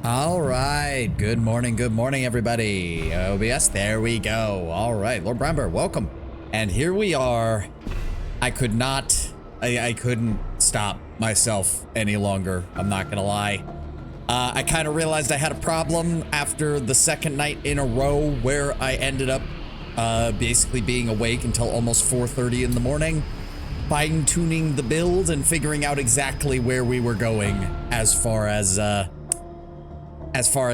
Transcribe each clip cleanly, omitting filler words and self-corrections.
All right. Good morning, everybody. OBS, there we go. All right, Lord Bramber, welcome. And here we are. I couldn't stop myself any longer. I'm not gonna lie. I kind of realized I had a problem after the second night in a row where I ended up basically being awake until almost 4:30 in the morning, fine-tuning the build and figuring out exactly where we were going as far as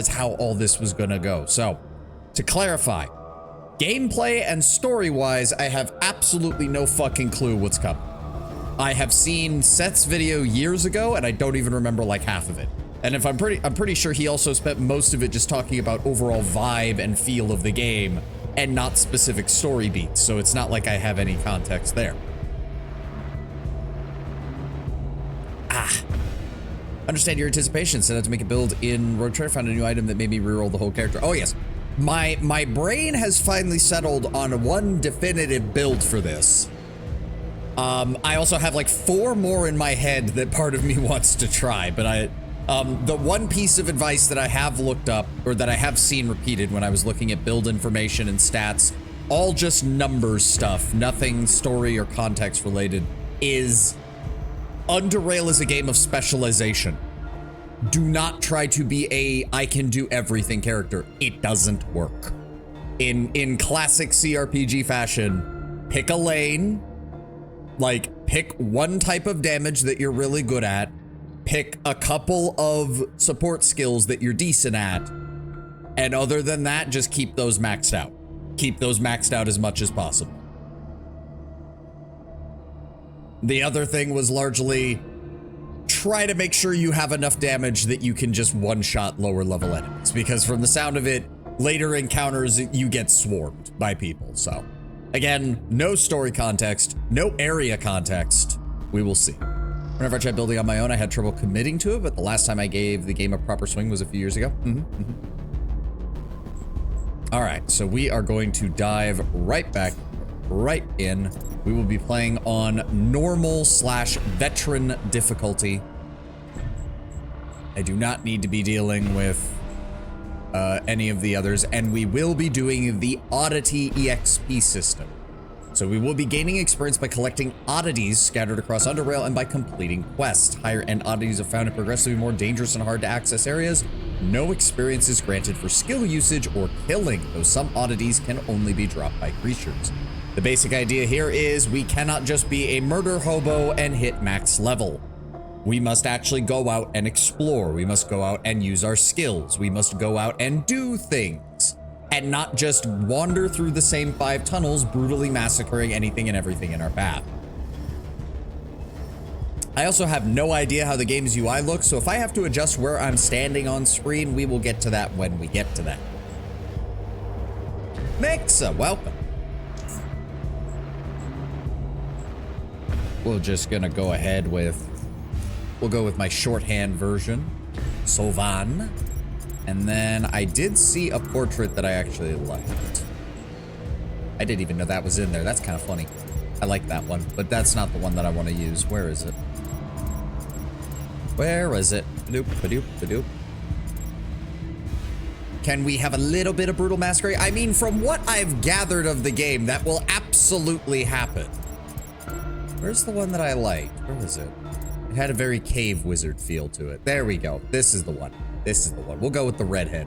how all this was gonna go. So, to clarify, gameplay and story-wise, I have absolutely no fucking clue what's coming. I have seen Seth's video years ago, and I don't even remember like half of it. And if I'm pretty sure he also spent most of it just talking about overall vibe and feel of the game, and not specific story beats. So it's not like I have any context there. Understand your anticipation. Set out to make a build in Road Trader. Found a new item that made me reroll the whole character. Oh yes, my brain has finally settled on one definitive build for this. I also have like 4 more in my head that part of me wants to try, but the one piece of advice that I have looked up, or that I have seen repeated when I was looking at build information and stats, all just numbers stuff, nothing story or context related, is Underrail is a game of specialization. Do not try to be a I can do everything character. It doesn't work. In classic CRPG fashion, pick a lane, like pick one type of damage that you're really good at, pick a couple of support skills that you're decent at, and other than that, just keep those maxed out. Keep those maxed out as much as possible. The other thing was largely try to make sure you have enough damage that you can just one-shot lower level enemies, because from the sound of it, later encounters you get swarmed by people. So again, no story context, no area context. We will see. Whenever I tried building on my own, I had trouble committing to it, but the last time I gave the game a proper swing was a few years ago. All right, so we are going to dive right in. We will be playing on normal/veteran difficulty. I do not need to be dealing with any of the others, and we will be doing the Oddity EXP system. So we will be gaining experience by collecting oddities scattered across Underrail and by completing quests. Higher end oddities are found in progressively more dangerous and hard to access areas. No experience is granted for skill usage or killing, though some oddities can only be dropped by creatures. The basic idea here is we cannot just be a murder hobo and hit max level. We must actually go out and explore. We must go out and use our skills. We must go out and do things, and not just wander through the same 5 tunnels, brutally massacring anything and everything in our path. I also have no idea how the game's UI looks, so if I have to adjust where I'm standing on screen, we will get to that when we get to that. Mixa, welcome. We're just gonna go ahead with, we'll go with my shorthand version, Sovan. And then I did see a portrait that I actually liked. I didn't even know that was in there. That's kind of funny. I like that one, but that's not the one that I want to use. Where is it? Where is it? Badoop, badoop, badoop. Can we have a little bit of brutal masquerade? I mean, from what I've gathered of the game, that will absolutely happen. Where's the one that I liked? Where was it? It had a very cave wizard feel to it. There we go. This is the one. This is the one. We'll go with the redhead.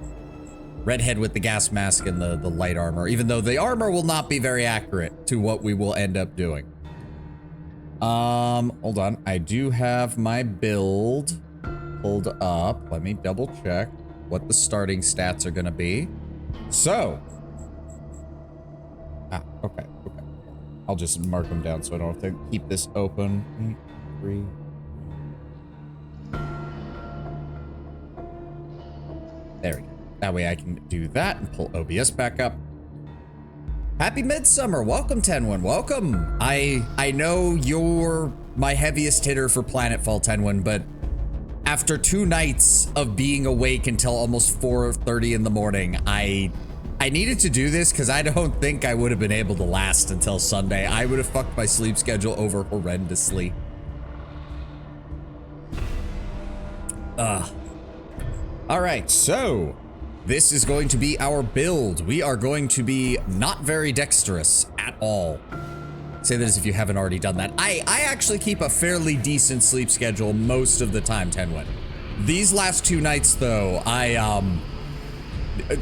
Redhead with the gas mask and the light armor, even though the armor will not be very accurate to what we will end up doing. Hold on. I do have my build pulled up. Let me double check what the starting stats are going to be. So. Okay. I'll just mark them down so I don't have to keep this open. 8, 3. There we go. That way I can do that and pull OBS back up. Happy Midsummer. Welcome, Tenwin. Welcome. I know you're my heaviest hitter for Planetfall, Tenwin, but after 2 nights of being awake until almost 4:30 in the morning, I needed to do this because I don't think I would have been able to last until Sunday. I would have fucked my sleep schedule over horrendously. All right, so this is going to be our build. We are going to be not very dexterous at all. Say that as if you haven't already done that. I actually keep a fairly decent sleep schedule most of the time, Tenwin. These last 2 nights, though,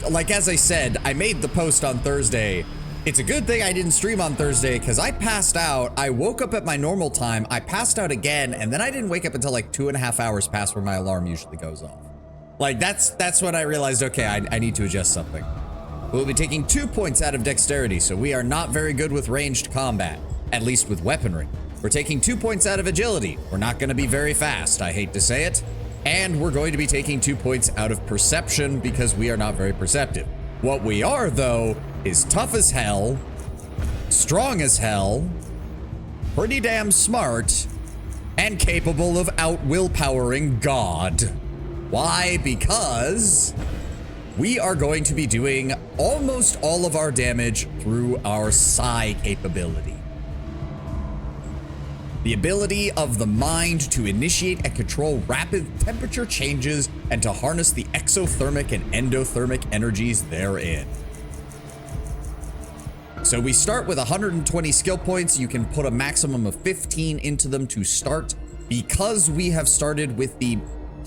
like as I said, I made the post on Thursday. It's a good thing I didn't stream on Thursday because I passed out. I woke up at my normal time. I passed out again, and then I didn't wake up until like 2.5 hours past where my alarm usually goes off. Like that's when I realized, okay, I need to adjust something. We'll be taking 2 points out of dexterity, so we are not very good with ranged combat, at least with weaponry. We're taking 2 points out of agility. We're not going to be very fast, I hate to say it. And we're going to be taking 2 points out of perception because we are not very perceptive. What we are, though, is tough as hell, strong as hell, pretty damn smart, and capable of out-willpowering God. Why? Because we are going to be doing almost all of our damage through our psi capability. The ability of the mind to initiate and control rapid temperature changes and to harness the exothermic and endothermic energies therein. So we start with 120 skill points. You can put a maximum of 15 into them to start. Because we have started with the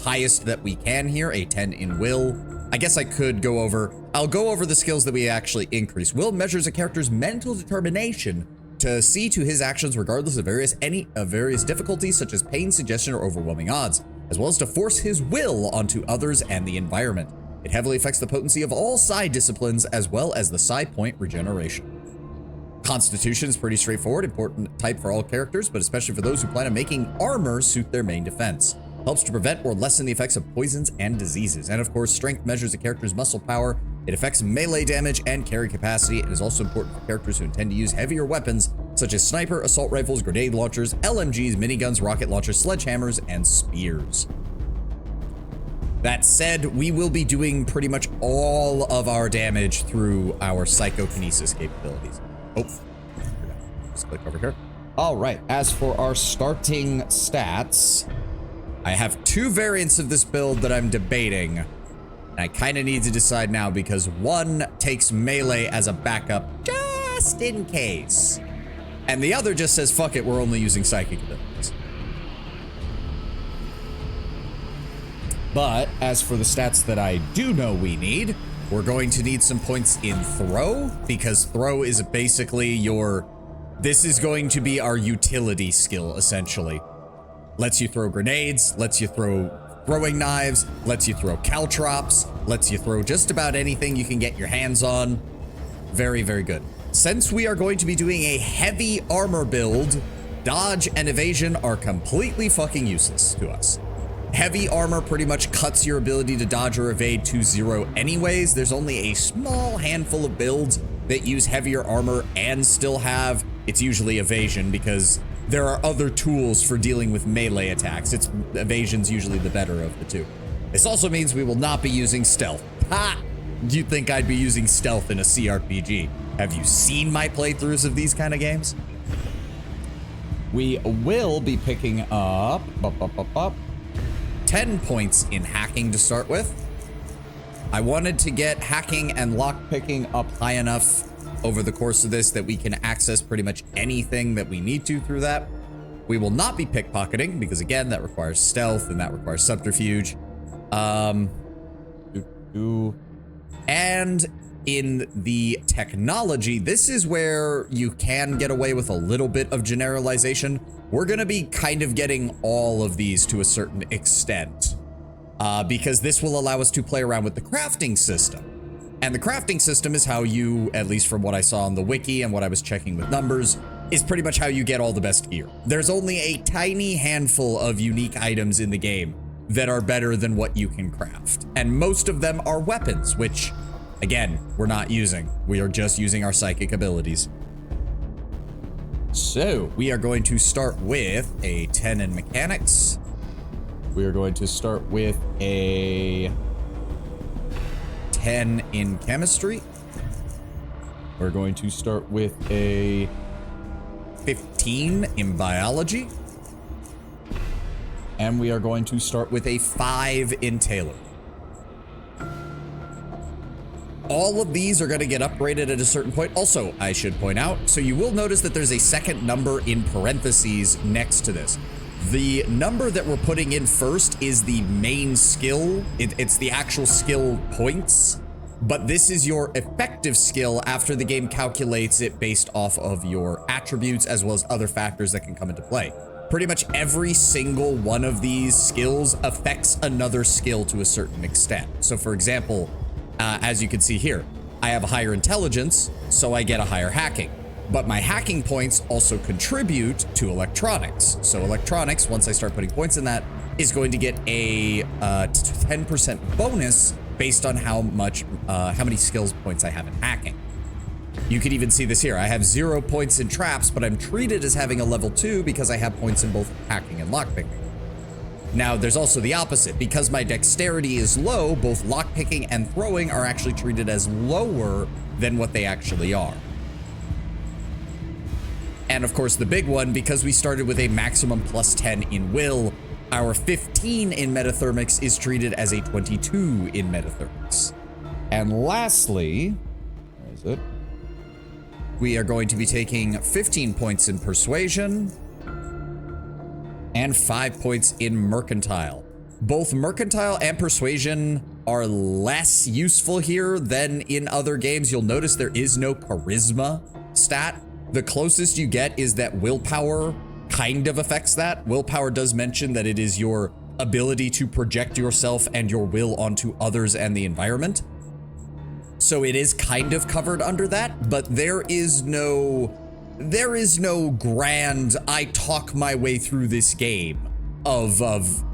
highest that we can here, a 10 in will, I guess I could go over, I'll go over the skills that we actually increase. Will measures a character's mental determination to see to his actions regardless of various difficulties such as pain, suggestion, or overwhelming odds, as well as to force his will onto others and the environment. It heavily affects the potency of all psi disciplines as well as the psi point regeneration. Constitution is pretty straightforward, important type for all characters, but especially for those who plan on making armor suit their main defense. Helps to prevent or lessen the effects of poisons and diseases. And of course, strength measures a character's muscle power. It affects melee damage and carry capacity. It is also important for characters who intend to use heavier weapons, such as sniper, assault rifles, grenade launchers, LMGs, miniguns, rocket launchers, sledgehammers, and spears. That said, we will be doing pretty much all of our damage through our psychokinesis capabilities. Oh, just click over here. All right, as for our starting stats, I have 2 variants of this build that I'm debating. And I kind of need to decide now because one takes melee as a backup just in case. And the other just says, fuck it, we're only using psychic abilities. But as for the stats that I do know we need, we're going to need some points in throw, because throw is basically this is going to be our utility skill, essentially. Lets you throw grenades, lets you throw throwing knives, lets you throw caltrops, lets you throw just about anything you can get your hands on. Very, very good. Since we are going to be doing a heavy armor build, dodge and evasion are completely fucking useless to us. Heavy armor pretty much cuts your ability to dodge or evade to 0 anyways. There's only a small handful of builds that use heavier armor and still have, it's usually evasion, because there are other tools for dealing with melee attacks. Evasion's usually the better of the 2. This also means we will not be using stealth. Ha! You'd think I'd be using stealth in a CRPG. Have you seen my playthroughs of these kind of games? We will be picking up 10 points in hacking to start with. I wanted to get hacking and lockpicking up high enough over the course of this that we can access pretty much anything that we need to through that. We will not be pickpocketing because, again, that requires stealth and that requires subterfuge. And in the technology, this is where you can get away with a little bit of generalization. We're going to be kind of getting all of these to a certain extent because this will allow us to play around with the crafting system. And the crafting system is how you, at least from what I saw on the wiki and what I was checking with numbers, is pretty much how you get all the best gear. There's only a tiny handful of unique items in the game that are better than what you can craft. And most of them are weapons, which, again, we're not using. We are just using our psychic abilities. So, we are going to start with a 10 in mechanics. We are going to start with a 10 in chemistry. We're going to start with a 15 in biology. And we are going to start with a 5 in Taylor. All of these are going to get upgraded at a certain point. Also, I should point out, so you will notice that there's a second number in parentheses next to this. The number that we're putting in first is the main skill. It's the actual skill points, but this is your effective skill after the game calculates it based off of your attributes as well as other factors that can come into play. Pretty much every single one of these skills affects another skill to a certain extent. So for example, as you can see here, I have a higher intelligence, so I get a higher hacking. But my hacking points also contribute to electronics. So electronics, once I start putting points in that, is going to get a 10% bonus based on how many skills points I have in hacking. You could even see this here. I have 0 points in traps, but I'm treated as having a level 2 because I have points in both hacking and lockpicking. Now, there's also the opposite. Because my dexterity is low, both lockpicking and throwing are actually treated as lower than what they actually are. And of course, the big one, because we started with a maximum plus 10 in will, our 15 in metathermics is treated as a 22 in metathermics. And lastly, where is it? We are going to be taking 15 points in persuasion and 5 points in mercantile. Both mercantile and persuasion are less useful here than in other games. You'll notice there is no charisma stat. The closest you get is that willpower kind of affects that. Willpower does mention that it is your ability to project yourself and your will onto others and the environment. So it is kind of covered under that, but there is no grand, I talk my way through this game of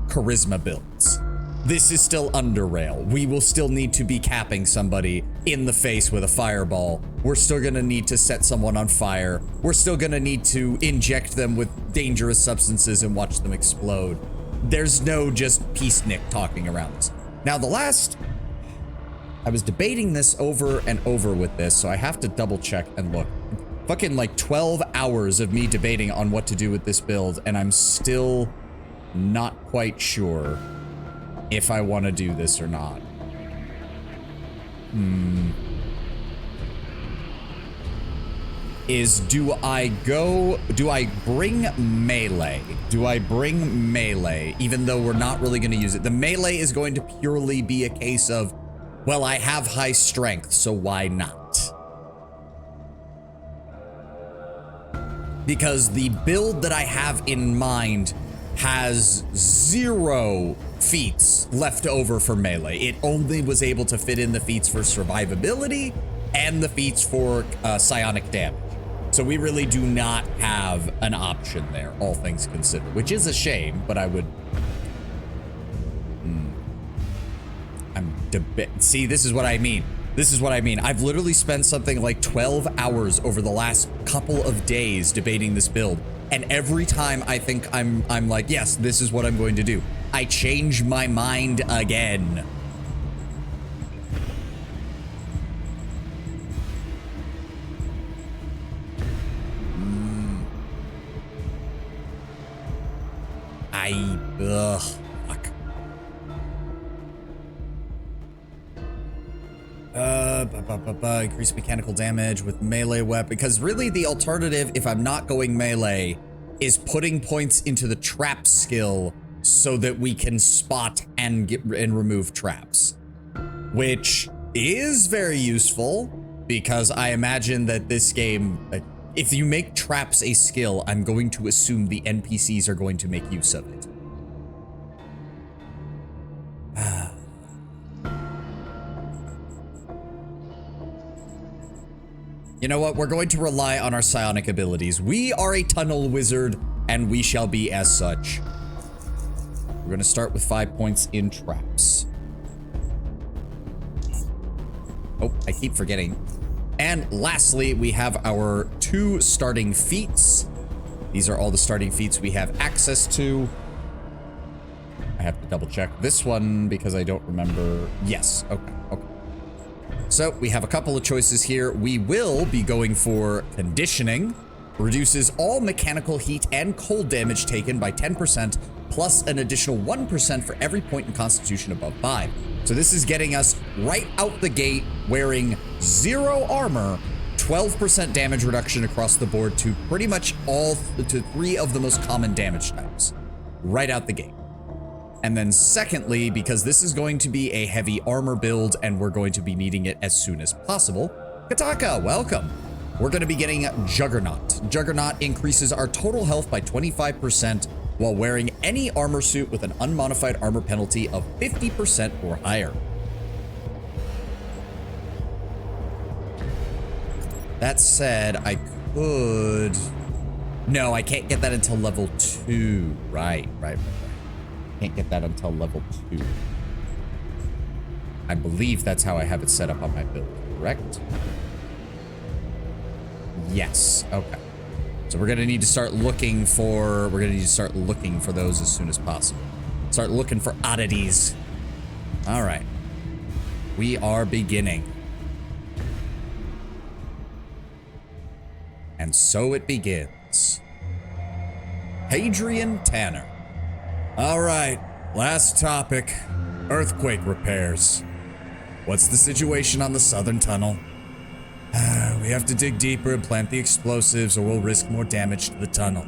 charisma builds. This is still Underrail. We will still need to be capping somebody in the face with a fireball. We're still gonna need to set someone on fire. We're still gonna need to inject them with dangerous substances and watch them explode. There's no just peacenik talking around this. Now I was debating this over and over with this, so I have to double check and look. Fucking like 12 hours of me debating on what to do with this build, and I'm still not quite sure if I want to do this or not. Do I bring melee? Do I bring melee, even though we're not really going to use it? The melee is going to purely be a case of, well, I have high strength, so why not? Because the build that I have in mind has 0 feats left over for melee. It only was able to fit in the feats for survivability and the feats for psionic damage. So we really do not have an option there, all things considered, which is a shame, but I would... See, this is what I mean. This is what I mean. I've literally spent something like 12 hours over the last couple of days debating this build. And every time I think I'm like, yes, this is what I'm going to do, I change my mind again. Fuck. Increase mechanical damage with melee weapon, because really the alternative, if I'm not going melee, is putting points into the trap skill so that we can spot and remove traps, which is very useful, because I imagine that this game, if you make traps a skill, I'm going to assume the NPCs are going to make use of it. You know what? We're going to rely on our psionic abilities. We are a tunnel wizard, and we shall be as such. We're going to start with 5 points in traps. Oh, I keep forgetting. And lastly, we have our 2 starting feats. These are all the starting feats we have access to. I have to double check this one because I don't remember. Yes, okay. So we have a couple of choices here. We will be going for conditioning. Reduces all mechanical heat and cold damage taken by 10%, plus an additional 1% for every point in constitution above 5. So this is getting us right out the gate wearing 0 armor, 12% damage reduction across the board to pretty much to 3 of the most common damage types right out the gate. And then secondly, because this is going to be a heavy armor build and we're going to be needing it as soon as possible, Kataka, welcome. We're going to be getting Juggernaut. Juggernaut increases our total health by 25% while wearing any armor suit with an unmodified armor penalty of 50% or higher. That said, I could... No, I can't get that until level 2. Right. Can't get that until level 2. I believe that's how I have it set up on my build, correct? Yes, okay. So we're gonna need to start looking for, those as soon as possible. Start looking for oddities. All right. We are beginning. And so it begins. Hadrian Tanner. All right, last topic, earthquake repairs. What's the situation on the southern tunnel? We have to dig deeper and plant the explosives or we'll risk more damage to the tunnel.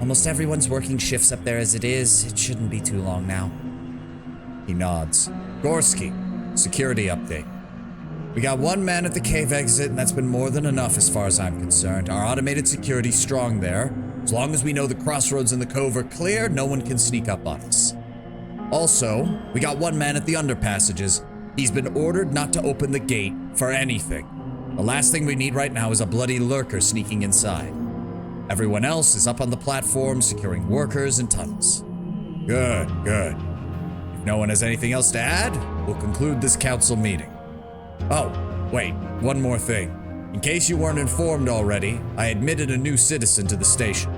Almost everyone's working shifts up there as it is. It shouldn't be too long now. He nods. Gorski, security update. We got 1 man at the cave exit and that's been more than enough as far as I'm concerned. Our automated security's strong there. As long as we know the crossroads in the cove are clear, no one can sneak up on us. Also, we got 1 man at the underpassages. He's been ordered not to open the gate for anything. The last thing we need right now is a bloody lurker sneaking inside. Everyone else is up on the platform, securing workers and tunnels. Good. If no one has anything else to add, we'll conclude this council meeting. Oh, wait, one more thing. In case you weren't informed already, I admitted a new citizen to the station.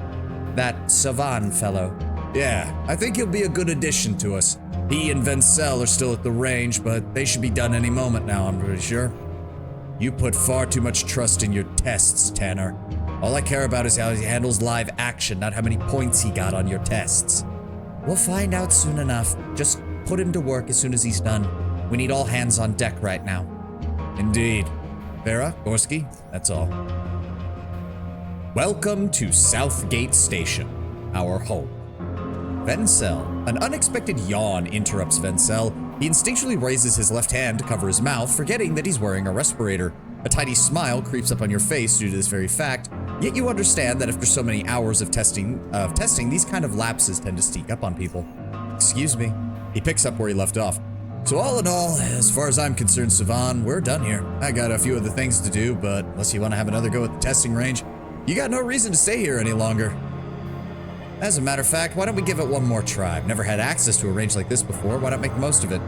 That Savan fellow. Yeah, I think he'll be a good addition to us. He and Vencel are still at the range, but they should be done any moment now, I'm pretty sure. You put far too much trust in your tests, Tanner. All I care about is how he handles live action, not how many points he got on your tests. We'll find out soon enough. Just put him to work as soon as he's done. We need all hands on deck right now. Indeed. Vera, Gorski, that's all. Welcome to Southgate Station, our home. Vencel. An unexpected yawn interrupts Vencel. He instinctually raises his left hand to cover his mouth, forgetting that he's wearing a respirator. A tiny smile creeps up on your face due to this very fact, yet you understand that after so many hours of testing, these kind of lapses tend to sneak up on people. Excuse me. He picks up where he left off. So all in all, as far as I'm concerned, Savan, we're done here. I got a few other things to do, but unless you want to have another go at the testing range, you got no reason to stay here any longer. As a matter of fact, why don't we give it one more try? I've never had access to a range like this before. Why not make the most of it?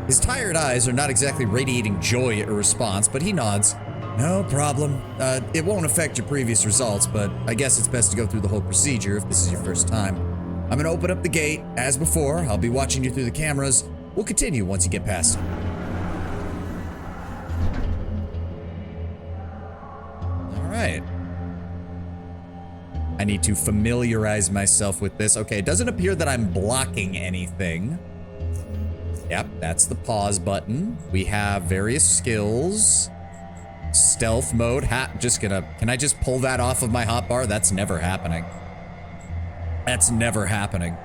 His tired eyes are not exactly radiating joy at a response, but he nods. No problem. It won't affect your previous results, but I guess it's best to go through the whole procedure if this is your first time. I'm gonna open up the gate. As before, I'll be watching you through the cameras. We'll continue once you get past it. All right. I need to familiarize myself with this. Okay, it doesn't appear that I'm blocking anything. Yep, that's the pause button. We have various skills. Stealth mode. Can I just pull that off of my hotbar? That's never happening. That's never happening.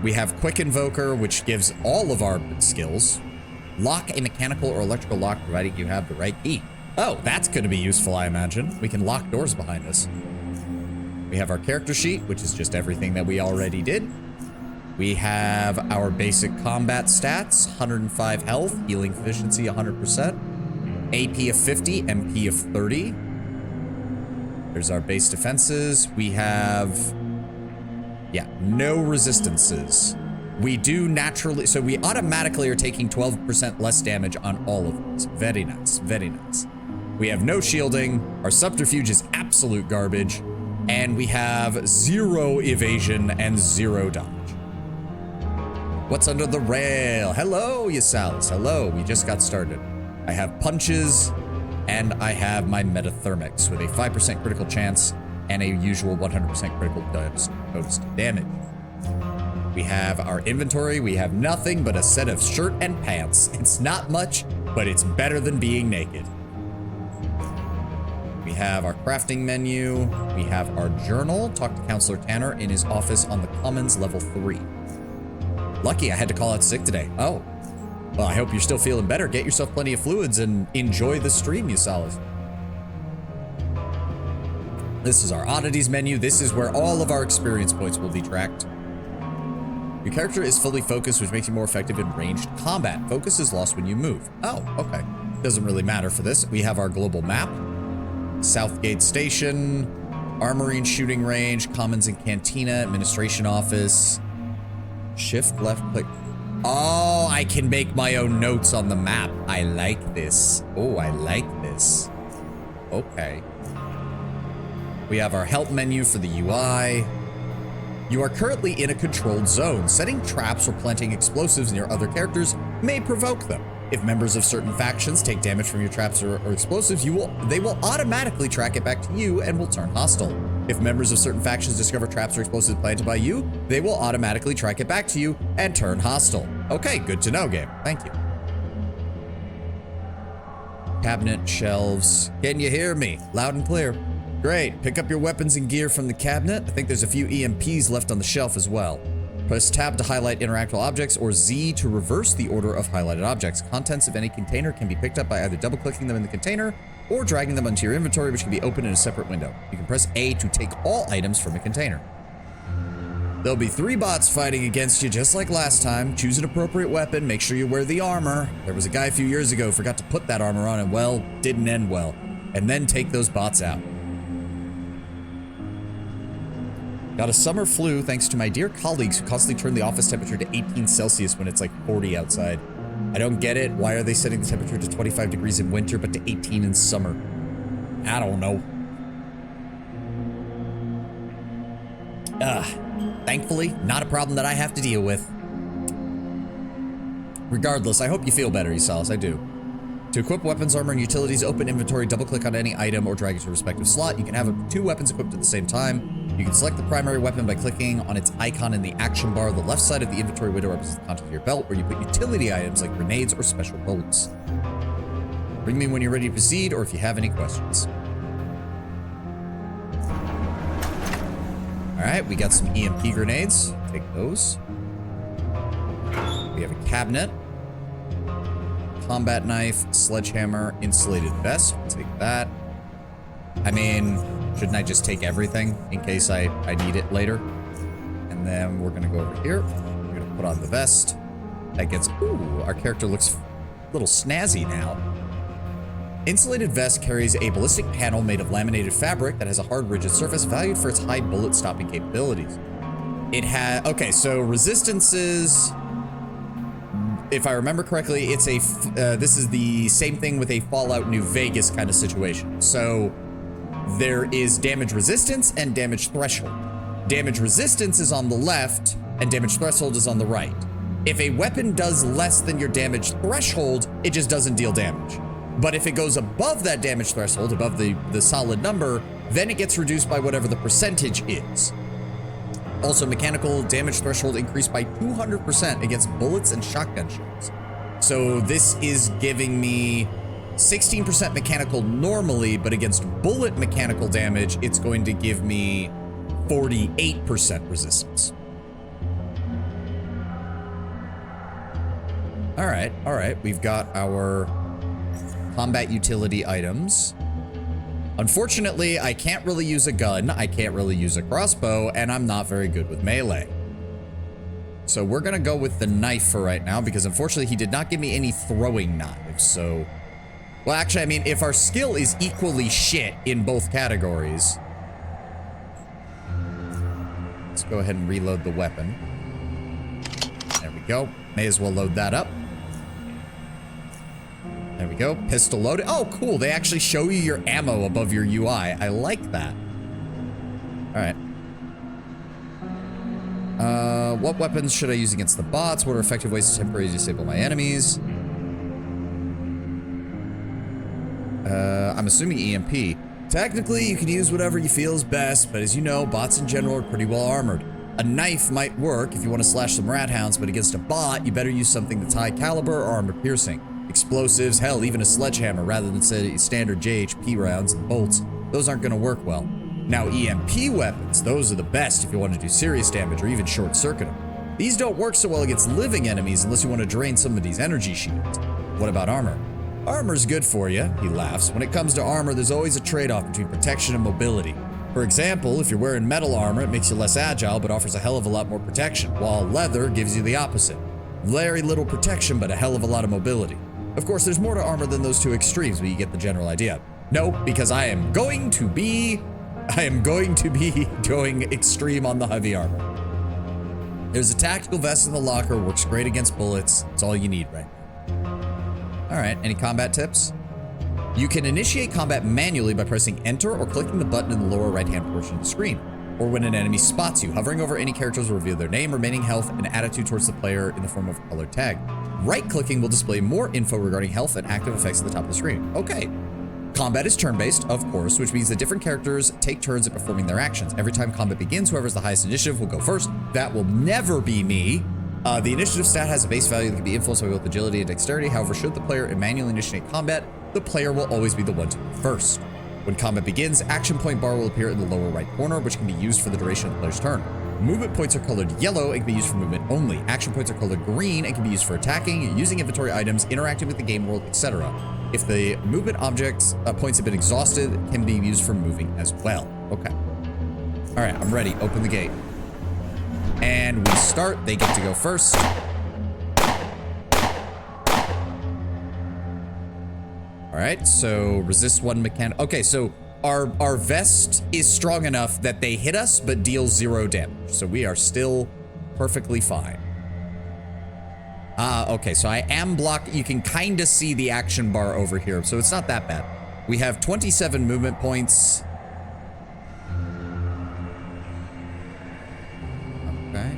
We have Quick Invoker, which gives all of our skills. Lock a mechanical or electrical lock, providing you have the right key. Oh, that's going to be useful, I imagine. We can lock doors behind us. We have our character sheet, which is just everything that we already did. We have our basic combat stats, 105 health, healing efficiency 100%, AP of 50, MP of 30. There's our base defenses. We have... no resistances. We do naturally, so we automatically are taking 12% less damage on all of these. Very nice, very nice. We have no shielding, our subterfuge is absolute garbage, and we have 0 evasion and 0 dodge. What's under the rail? Hello, Ysalis, hello, we just got started. I have punches, and I have my metathermics with a 5% critical chance and a usual 100% critical bonus to damage. We have our inventory. We have nothing but a set of shirt and pants. It's not much, but it's better than being naked. We have our crafting menu. We have our journal. Talk to Counselor Tanner in his office on the Commons level 3. Lucky I had to call out sick today. Oh, well, I hope you're still feeling better. Get yourself plenty of fluids and enjoy the stream, you solid. This is our oddities menu. This is where all of our experience points will be tracked. Your character is fully focused, which makes you more effective in ranged combat. Focus is lost when you move. Oh, okay. Doesn't really matter for this. We have our global map. Southgate Station, Armory and Shooting Range, Commons and Cantina, Administration Office. Shift left click. Oh, I can make my own notes on the map. I like this. Oh, I like this. Okay. We have our help menu for the UI. You are currently in a controlled zone. Setting traps or planting explosives in your other characters may provoke them. If members of certain factions take damage from your traps or explosives, they will automatically track it back to you and will turn hostile. If members of certain factions discover traps or explosives planted by you, they will automatically track it back to you and turn hostile. Okay, good to know, game. Thank you. Cabinet, shelves. Can you hear me? Loud and clear. Great. Pick up your weapons and gear from the cabinet. I think there's a few EMPs left on the shelf as well. Press tab to highlight interactable objects or Z to reverse the order of highlighted objects. Contents of any container can be picked up by either double-clicking them in the container or dragging them onto your inventory, which can be opened in a separate window. You can press A to take all items from a container. There'll be 3 bots fighting against you just like last time. Choose an appropriate weapon. Make sure you wear the armor. There was a guy a few years ago who forgot to put that armor on and, well, didn't end well. And then take those bots out. Got a summer flu thanks to my dear colleagues who constantly turn the office temperature to 18 Celsius when it's like 40 outside. I don't get it. Why are they setting the temperature to 25 degrees in winter but to 18 in summer? I don't know. Thankfully, not a problem that I have to deal with. Regardless, I hope you feel better, Isalis. I do. To equip weapons, armor, and utilities, open inventory, double-click on any item, or drag it to a respective slot. You can have 2 weapons equipped at the same time. You can select the primary weapon by clicking on its icon in the action bar. The left side of the inventory window represents the content of your belt, where you put utility items like grenades or special bolts. Bring me when you're ready to proceed, or if you have any questions. Alright, we got some EMP grenades. Take those. We have a cabinet. Combat knife, sledgehammer, insulated vest. I'll take that. I mean, shouldn't I just take everything in case I need it later? And then we're gonna go over here. We're gonna put on the vest. That gets, ooh, our character looks a little snazzy now. Insulated vest carries a ballistic panel made of laminated fabric that has a hard, rigid surface valued for its high bullet stopping capabilities. It has, okay, so resistances, if I remember correctly, it's a, this is the same thing with a Fallout New Vegas kind of situation. So there is damage resistance and damage threshold. Damage resistance is on the left and damage threshold is on the right. If a weapon does less than your damage threshold, it just doesn't deal damage. But if it goes above that damage threshold, above the solid number, then it gets reduced by whatever the percentage is. Also, mechanical damage threshold increased by 200% against bullets and shotgun shells. So this is giving me 16% mechanical normally, but against bullet mechanical damage, it's going to give me 48% resistance. All right, we've got our combat utility items. Unfortunately, I can't really use a gun, I can't really use a crossbow, and I'm not very good with melee. So we're gonna go with the knife for right now, because unfortunately he did not give me any throwing knives, so... Well, actually, I mean, if our skill is equally shit in both categories... Let's go ahead and reload the weapon. There we go. May as well load that up. There we go. Pistol loaded. Oh, cool. They actually show you your ammo above your UI. I like that. All right. What weapons should I use against the bots? What are effective ways to temporarily disable my enemies? I'm assuming EMP. Technically, you can use whatever you feel is best, but as you know, bots in general are pretty well armored. A knife might work if you want to slash some rat hounds, but against a bot, you better use something that's high caliber or armor piercing. Explosives, hell, even a sledgehammer rather than standard JHP rounds and bolts. Those aren't going to work well. Now, EMP weapons, those are the best if you want to do serious damage or even short circuit them. These don't work so well against living enemies unless you want to drain somebody's energy shields. What about armor? Armor's good for you, he laughs. When it comes to armor, there's always a trade-off between protection and mobility. For example, if you're wearing metal armor, it makes you less agile but offers a hell of a lot more protection, while leather gives you the opposite. Very little protection but a hell of a lot of mobility. Of course, there's more to armor than those two extremes, but you get the general idea. No, because I am going to be going extreme on the heavy armor. There's a tactical vest in the locker, works great against bullets. It's all you need right now. All right, any combat tips? You can initiate combat manually by pressing enter or clicking the button in the lower right-hand portion of the screen. Or when an enemy spots you, hovering over any characters will reveal their name, remaining health, and attitude towards the player in the form of a colored tag. Right-clicking will display more info regarding health and active effects at the top of the screen. Okay. Combat is turn-based, of course, which means that different characters take turns at performing their actions. Every time combat begins, whoever's the highest initiative will go first. That will never be me. The initiative stat has a base value that can be influenced by both agility and dexterity. However, should the player manually initiate combat, the player will always be the one to go first. When combat begins, action point bar will appear in the lower right corner, which can be used for the duration of the player's turn. Movement points are colored yellow and can be used for movement only. Action points are colored green and can be used for attacking, using inventory items, interacting with the game world, etc. If the movement objects points have been exhausted, it can be used for moving as well. Okay. All right, I'm ready. Open the gate. And we start. They get to go first. All right, so resist one mechanic. Okay, so our vest is strong enough that they hit us but deal 0 damage. So we are still perfectly fine. Okay, so I am blocked. You can kind of see the action bar over here, so it's not that bad. We have 27 movement points. Okay.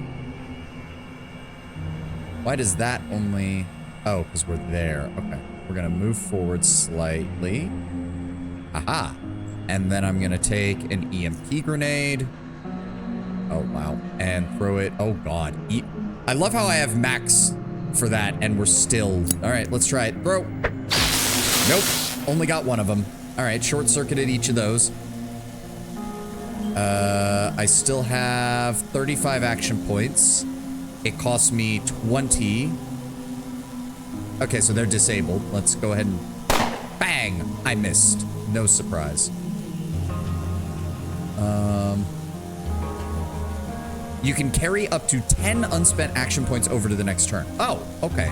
Why does that only... Oh, because we're there. Okay. We're going to move forward slightly. Aha. And then I'm going to take an EMP grenade. Oh, wow. And throw it. Oh, God. I love how I have max for that, and we're still... All right, let's try it. Throw. Nope. Only got one of them. All right, short-circuited each of those. I still have 35 action points. It costs me 20. Okay, so they're disabled. Let's go ahead and... Bang! I missed. No surprise. You can carry up to 10 unspent action points over to the next turn. Oh, okay.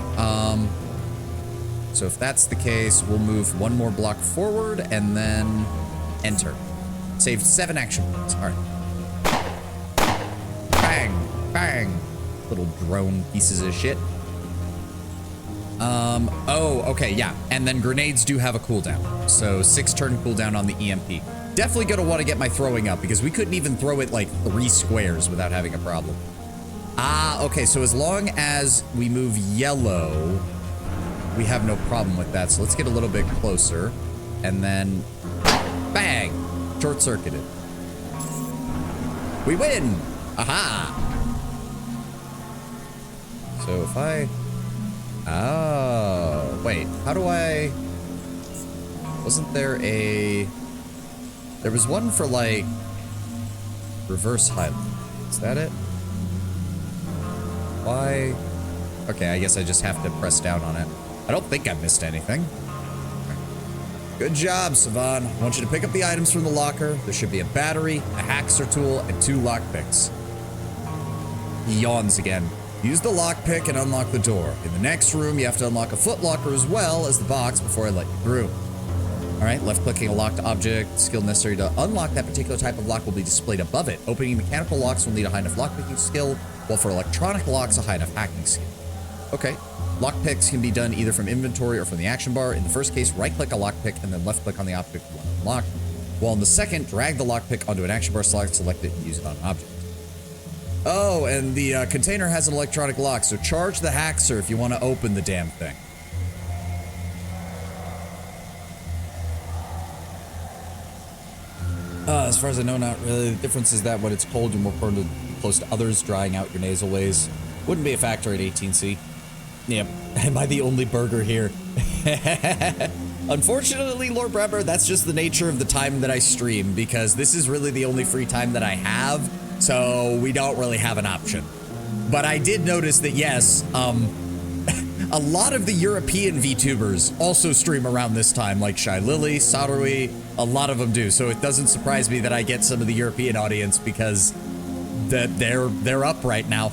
So if that's the case, we'll move one more block forward and then enter. Saved 7 action points. All right. Bang! Bang! Little drone pieces of shit. Oh, okay, yeah. And then grenades do have a cooldown. So 6 turn cooldown on the EMP. Definitely gonna want to get my throwing up because we couldn't even throw it like 3 squares without having a problem. Ah, okay, so as long as we move yellow, we have no problem with that. So let's get a little bit closer. And then, bang! Short-circuited. We win! Aha! So if I... Oh, wait, how do I... Wasn't there a... There was one for, like, reverse highlight. Is that it? Why? Okay, I guess I just have to press down on it. I don't think I missed anything. Good job, Savan. I want you to pick up the items from the locker. There should be a battery, a hacksaw tool, and 2 lockpicks. He yawns again. Use the lockpick and unlock the door. In the next room, you have to unlock a footlocker as well as the box before I let you through. All right, left-clicking a locked object, skill necessary to unlock that particular type of lock will be displayed above it. Opening mechanical locks will need a high enough lockpicking skill, while for electronic locks, a high enough hacking skill. Okay, lockpicks can be done either from inventory or from the action bar. In the first case, right-click a lockpick and then left-click on the object you want to unlock. While in the second, drag the lockpick onto an action bar slot, select it, and use it on an object. Oh, and the container has an electronic lock, so charge the hacksaw if you want to open the damn thing. As far as I know, not really. The difference is that when it's cold, you're more prone to close to others, drying out your nasal ways. Wouldn't be a factor at 18C. Yep. Am I the only burger here? Unfortunately, Lord Bremmer, that's just the nature of the time that I stream, because this is really the only free time that I have, so we don't really have an option. But I did notice that, yes, a lot of the European VTubers also stream around this time, like Shy Lily, Sarui, a lot of them do, so it doesn't surprise me that I get some of the European audience, because they're up right now.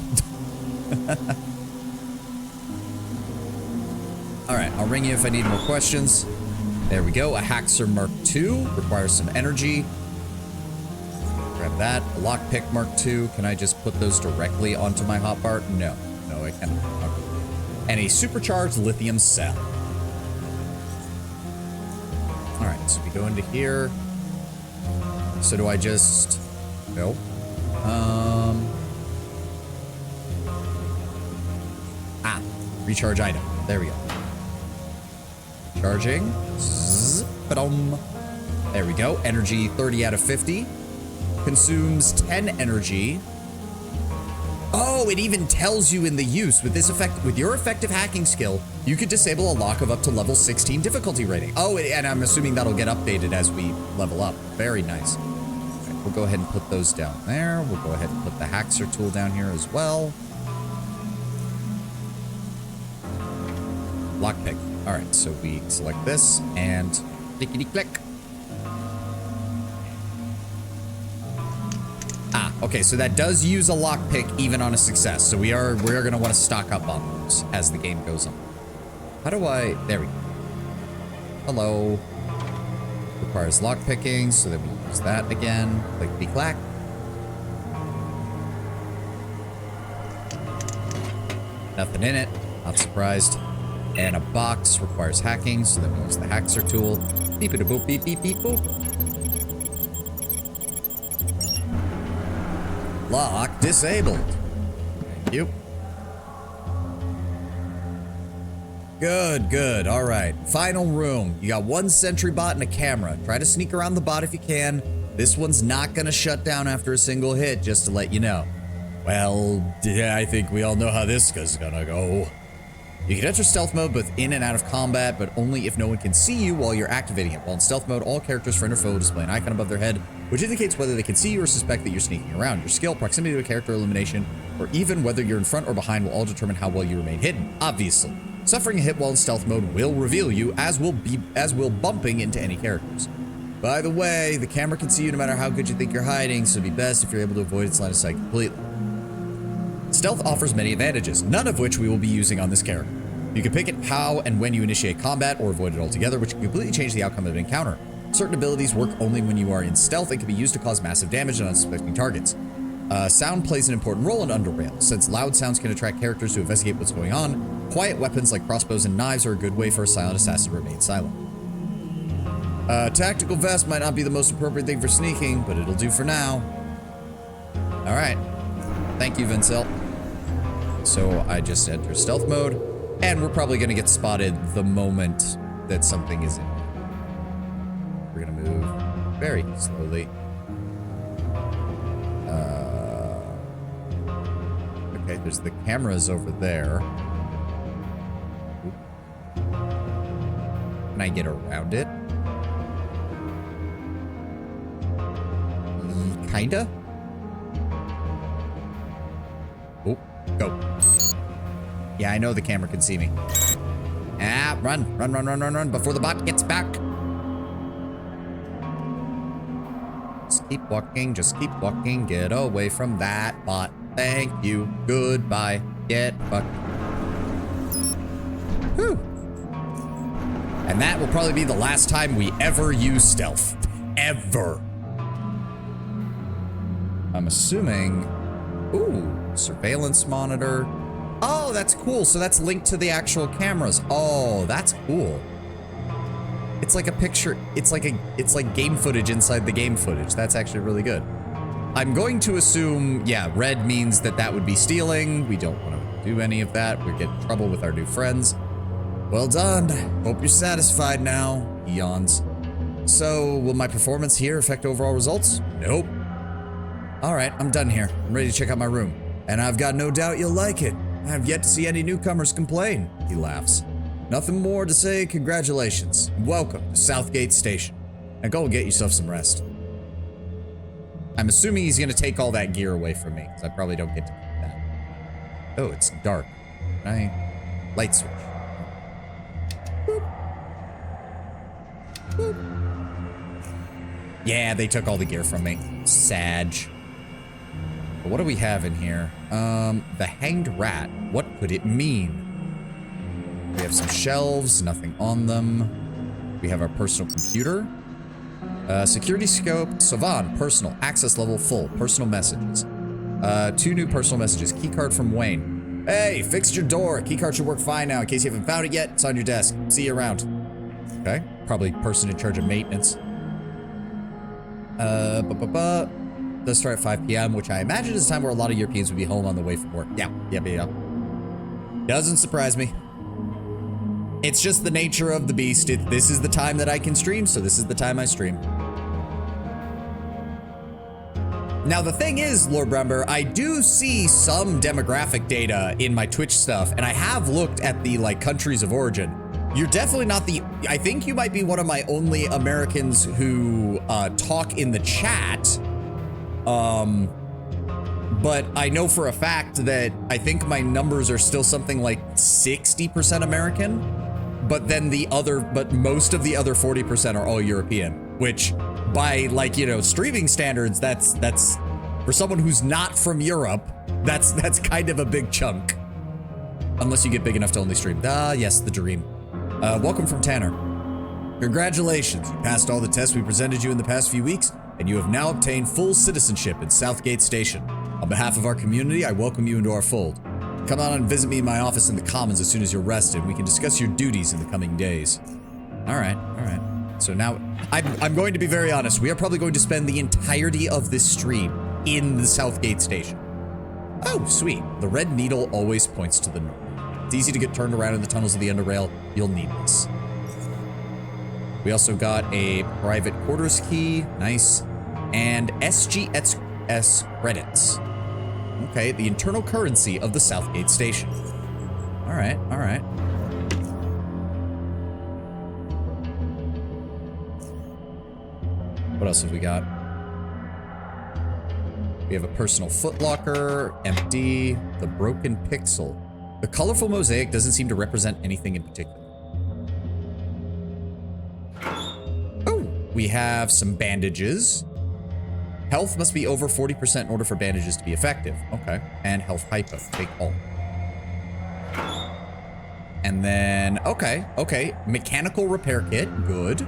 All right, I'll ring you if I need more questions. There we go. A Haxer Mark II requires some energy. Grab that. A Lockpick Mark II. Can I just put those directly onto my hotbar? No. No, I cannot. Okay. And a supercharged lithium cell. All right, so we go into here. So do I just... No. Recharge item. There we go. Charging. There we go. Energy 30 out of 50. Consumes 10 energy. Oh, it even tells you in the use. With this effect, with your effective hacking skill, you could disable a lock of up to level 16 difficulty rating. Oh, and I'm assuming that'll get updated as we level up. Very nice. Okay, we'll go ahead and put those down there. We'll go ahead and put the Haxer tool down here as well. Lockpick. All right, so we select this and clickety-click. Okay, so that does use a lockpick even on a success. So we're gonna want to stock up on those as the game goes on. How do I? There we go. Hello. Requires lockpicking, so then we use that again. Clickety-clack. Nothing in it. Not surprised. And a box requires hacking, so then we use the Haxer tool. Beep-a-da-boop, beep, beep, beep, boop. Lock disabled. Thank you. Good, good. All right. Final room. You got one sentry bot and a camera. Try to sneak around the bot if you can. This one's not going to shut down after a single hit, just to let you know. Well, yeah, I think we all know how this is going to go. You can enter stealth mode both in and out of combat, but only if no one can see you while you're activating it. While in stealth mode, all characters, friend or foe, display an icon above their head, which indicates whether they can see you or suspect that you're sneaking around. Your skill, proximity to a character, elimination, or even whether you're in front or behind will all determine how well you remain hidden, obviously. Suffering a hit while in stealth mode will reveal you, as will bumping into any characters. By the way, the camera can see you no matter how good you think you're hiding, so it'd be best if you're able to avoid its line of sight completely. Stealth offers many advantages, none of which we will be using on this character. You can pick it how and when you initiate combat or avoid it altogether, which can completely change the outcome of an encounter. Certain abilities work only when you are in stealth and can be used to cause massive damage on unsuspecting targets. Sound plays an important role in Underrail. Since loud sounds can attract characters to investigate what's going on, quiet weapons like crossbows and knives are a good way for a silent assassin to remain silent. Tactical vest might not be the most appropriate thing for sneaking, but it'll do for now. All right. Thank you, Vincel. So I just enter stealth mode, and we're probably going to get spotted the moment that something is in. We're going to move very slowly. Okay, there's the cameras over there. Oop. Can I get around it? Kinda? Oh, go. Yeah, I know the camera can see me. Ah, run, before the bot gets back. Just keep walking, get away from that bot. Thank you, goodbye, get fucked. Whew. And that will probably be the last time we ever use stealth. Ever. I'm assuming, ooh, surveillance monitor. Oh, that's cool. So that's linked to the actual cameras. Oh, that's cool. It's like a picture. It's like game footage inside the game footage. That's actually really good. I'm going to assume, yeah, red means that would be stealing. We don't want to do any of that. We get in trouble with our new friends. Well done. Hope you're satisfied now. He yawns. So, will my performance here affect overall results? Nope. All right, I'm done here. I'm ready to check out my room. And I've got no doubt you'll like it. I have yet to see any newcomers complain, he laughs. Nothing more to say, congratulations. Welcome to Southgate Station. Now go and get yourself some rest. I'm assuming he's gonna take all that gear away from me, because I probably don't get to keep that. Oh, it's dark. Light switch. Boop. Boop. Yeah, they took all the gear from me. Sag. But what do we have in here? The hanged rat. What could it mean? We have some shelves, nothing on them. We have our personal computer. Security scope, Savan, personal, access level full, personal messages. 2 new personal messages, keycard from Wayne. Hey, fixed your door. Keycard should work fine now. In case you haven't found it yet, it's on your desk. See you around. Okay, probably person in charge of maintenance. Does start at 5 p.m., which I imagine is a time where a lot of Europeans would be home on the way from work. Yeah. Doesn't surprise me. It's just the nature of the beast. This is the time that I can stream, so this is the time I stream. Now, the thing is, Lord Brember, I do see some demographic data in my Twitch stuff, and I have looked at the, like, countries of origin. You're definitely not I think you might be one of my only Americans who talk in the chat. But I know for a fact that I think my numbers are still something like 60% American, but then most of the other 40% are all European, which by, like, you know, streaming standards, that's for someone who's not from Europe, that's kind of a big chunk. Unless you get big enough to only stream. Yes, the dream. Welcome from Tanner. Congratulations, you passed all the tests we presented you in the past few weeks, and you have now obtained full citizenship in Southgate Station. On behalf of our community, I welcome you into our fold. Come on and visit me in my office in the Commons as soon as you're rested, and we can discuss your duties in the coming days. All right. So now, I'm going to be very honest. We are probably going to spend the entirety of this stream in the Southgate Station. Oh, sweet. The red needle always points to the north. It's easy to get turned around in the tunnels of the Underrail. You'll need this. We also got a private quarters key. Nice. And SGS credits. Okay, the internal currency of the Southgate Station. All right. What else have we got? We have a personal footlocker, empty, the broken pixel. The colorful mosaic doesn't seem to represent anything in particular. Oh, we have some bandages. Health must be over 40% in order for bandages to be effective. Okay. And health hypo. Take all. And then, okay. Mechanical repair kit. Good.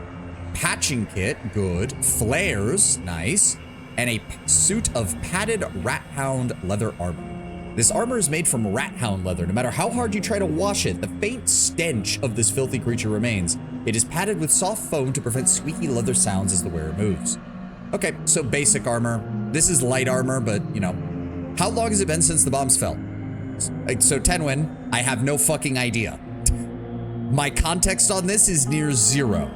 Patching kit. Good. Flares. Nice. And a suit of padded rat-hound leather armor. This armor is made from rat-hound leather. No matter how hard you try to wash it, the faint stench of this filthy creature remains. It is padded with soft foam to prevent squeaky leather sounds as the wearer moves. Okay, so basic armor. This is light armor, but, you know. How long has it been since the bombs fell? So, Tenwin, I have no fucking idea. My context on this is near zero.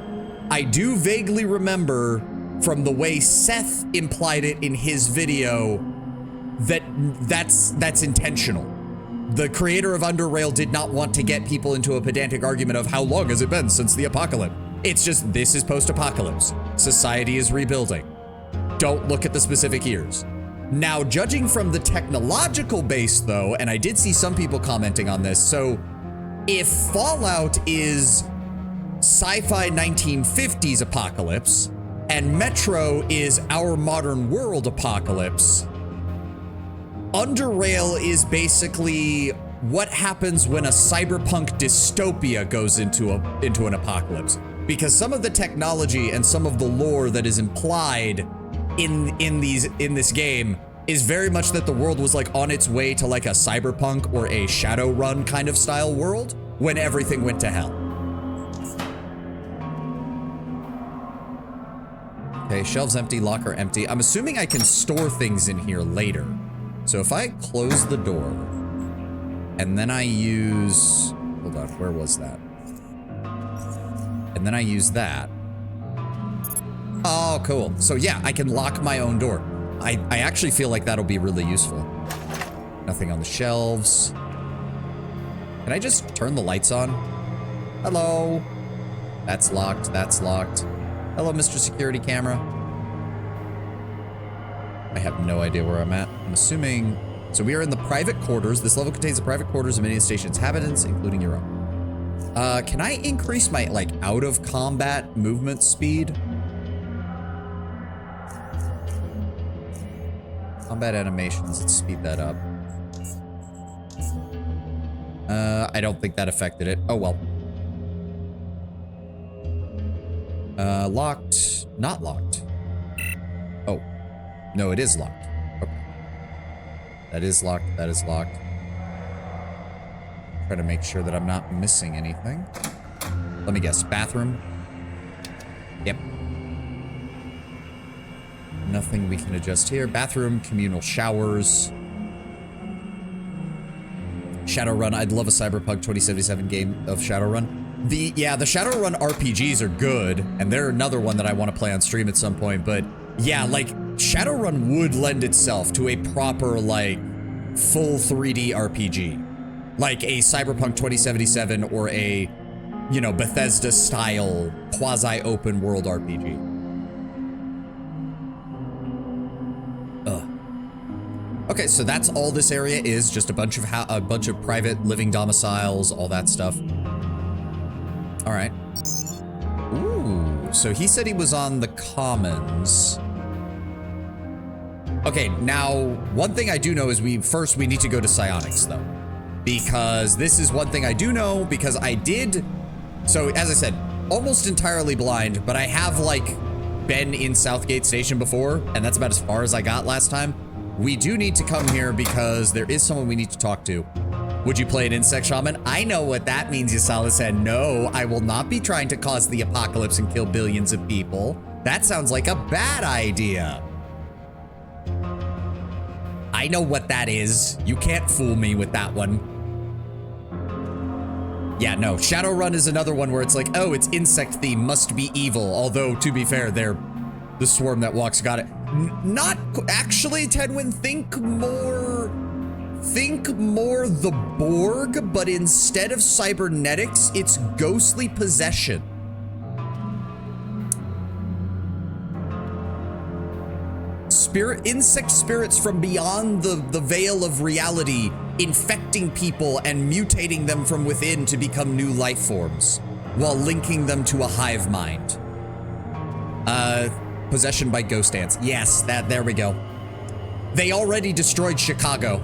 I do vaguely remember from the way Seth implied it in his video that's intentional. The creator of Underrail did not want to get people into a pedantic argument of how long has it been since the apocalypse. It's just, this is post-apocalypse. Society is rebuilding. Don't look at the specific years. Now, judging from the technological base, though, and I did see some people commenting on this, so if Fallout is sci-fi 1950s apocalypse, and Metro is our modern world apocalypse, Underrail is basically what happens when a cyberpunk dystopia goes into an apocalypse. Because some of the technology and some of the lore that is implied in this game is very much that the world was like on its way to like a cyberpunk or a Shadowrun kind of style world when everything went to hell. Okay, shelves empty, locker empty. I'm assuming I can store things in here later. So if I close the door and then I use, hold on, where was that? And then I use that. Oh, cool. So yeah, I can lock my own door. I actually feel like that'll be really useful. Nothing on the shelves. Can I just turn the lights on? Hello. That's locked. That's locked. Hello, Mr. Security Camera. I have no idea where I'm at. I'm assuming... So we are in the private quarters. This level contains the private quarters of many of the station's inhabitants, including your own. Can I increase my, like, out-of-combat movement speed? Combat animations, let's speed that up. I don't think that affected it. Oh, well. Locked. Not locked. Oh. No, it is locked. Okay. That is locked. That is locked. Try to make sure that I'm not missing anything. Let me guess. Bathroom? Yep. Nothing we can adjust here. Bathroom, communal showers. Shadowrun. I'd love a Cyberpunk 2077 game of Shadowrun. The Shadowrun RPGs are good, and they're another one that I want to play on stream at some point, but yeah, like, Shadowrun would lend itself to a proper, like, full 3D RPG. Like a Cyberpunk 2077 or a, you know, Bethesda-style quasi-open world RPG. Okay, so that's all this area is, just a bunch of private living domiciles, all that stuff. All right. Ooh, so he said he was on the commons. Okay, now, one thing I do know is we need to go to Psionics, though. Because this is one thing I do know, because I did... So, as I said, almost entirely blind, but I have, like, been in Southgate Station before, and that's about as far as I got last time. We do need to come here because there is someone we need to talk to. Would you play an insect shaman? I know what that means, Yasala said. No, I will not be trying to cause the apocalypse and kill billions of people. That sounds like a bad idea. I know what that is. You can't fool me with that one. Yeah, no, Shadowrun is another one where it's like, oh, it's insect theme, must be evil. Although, to be fair, they're the swarm that walks got it. Not actually, Tedwin, think more the Borg, but instead of cybernetics, it's ghostly possession. Insect spirits from beyond the veil of reality, infecting people and mutating them from within to become new life forms, while linking them to a hive mind. Possession by ghost ants. Yes, there we go. They already destroyed Chicago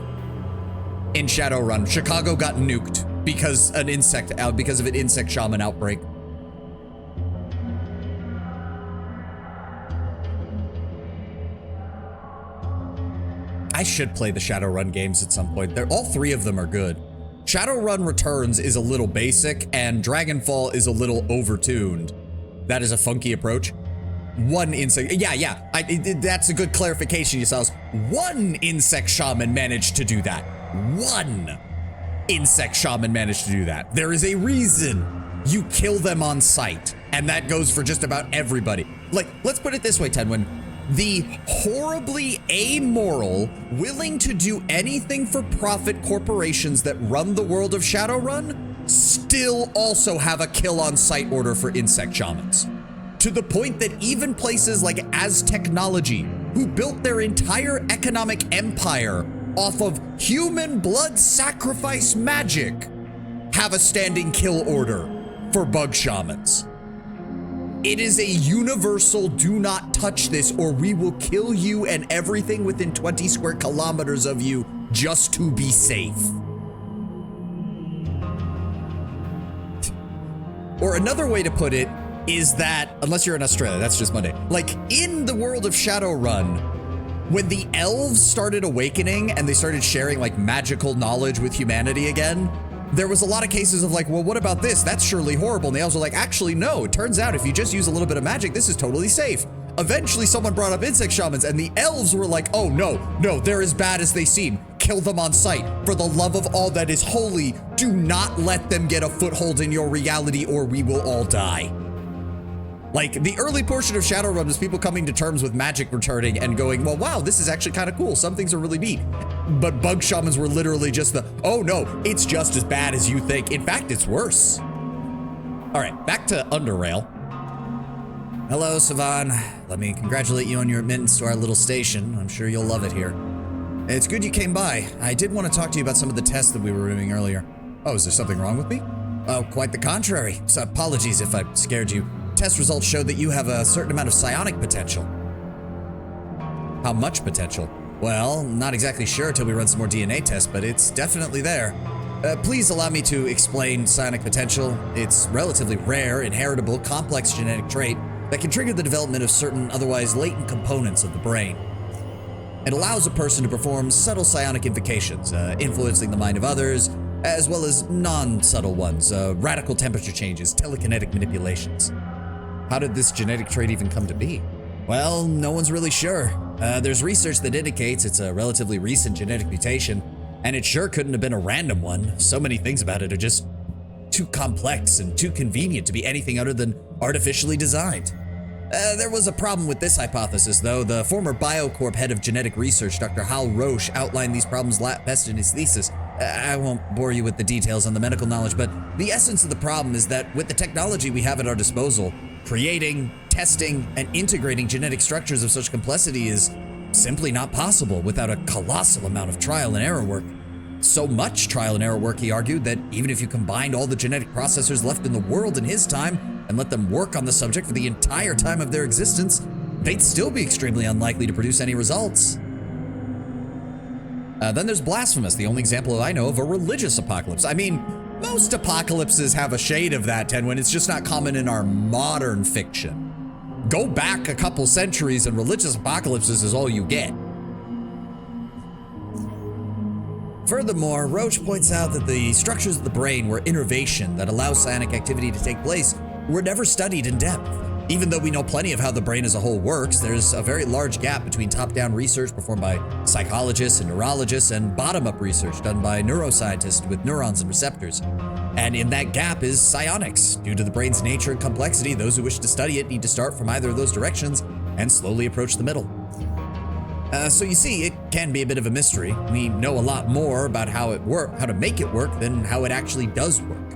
in Shadowrun. Chicago got nuked because of an insect shaman outbreak. I should play the Shadowrun games at some point. All three of them are good. Shadowrun Returns is a little basic, and Dragonfall is a little overtuned. That is a funky approach. One insect, that's a good clarification, yourselves. One insect shaman managed to do that. One insect shaman managed to do that. There is a reason you kill them on sight, and that goes for just about everybody. Like, let's put it this way, Tenwin. The horribly amoral, willing to do anything for profit corporations that run the world of Shadowrun still also have a kill on sight order for insect shamans. To the point that even places like Aztechnology, who built their entire economic empire off of human blood sacrifice magic, have a standing kill order for bug shamans. It is a universal do not touch this or we will kill you and everything within 20 square kilometers of you just to be safe. Or another way to put it is that, unless you're in Australia, that's just Monday. Like, in the world of Shadowrun, when the elves started awakening and they started sharing, like, magical knowledge with humanity again, there was a lot of cases of like, well, what about this? That's surely horrible. And the elves were like, actually, no, it turns out if you just use a little bit of magic, this is totally safe. Eventually, someone brought up insect shamans and the elves were like, oh, no, they're as bad as they seem. Kill them on sight. For the love of all that is holy, do not let them get a foothold in your reality or we will all die. Like, the early portion of Shadowrun is people coming to terms with magic returning and going, well, wow, this is actually kind of cool. Some things are really neat. But bug shamans were literally just the, oh no, it's just as bad as you think. In fact, it's worse. All right, back to Underrail. Hello, Savan. Let me congratulate you on your admittance to our little station. I'm sure you'll love it here. It's good you came by. I did want to talk to you about some of the tests that we were doing earlier. Oh, is there something wrong with me? Oh, quite the contrary. So apologies if I scared you. Test results showed that you have a certain amount of psionic potential. How much potential? Well, not exactly sure until we run some more DNA tests, but it's definitely there. Please allow me to explain psionic potential. It's relatively rare, inheritable, complex genetic trait that can trigger the development of certain otherwise latent components of the brain. It allows a person to perform subtle psionic invocations, influencing the mind of others, as well as non-subtle ones, radical temperature changes, telekinetic manipulations. How did this genetic trait even come to be? Well, no one's really sure. There's research that indicates it's a relatively recent genetic mutation, and it sure couldn't have been a random one. So many things about it are just too complex and too convenient to be anything other than artificially designed. There was a problem with this hypothesis, though. The former BioCorp head of genetic research, Dr. Hal Roche, outlined these problems best in his thesis. I won't bore you with the details on the medical knowledge, but the essence of the problem is that with the technology we have at our disposal, creating, testing, and integrating genetic structures of such complexity is simply not possible without a colossal amount of trial and error work. So much trial and error work, he argued, that even if you combined all the genetic processors left in the world in his time and let them work on the subject for the entire time of their existence, they'd still be extremely unlikely to produce any results. Then there's Blasphemous, the only example I know of a religious apocalypse. I mean, most apocalypses have a shade of that, Tenwin. It's just not common in our modern fiction. Go back a couple centuries and religious apocalypses is all you get. Furthermore, Roche points out that the structures of the brain where innervation that allows psionic activity to take place were never studied in depth. Even though we know plenty of how the brain as a whole works, there's a very large gap between top-down research performed by psychologists and neurologists and bottom-up research done by neuroscientists with neurons and receptors. And in that gap is psionics. Due to the brain's nature and complexity, those who wish to study it need to start from either of those directions and slowly approach the middle. So you see, it can be a bit of a mystery. We know a lot more about how to make it work than how it actually does work.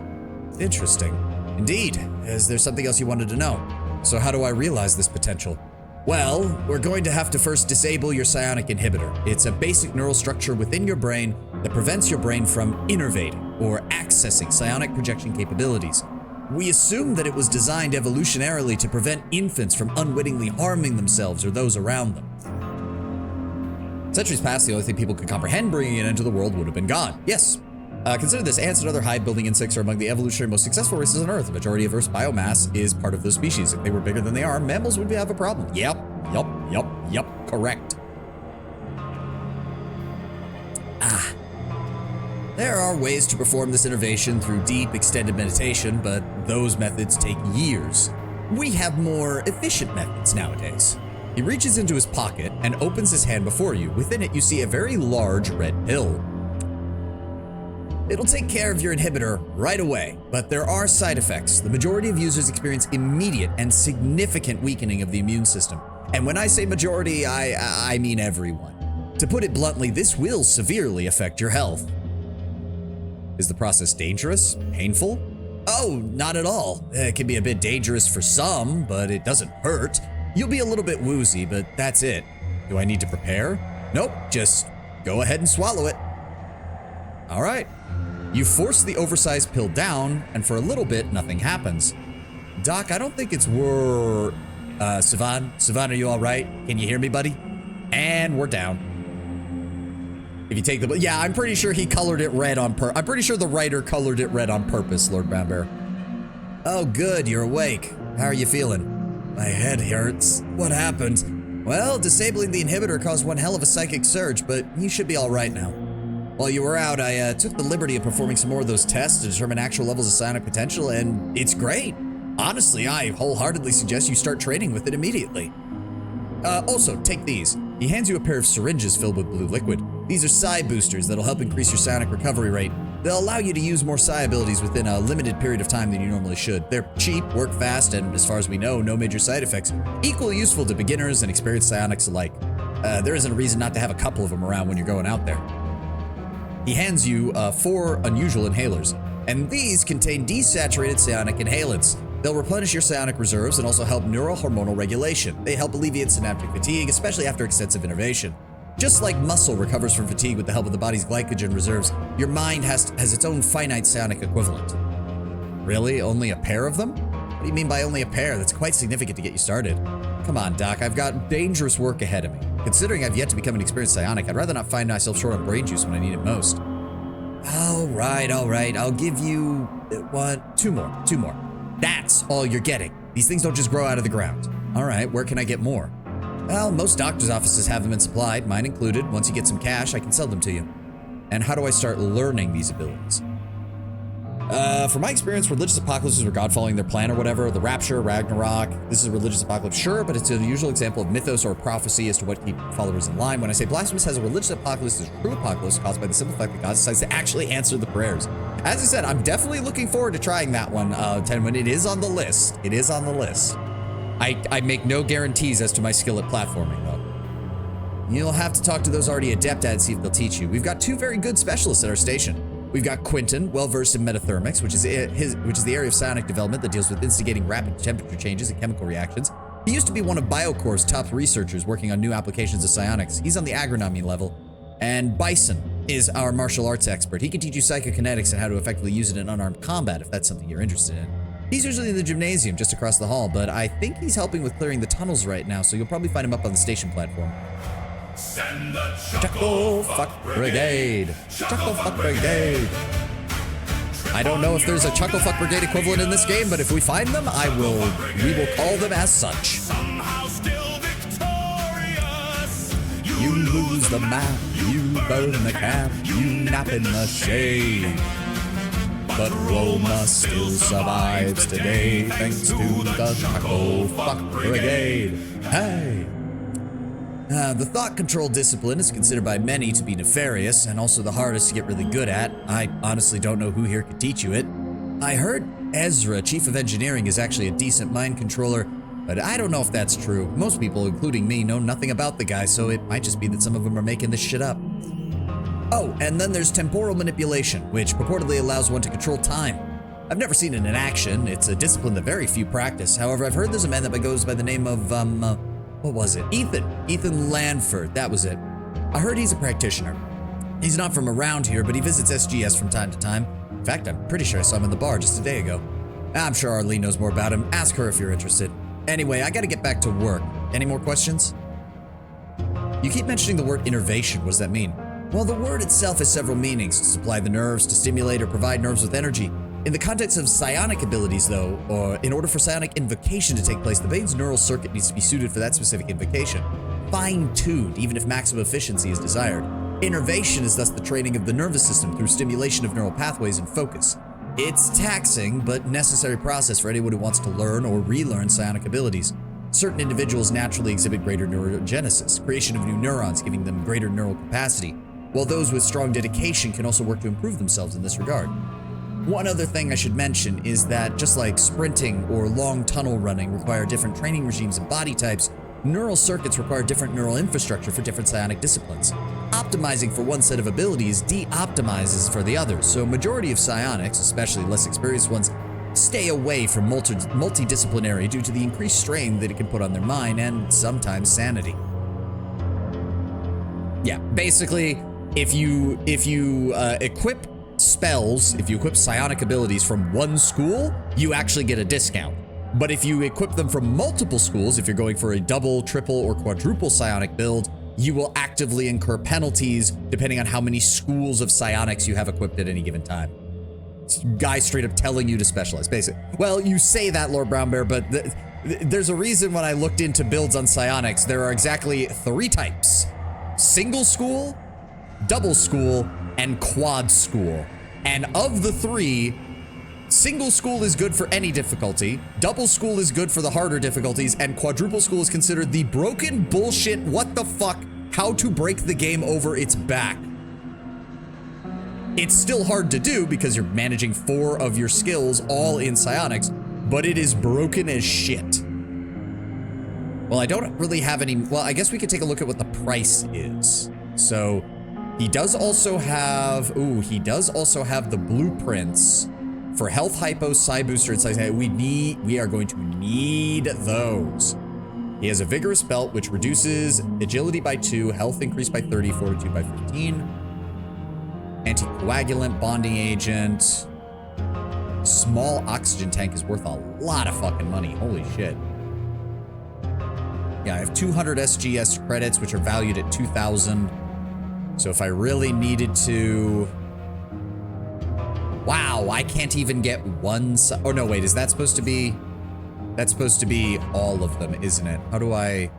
Interesting. Indeed. Is there something else you wanted to know? So how do I realize this potential? Well, we're going to have to first disable your psionic inhibitor. It's a basic neural structure within your brain that prevents your brain from innervating or accessing psionic projection capabilities. We assume that it was designed evolutionarily to prevent infants from unwittingly harming themselves or those around them. Centuries past, the only thing people could comprehend bringing it into the world would have been God. Yes. Consider this, ants and other hive-building insects are among the evolutionary most successful races on Earth. The majority of Earth's biomass is part of those species. If they were bigger than they are, mammals would have a problem. Yep, correct. There are ways to perform this innervation through deep, extended meditation, but those methods take years. We have more efficient methods nowadays. He reaches into his pocket and opens his hand before you. Within it, you see a very large red pill. It'll take care of your inhibitor right away, but there are side effects. The majority of users experience immediate and significant weakening of the immune system. And when I say majority, I mean everyone. To put it bluntly, this will severely affect your health. Is the process dangerous? Painful? Oh, not at all. It can be a bit dangerous for some, but it doesn't hurt. You'll be a little bit woozy, but that's it. Do I need to prepare? Nope, just go ahead and swallow it. All right. You force the oversized pill down, and for a little bit, nothing happens. Doc, I don't think it's Savan, are you all right? Can you hear me, buddy? And we're down. If you take the, yeah, I'm pretty sure he colored it red on I'm pretty sure the writer colored it red on purpose, Lord Brownbear. Oh, good, you're awake. How are you feeling? My head hurts. What happened? Well, disabling the inhibitor caused one hell of a psychic surge, but you should be all right now. While you were out, I took the liberty of performing some more of those tests to determine actual levels of psionic potential, and it's great. Honestly, I wholeheartedly suggest you start training with it immediately. Also, take these. He hands you a pair of syringes filled with blue liquid. These are psi boosters that'll help increase your psionic recovery rate. They'll allow you to use more psi abilities within a limited period of time than you normally should. They're cheap, work fast, and as far as we know, no major side effects. Equally useful to beginners and experienced psionics alike. There isn't a reason not to have a couple of them around when you're going out there. He hands you 4 unusual inhalers, and these contain desaturated psionic inhalants. They'll replenish your psionic reserves and also help neurohormonal regulation. They help alleviate synaptic fatigue, especially after extensive innervation. Just like muscle recovers from fatigue with the help of the body's glycogen reserves, your mind has its own finite psionic equivalent. Really? Only a pair of them? What do you mean by only a pair? That's quite significant to get you started. Come on, Doc, I've got dangerous work ahead of me. Considering I've yet to become an experienced psionic, I'd rather not find myself short on brain juice when I need it most. All right, I'll give you 2 more. That's all you're getting. These things don't just grow out of the ground. All right, where can I get more? Well, most doctor's offices have them in supply, mine included. Once you get some cash, I can sell them to you. And how do I start learning these abilities? From my experience, religious apocalypses are God following their plan or whatever. The Rapture, Ragnarok, this is a religious apocalypse, sure, but it's a usual example of mythos or prophecy as to what keep followers in line. When I say Blasphemous has a religious apocalypse, it's a true apocalypse caused by the simple fact that God decides to actually answer the prayers. As I said, I'm definitely looking forward to trying that one, when it is on the list. It is on the list. I make no guarantees as to my skill at platforming, though. You'll have to talk to those already adept at it, see if they'll teach you. We've got 2 very good specialists at our station. We've got Quentin, well-versed in metathermics, which is the area of psionic development that deals with instigating rapid temperature changes and chemical reactions. He used to be one of Biocore's top researchers working on new applications of psionics. He's on the agronomy level. And Bison is our martial arts expert. He can teach you psychokinetics and how to effectively use it in unarmed combat if that's something you're interested in. He's usually in the gymnasium just across the hall, but I think he's helping with clearing the tunnels right now, so you'll probably find him up on the station platform. Send the Chuckle Fuck Brigade! Chuckle Fuck Brigade! I don't know if there's a Chuckle Fuck Brigade equivalent in this game, but if we find them, we will call them as such. Somehow still victorious. You lose the map, you burn the camp, you nap in the shade. But Roma still survives today thanks to the Chuckle Fuck Brigade. Hey! The thought control discipline is considered by many to be nefarious and also the hardest to get really good at. I honestly don't know who here could teach you it. I heard Ezra, chief of engineering, is actually a decent mind controller, but I don't know if that's true. Most people, including me, know nothing about the guy, so it might just be that some of them are making this shit up. Oh, and then there's temporal manipulation, which purportedly allows one to control time. I've never seen it in action. It's a discipline that very few practice. However, I've heard there's a man that goes by the name of, what was it? Ethan Lanford, that was it. I heard he's a practitioner. He's not from around here, but he visits SGS from time to time. In fact, I'm pretty sure I saw him in the bar just a day ago. I'm sure Arlene knows more about him. Ask her if you're interested. Anyway, I gotta get back to work. Any more questions? You keep mentioning the word innervation. What does that mean? Well, the word itself has several meanings: to supply the nerves, to stimulate or provide nerves with energy. In the context of psionic abilities, though, or in order for psionic invocation to take place, the brain's neural circuit needs to be suited for that specific invocation, fine-tuned, even if maximum efficiency is desired. Innervation is thus the training of the nervous system through stimulation of neural pathways and focus. It's taxing, but necessary process for anyone who wants to learn or relearn psionic abilities. Certain individuals naturally exhibit greater neurogenesis, creation of new neurons, giving them greater neural capacity, while those with strong dedication can also work to improve themselves in this regard. One other thing I should mention is that just like sprinting or long tunnel running require different training regimes and body types, neural circuits require different neural infrastructure for different psionic disciplines. Optimizing for one set of abilities de-optimizes for the others, so a majority of psionics, especially less experienced ones, stay away from multidisciplinary due to the increased strain that it can put on their mind and sometimes sanity. Yeah, basically, if you equip spells, if you equip psionic abilities from one school, you actually get a discount. But if you equip them from multiple schools, if you're going for a double, triple, or quadruple psionic build, you will actively incur penalties depending on how many schools of psionics you have equipped at any given time. It's guy straight up telling you to specialize, basically. Well, you say that, Lord Brownbear, but there's a reason when I looked into builds on psionics, there are exactly 3 types: single school, double school, and quad school. And of the 3, single school is good for any difficulty, double school is good for the harder difficulties, and quadruple school is considered the broken bullshit, what the fuck, how to break the game over its back. It's still hard to do because you're managing 4 of your skills all in psionics, but it is broken as shit. Well, I don't really have any, well, I guess we could take a look at what the price is. So he does also have, he does also have the blueprints for health hypo, psi booster, and psi. We are going to need those. He has a vigorous belt, which reduces agility by 2, health increase by 30, fortitude by 15. Anticoagulant, bonding agent. Small oxygen tank is worth a lot of fucking money. Holy shit. Yeah, I have 200 SGS credits, which are valued at 2,000. So if I really needed to... Wow, I can't even get one... Oh, no, wait, is that supposed to be... That's supposed to be all of them, isn't it? How do I...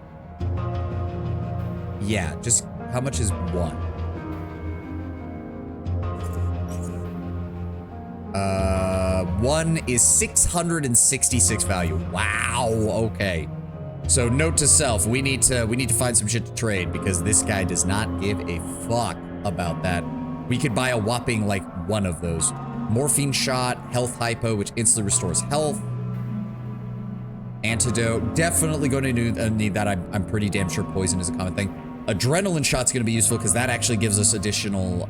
Yeah, just... How much is one? 1 is 666 value. Wow, okay. So note to self, we need to find some shit to trade because this guy does not give a fuck about that. We could buy a whopping like 1 of those. Morphine shot, health hypo, which instantly restores health. Antidote, definitely going to need that. I'm pretty damn sure poison is a common thing. Adrenaline shot's going to be useful because that actually gives us additional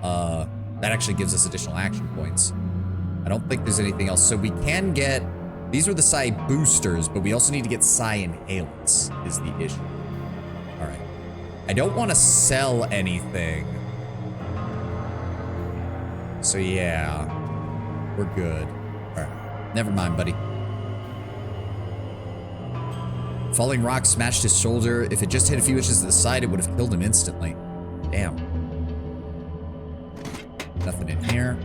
action points. I don't think there's anything else. So we can get, these are the psi boosters, but we also need to get psi inhalants is the issue. All right. I don't want to sell anything. So yeah, we're good. All right, never mind, buddy. Falling rock smashed his shoulder. If it just hit a few inches to the side, it would have killed him instantly. Damn. Nothing in here.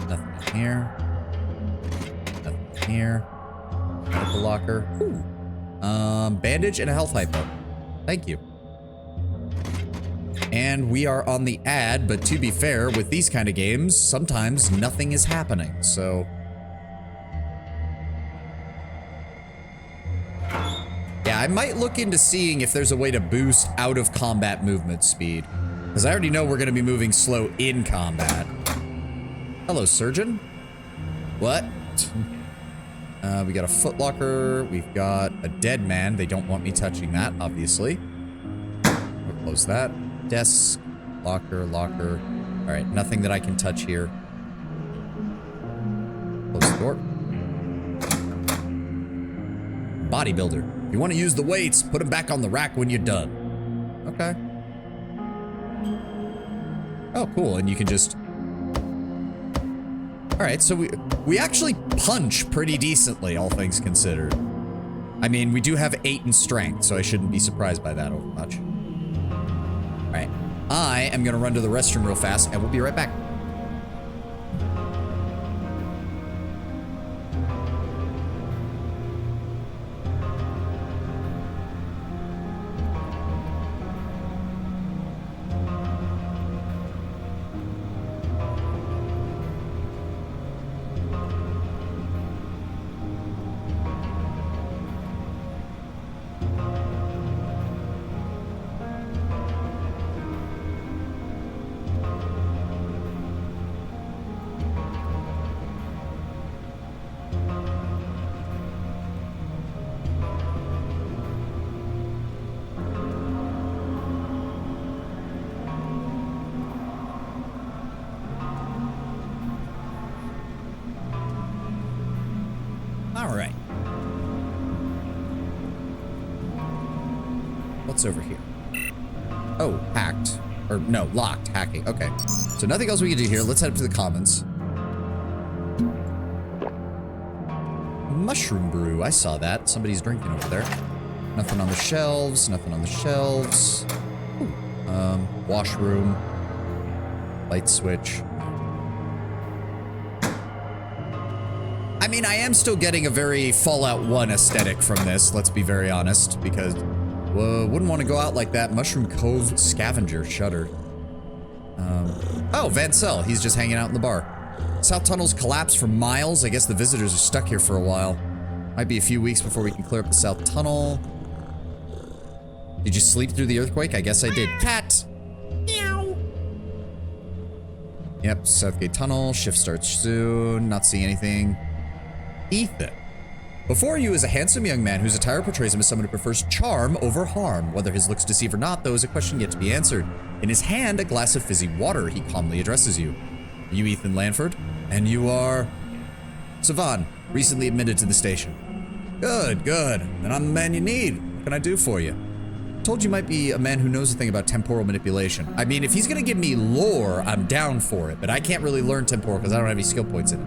Nothing in here. Nothing in here. Medical locker. Ooh. Bandage and a health hypo. Thank you. And we are on the ad, but to be fair, with these kind of games, sometimes nothing is happening, so... Yeah, I might look into seeing if there's a way to boost out of combat movement speed. Because I already know we're going to be moving slow in combat. Hello, surgeon. What? We got a footlocker. We've got a dead man. They don't want me touching that, obviously. We'll close that. Desk, locker. All right, nothing that I can touch here. Close the door. Bodybuilder. If you want to use the weights, put them back on the rack when you're done. Okay. Oh, cool. And you can just... All right, so we actually punch pretty decently, all things considered. I mean, we do have 8 in strength, so I shouldn't be surprised by that over much. All right. I am going to run to the restroom real fast, and we'll be right back. What's over here? Oh, hacked. Or no, locked, hacking. Okay. So nothing else we can do here. Let's head up to the commons. Mushroom brew. I saw that. Somebody's drinking over there. Nothing on the shelves. Nothing on the shelves. Ooh. Washroom. Light switch. I mean, I am still getting a very Fallout 1 aesthetic from this, let's be very honest, because wouldn't want to go out like that. Mushroom Cove Scavenger shuttered. Oh, Vancell, he's just hanging out in the bar. South tunnels collapsed for miles. I guess the visitors are stuck here for a while. Might be a few weeks before we can clear up the south tunnel. Did you sleep through the earthquake? I guess I did. Cat! Meow. Yep, Southgate Tunnel. Shift starts soon. Not seeing anything. Ethan. Before you is a handsome young man whose attire portrays him as someone who prefers charm over harm. Whether his looks deceive or not, though, is a question yet to be answered. In his hand, a glass of fizzy water. He calmly addresses you. Are you Ethan Lanford? And you are... Savan, recently admitted to the station. Good, good. Then I'm the man you need. What can I do for you? Told you might be a man who knows a thing about temporal manipulation. I mean, if he's gonna give me lore, I'm down for it, but I can't really learn temporal because I don't have any skill points in it.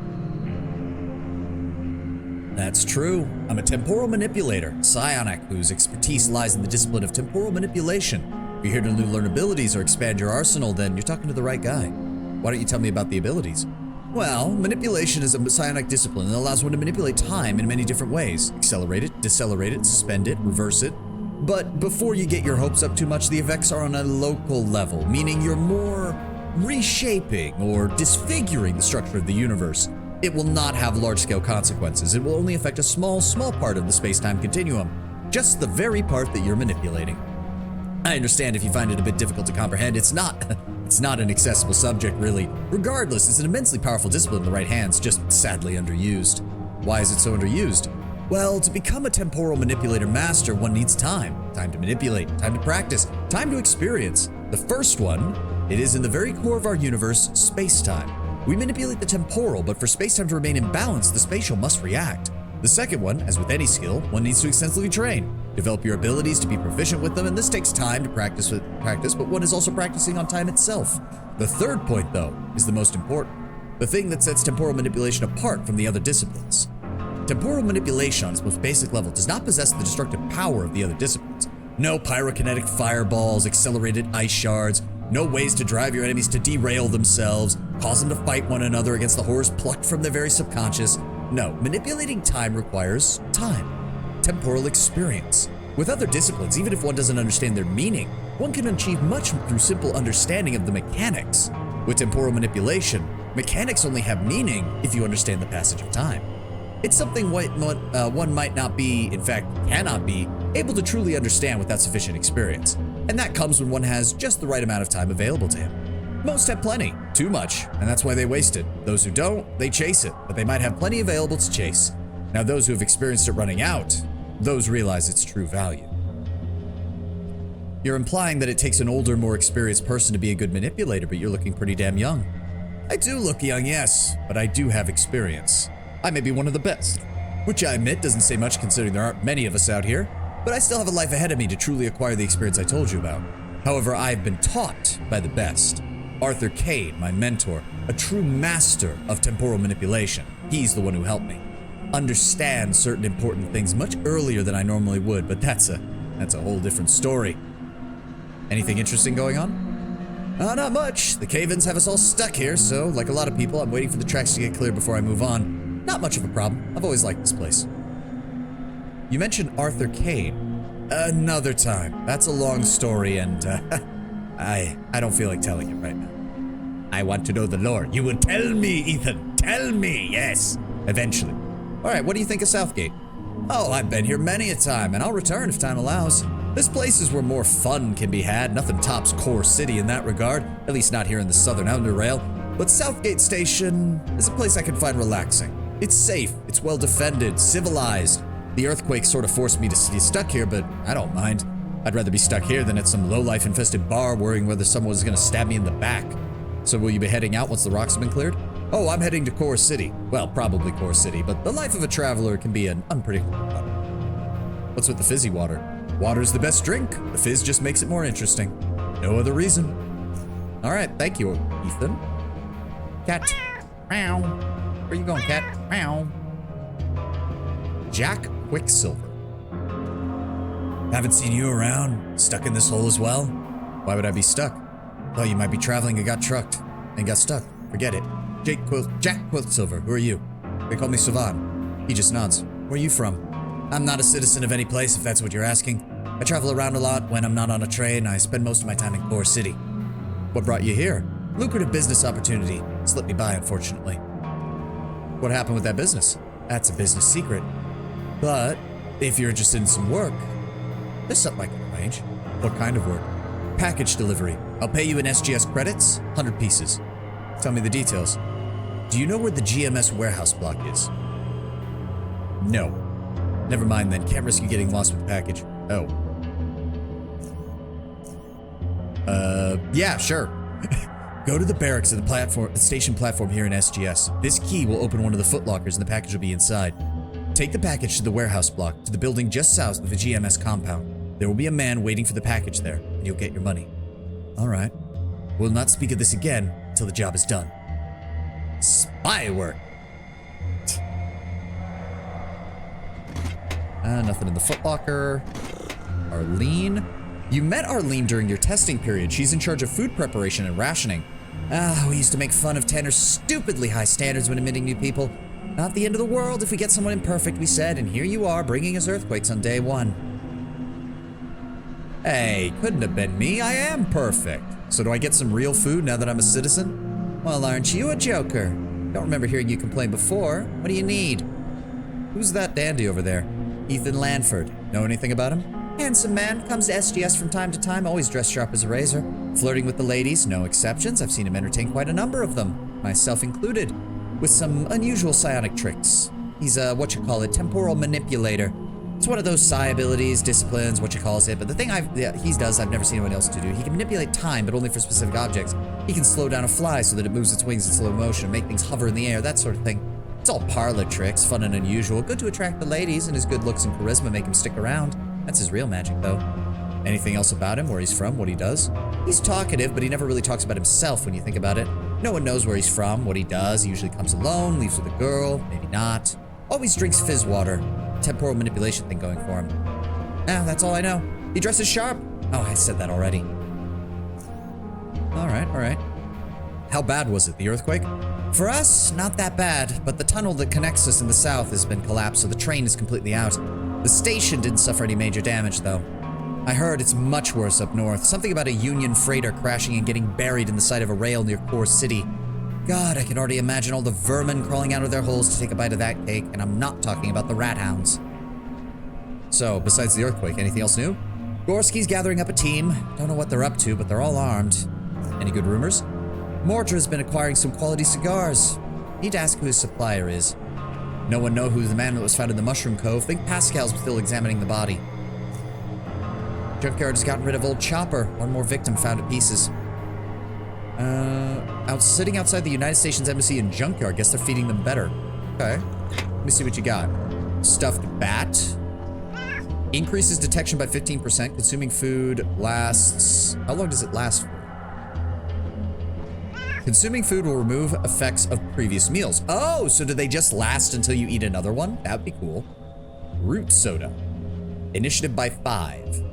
That's true. I'm a temporal manipulator, psionic, whose expertise lies in the discipline of temporal manipulation. If you're here to learn abilities or expand your arsenal, then you're talking to the right guy. Why don't you tell me about the abilities? Well, manipulation is a psionic discipline that allows one to manipulate time in many different ways. Accelerate it, decelerate it, suspend it, reverse it. But before you get your hopes up too much, the effects are on a local level, meaning you're more reshaping or disfiguring the structure of the universe. It will not have large-scale consequences. It will only affect a small part of the space-time continuum, just the very part that you're manipulating. I understand if you find it a bit difficult to comprehend. It's not an accessible subject, really. Regardless, it's an immensely powerful discipline in the right hands, just sadly underused. Why is it so underused? Well, to become a temporal manipulator master, one needs time. Time to manipulate, time to practice, time to experience. The first one, it is in the very core of our universe, space-time. We manipulate the temporal, but for space-time to remain in balance, the spatial must react. The second one, as with any skill, one needs to extensively train. Develop your abilities to be proficient with them, and this takes time to practice, but one is also practicing on time itself. The third point, though, is the most important. The thing that sets temporal manipulation apart from the other disciplines. Temporal manipulation on its most basic level does not possess the destructive power of the other disciplines. No pyrokinetic fireballs, accelerated ice shards, no ways to drive your enemies to derail themselves, cause them to fight one another against the horrors plucked from their very subconscious. No, manipulating time requires time. Temporal experience. With other disciplines, even if one doesn't understand their meaning, one can achieve much through simple understanding of the mechanics. With temporal manipulation, mechanics only have meaning if you understand the passage of time. It's something one might not be, in fact, cannot be, able to truly understand without sufficient experience. And that comes when one has just the right amount of time available to him. Most have plenty, too much, and that's why they waste it. Those who don't, they chase it, but they might have plenty available to chase. Now those who have experienced it running out, those realize its true value. You're implying that it takes an older, more experienced person to be a good manipulator, but you're looking pretty damn young. I do look young, yes, but I do have experience. I may be one of the best, which I admit doesn't say much considering there aren't many of us out here, but I still have a life ahead of me to truly acquire the experience I told you about. However, I've been taught by the best. Arthur Kane, my mentor, a true master of temporal manipulation. He's the one who helped me understand certain important things much earlier than I normally would, but that's a whole different story. Anything interesting going on? Not much. The cave-ins have us all stuck here, so like a lot of people, I'm waiting for the tracks to get clear before I move on. Not much of a problem. I've always liked this place. You mentioned Arthur Kane. Another time. That's a long story, and I don't feel like telling it right now. I want to know the lore. You will tell me, Ethan. Tell me, yes. Eventually. All right, what do you think of Southgate? Oh, I've been here many a time, and I'll return if time allows. This place is where more fun can be had. Nothing tops Core City in that regard, at least not here in the southern Underrail. But Southgate Station is a place I can find relaxing. It's safe, it's well defended, civilized. The earthquake sort of forced me to stay stuck here, but I don't mind. I'd rather be stuck here than at some low-life infested bar worrying whether someone was gonna stab me in the back. So will you be heading out once the rocks have been cleared? Oh, I'm heading to Core City. Well, probably Core City, but the life of a traveler can be an unpredictable one. What's with the fizzy water? Water's the best drink. The fizz just makes it more interesting. No other reason. All right, thank you, Ethan. Cat. Meow. Where are you going, cat? Meow. Jack Quicksilver. Haven't seen you around. Stuck in this hole as well? Why would I be stuck? Well, you might be traveling and got trucked. And got stuck. Forget it. Jack Quicksilver, who are you? They call me Savan. He just nods. Where are you from? I'm not a citizen of any place, if that's what you're asking. I travel around a lot when I'm not on a train. I spend most of my time in Core City. What brought you here? Lucrative business opportunity. Slipped me by, unfortunately. What happened with that business? That's a business secret. But if you're interested in some work, there's something I can arrange. What kind of work? Package delivery. I'll pay you in SGS credits, 100 pieces. Tell me the details. Do you know where the GMS warehouse block is? No. Never mind then. Can't risk you getting lost with the package. Oh. Yeah, sure. Go to the barracks at the station platform here in SGS. This key will open one of the footlockers and the package will be inside. Take the package to the warehouse block, to the building just south of the GMS compound. There will be a man waiting for the package there, and you'll get your money. All right. We'll not speak of this again until the job is done. Spy work. Nothing in the footlocker. Arlene. You met Arlene during your testing period. She's in charge of food preparation and rationing. We used to make fun of Tanner's stupidly high standards when admitting new people. Not the end of the world if we get someone imperfect, we said, and here you are bringing us earthquakes on day one. Hey, couldn't have been me. I am perfect. So do I get some real food now that I'm a citizen? Well, aren't you a joker? Don't remember hearing you complain before. What do you need? Who's that dandy over there? Ethan Lanford. Know anything about him? Handsome man, comes to SGS from time to time, always dressed sharp as a razor. Flirting with the ladies, no exceptions. I've seen him entertain quite a number of them, myself included, with some unusual psionic tricks. He's a, temporal manipulator. It's one of those psi abilities, disciplines, it, but the thing he does, I've never seen anyone else to do. He can manipulate time, but only for specific objects. He can slow down a fly so that it moves its wings in slow motion, make things hover in the air, that sort of thing. It's all parlor tricks, fun and unusual, good to attract the ladies, and his good looks and charisma make him stick around. That's his real magic, though. Anything else about him, where he's from, what he does? He's talkative, but he never really talks about himself when you think about it. No one knows where he's from, what he does. He usually comes alone, leaves with a girl, maybe not. Always drinks fizz water. Temporal manipulation thing going for him. That's all I know. He dresses sharp. Oh, I said that already. All right. How bad was it, the earthquake? For us, not that bad, but the tunnel that connects us in the south has been collapsed, so the train is completely out. The station didn't suffer any major damage, though. I heard it's much worse up north. Something about a Union freighter crashing and getting buried in the side of a rail near Core City. God, I can already imagine all the vermin crawling out of their holes to take a bite of that cake, and I'm not talking about the rat hounds. So, besides the earthquake, anything else new? Gorski's gathering up a team. Don't know what they're up to, but they're all armed. Any good rumors? Mordra's been acquiring some quality cigars. Need to ask who his supplier is. No one know who the man that was found in the Mushroom Cove. Think Pascal's still examining the body. Junkyard has gotten rid of old Chopper. One more victim found in pieces. Sitting outside the United Stations Embassy in Junkyard. Guess they're feeding them better. Okay. Let me see what you got. Stuffed bat. Increases detection by 15%. Consuming food lasts... How long does it last for? Consuming food will remove effects of previous meals. Oh, so do they just last until you eat another one? That'd be cool. Root soda. Initiative by 5.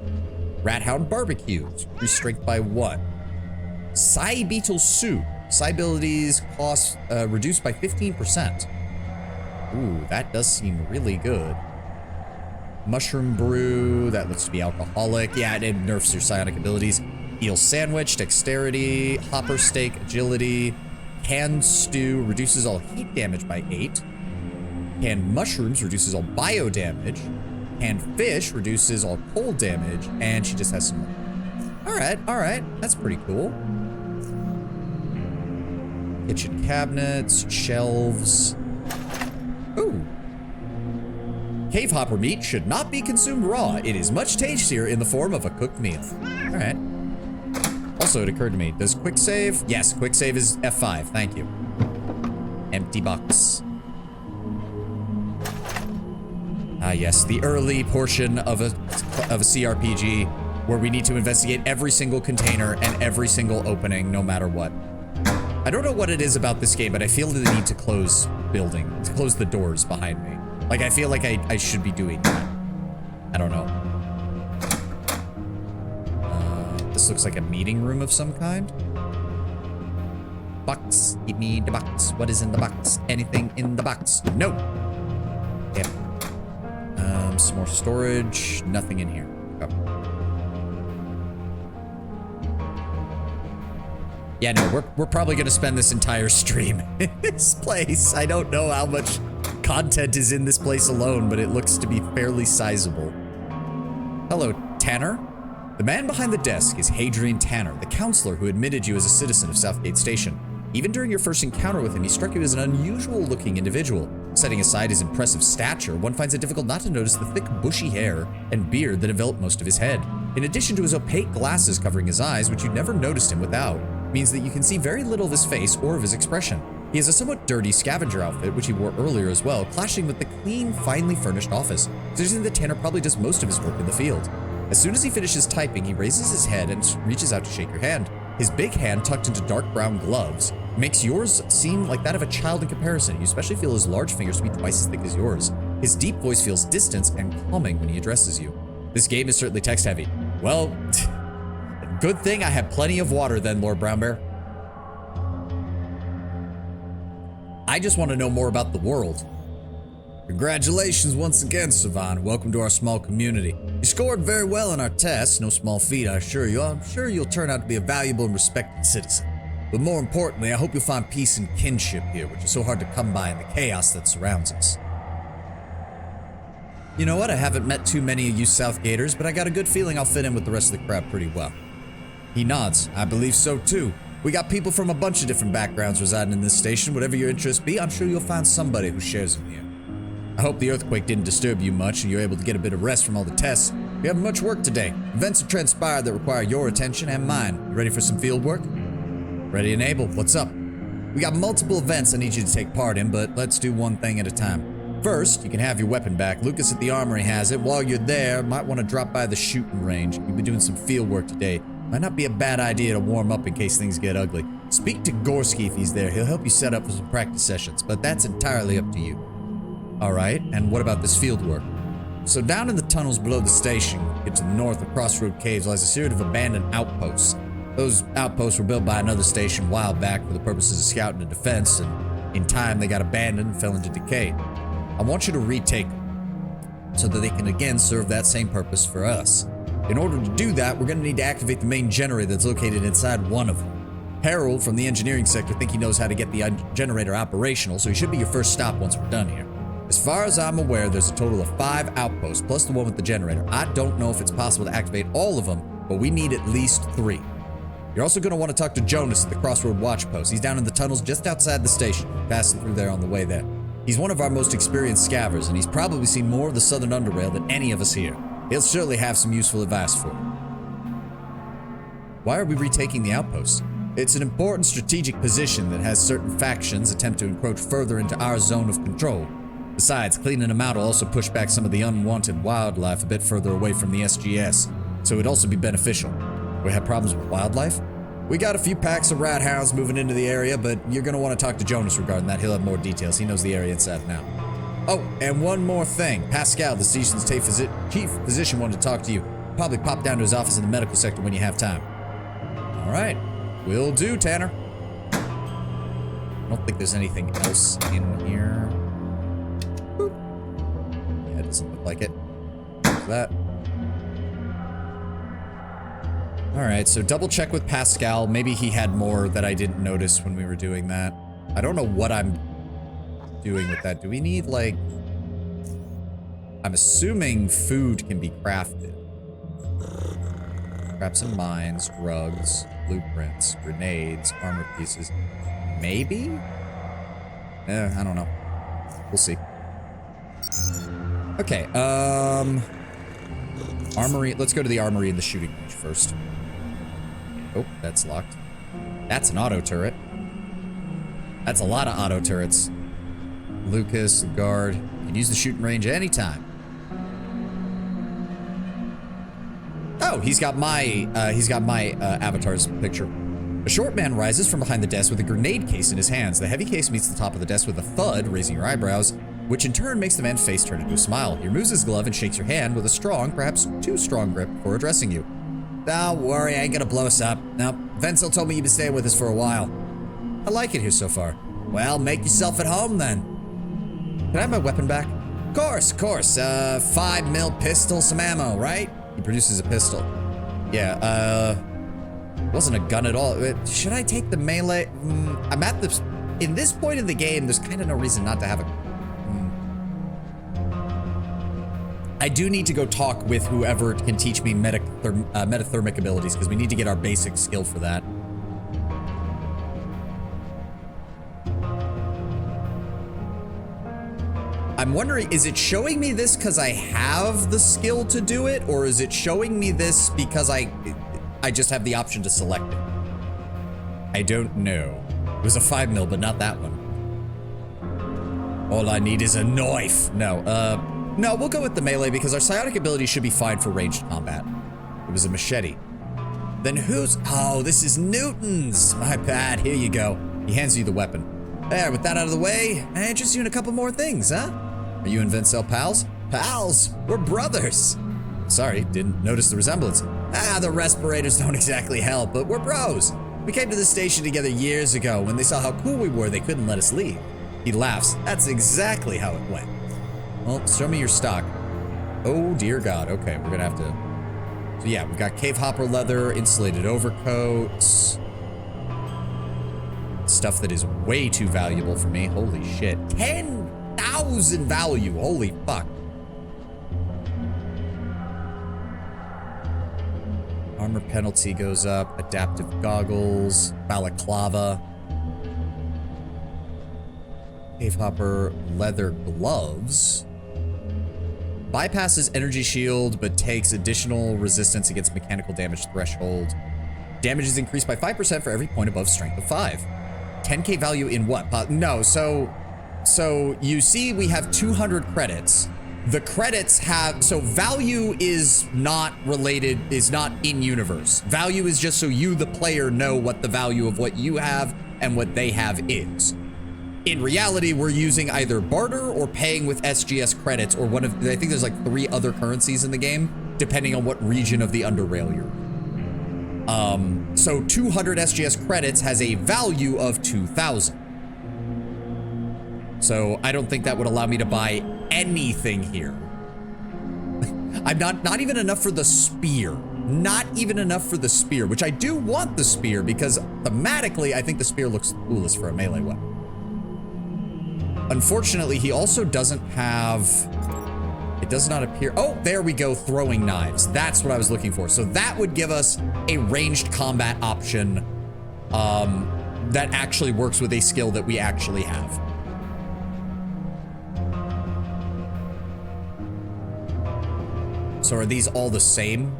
Rat Hound barbecue. Increase strength by 1. Psi beetle soup. Psi abilities cost reduced by 15%. Ooh, that does seem really good. Mushroom brew. That looks to be alcoholic. Yeah, it nerfs your psionic abilities. Eel sandwich, dexterity, hopper steak, agility, canned stew, reduces all heat damage by 8. Canned mushrooms reduces all bio damage. Canned fish reduces all cold damage, and she just has some. All right, that's pretty cool. Kitchen cabinets, shelves. Ooh. Cave hopper meat should not be consumed raw. It is much tastier in the form of a cooked meal. All right. Also, it occurred to me, does quick save? Yes, quick save is F5, thank you. Empty box. Ah, yes, the early portion of a CRPG where we need to investigate every single container and every single opening, no matter what. I don't know what it is about this game, but I feel the need to close the doors behind me. Like, I feel like I should be doing that. I don't know. This looks like a meeting room of some kind. Box. Give me the box. What is in the box? Anything in the box? No. Yep. Some more storage. Nothing in here. Oh. Yeah, no, we're probably gonna spend this entire stream in this place. I don't know how much content is in this place alone, but it looks to be fairly sizable. Hello, Tanner. The man behind the desk is Hadrian Tanner, the counselor who admitted you as a citizen of Southgate Station. Even during your first encounter with him, he struck you as an unusual-looking individual. Setting aside his impressive stature, one finds it difficult not to notice the thick, bushy hair and beard that envelop most of his head. In addition to his opaque glasses covering his eyes, which you'd never noticed him without, means that you can see very little of his face or of his expression. He has a somewhat dirty scavenger outfit, which he wore earlier as well, clashing with the clean, finely furnished office, suggesting that Tanner probably does most of his work in the field. As soon as he finishes typing, he raises his head and reaches out to shake your hand. His big hand, tucked into dark brown gloves, makes yours seem like that of a child in comparison. You especially feel his large fingers to be twice as thick as yours. His deep voice feels distant and calming when he addresses you. This game is certainly text-heavy. Well, good thing I had plenty of water then, Lord Brown Bear. I just want to know more about the world. Congratulations once again, Savan. Welcome to our small community. You scored very well on our tests. No small feat, I assure you. I'm sure you'll turn out to be a valuable and respected citizen. But more importantly, I hope you'll find peace and kinship here, which is so hard to come by in the chaos that surrounds us. You know what? I haven't met too many of you Southgaters, but I got a good feeling I'll fit in with the rest of the crowd pretty well. He nods. I believe so too. We got people from a bunch of different backgrounds residing in this station. Whatever your interests be, I'm sure you'll find somebody who shares them here. I hope the earthquake didn't disturb you much and you're able to get a bit of rest from all the tests. We have much work today. Events have transpired that require your attention and mine. You ready for some field work? Ready and able. What's up? We got multiple events I need you to take part in, but let's do one thing at a time. First, you can have your weapon back. Lucas at the armory has it. While you're there, might want to drop by the shooting range. You've been doing some field work today. Might not be a bad idea to warm up in case things get ugly. Speak to Gorski if he's there. He'll help you set up for some practice sessions, but that's entirely up to you. All right, and what about this field work? So down in the tunnels below the station, get to the north of Crossroad Caves, lies a series of abandoned outposts. Those outposts were built by another station a while back for the purposes of scouting and defense, and in time they got abandoned and fell into decay. I want you to retake them, so that they can again serve that same purpose for us. In order to do that, we're going to need to activate the main generator that's located inside one of them. Harold from the engineering sector thinks he knows how to get the generator operational, so he should be your first stop once we're done here. As far as I'm aware, there's a total of 5 outposts, plus the one with the generator. I don't know if it's possible to activate all of them, but we need at least 3. You're also going to want to talk to Jonas at the Crossroad Watch Post. He's down in the tunnels just outside the station, passing through there on the way there. He's one of our most experienced scavengers, and he's probably seen more of the Southern Underrail than any of us here. He'll certainly have some useful advice for you. Why are we retaking the outpost? It's an important strategic position that has certain factions attempt to encroach further into our zone of control. Besides, cleaning them out will also push back some of the unwanted wildlife a bit further away from the SGS, so it'd also be beneficial. We have problems with wildlife? We got a few packs of rat hounds moving into the area, but you're going to want to talk to Jonas regarding that. He'll have more details. He knows the area inside now. Oh, and one more thing. Pascal, the station's chief physician, wanted to talk to you. Probably pop down to his office in the medical sector when you have time. All right. Will do, Tanner. I don't think there's anything else in here. Boop. Yeah, it doesn't look like it. There's that. All right, so double check with Pascal. Maybe he had more that I didn't notice when we were doing that. I don't know what I'm doing with that. Do we need, like... I'm assuming food can be crafted. Traps and mines, drugs, blueprints, grenades, armor pieces. Maybe? I don't know. We'll see. Okay, armory. Let's go to the armory and the shooting range first. Oh, that's locked. That's an auto turret. That's a lot of auto turrets. Lucas, the guard. You can use the shooting range anytime. Oh, he's got my avatar's picture. A short man rises from behind the desk with a grenade case in his hands. The heavy case meets the top of the desk with a thud, raising your eyebrows, which in turn makes the man's face turn into a smile. He removes his glove and shakes your hand with a strong, perhaps too strong grip before addressing you. Don't worry, I ain't gonna blow us up. No, Venzel told me you'd been staying with us for a while. I like it here so far. Well, make yourself at home then. Can I have my weapon back? Of course. 5mm pistol, some ammo, right? He produces a pistol. Yeah, it wasn't a gun at all. Should I take the melee? I'm at this, in this point in the game, there's kind of no reason not to have a... I do need to go talk with whoever can teach me metathermic abilities, because we need to get our basic skill for that. I'm wondering, is it showing me this because I have the skill to do it, or is it showing me this because I just have the option to select it? I don't know. It was a 5 mil, but not that one. All I need is a knife. No, no, we'll go with the melee because our psionic ability should be fine for ranged combat. It was a machete. Then who's, oh, this is Newton's. My bad, here you go. He hands you the weapon. There, with that out of the way, I interest you in a couple more things, huh? Are you and Vincel pals? Pals, we're brothers. Sorry, didn't notice the resemblance. Ah, the respirators don't exactly help, but we're bros. We came to the station together years ago. When they saw how cool we were, they couldn't let us leave. He laughs. That's exactly how it went. Well, show me your stock. Oh, dear God. Okay, we're gonna have to... So yeah, we've got cave hopper leather, insulated overcoats. Stuff that is way too valuable for me. Holy shit. 10,000 value. Holy fuck. Armor penalty goes up. Adaptive goggles. Balaclava. Cave hopper leather gloves. Bypasses energy shield, but takes additional resistance against mechanical damage threshold. Damage is increased by 5% for every point above strength of 5. 10k value in what? No, so you see we have 200 credits. The credits have, so value is not related, is not in universe. Value is just so you, the player, know what the value of what you have and what they have is. In reality, we're using either barter or paying with SGS credits or one of, I think there's like 3 other currencies in the game, depending on what region of the Underrail you're in. So 200 SGS credits has a value of 2,000. So I don't think that would allow me to buy anything here. I'm not even enough for the spear. Not even enough for the spear, which I do want the spear because thematically, I think the spear looks coolest for a melee weapon. Unfortunately, he also doesn't have, it does not appear. Oh, there we go. Throwing knives. That's what I was looking for. So that would give us a ranged combat option that actually works with a skill that we actually have. So are these all the same?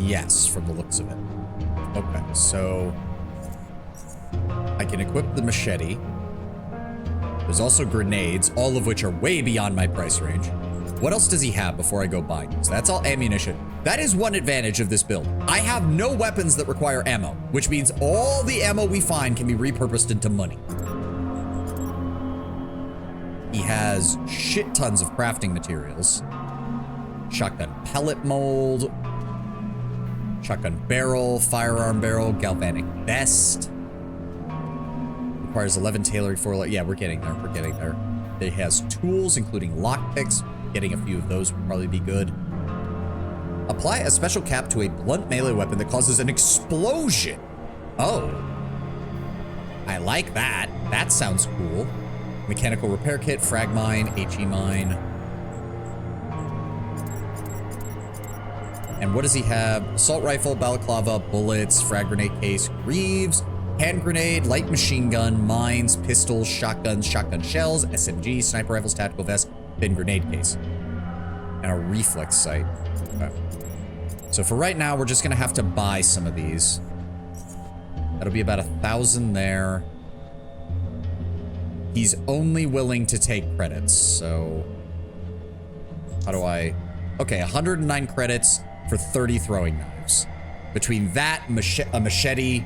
Yes, from the looks of it. Okay, so I can equip the machete. There's also grenades, all of which are way beyond my price range. What else does he have before I go buy these? That's all ammunition. That is one advantage of this build. I have no weapons that require ammo, which means all the ammo we find can be repurposed into money. He has shit tons of crafting materials. Shotgun pellet mold. Shotgun barrel, firearm barrel, galvanic vest. Requires 11 tailoring for, yeah, we're getting there, we're getting there. It has tools, including lockpicks. Getting a few of those would probably be good. Apply a special cap to a blunt melee weapon that causes an explosion. Oh. I like that. That sounds cool. Mechanical repair kit, frag mine, HE mine. And what does he have? Assault rifle, balaclava, bullets, frag grenade case, greaves, hand grenade, light machine gun, mines, pistols, shotguns, shotgun shells, SMG, sniper rifles, tactical vest, bin grenade case, and a reflex sight. Okay. So for right now, we're just gonna have to buy some of these. That'll be about 1,000 there. He's only willing to take credits, so how do I? Okay, 109 credits for 30 throwing knives. Between that, a machete,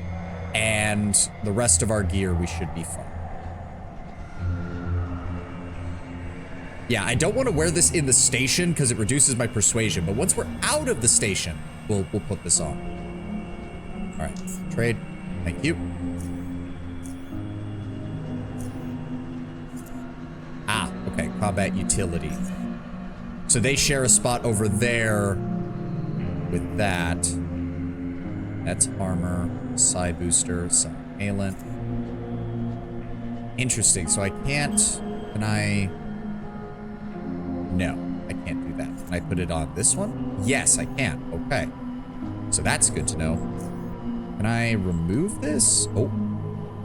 and the rest of our gear, we should be fine. Yeah, I don't want to wear this in the station because it reduces my persuasion, but once we're out of the station, we'll put this on. All right, trade. Thank you. Ah, okay, combat utility. So they share a spot over there with that. That's armor, psi booster, psi inhalant. Interesting, so I can't, can I? No, I can't do that. Can I put it on this one? Yes, I can, okay. So that's good to know. Can I remove this?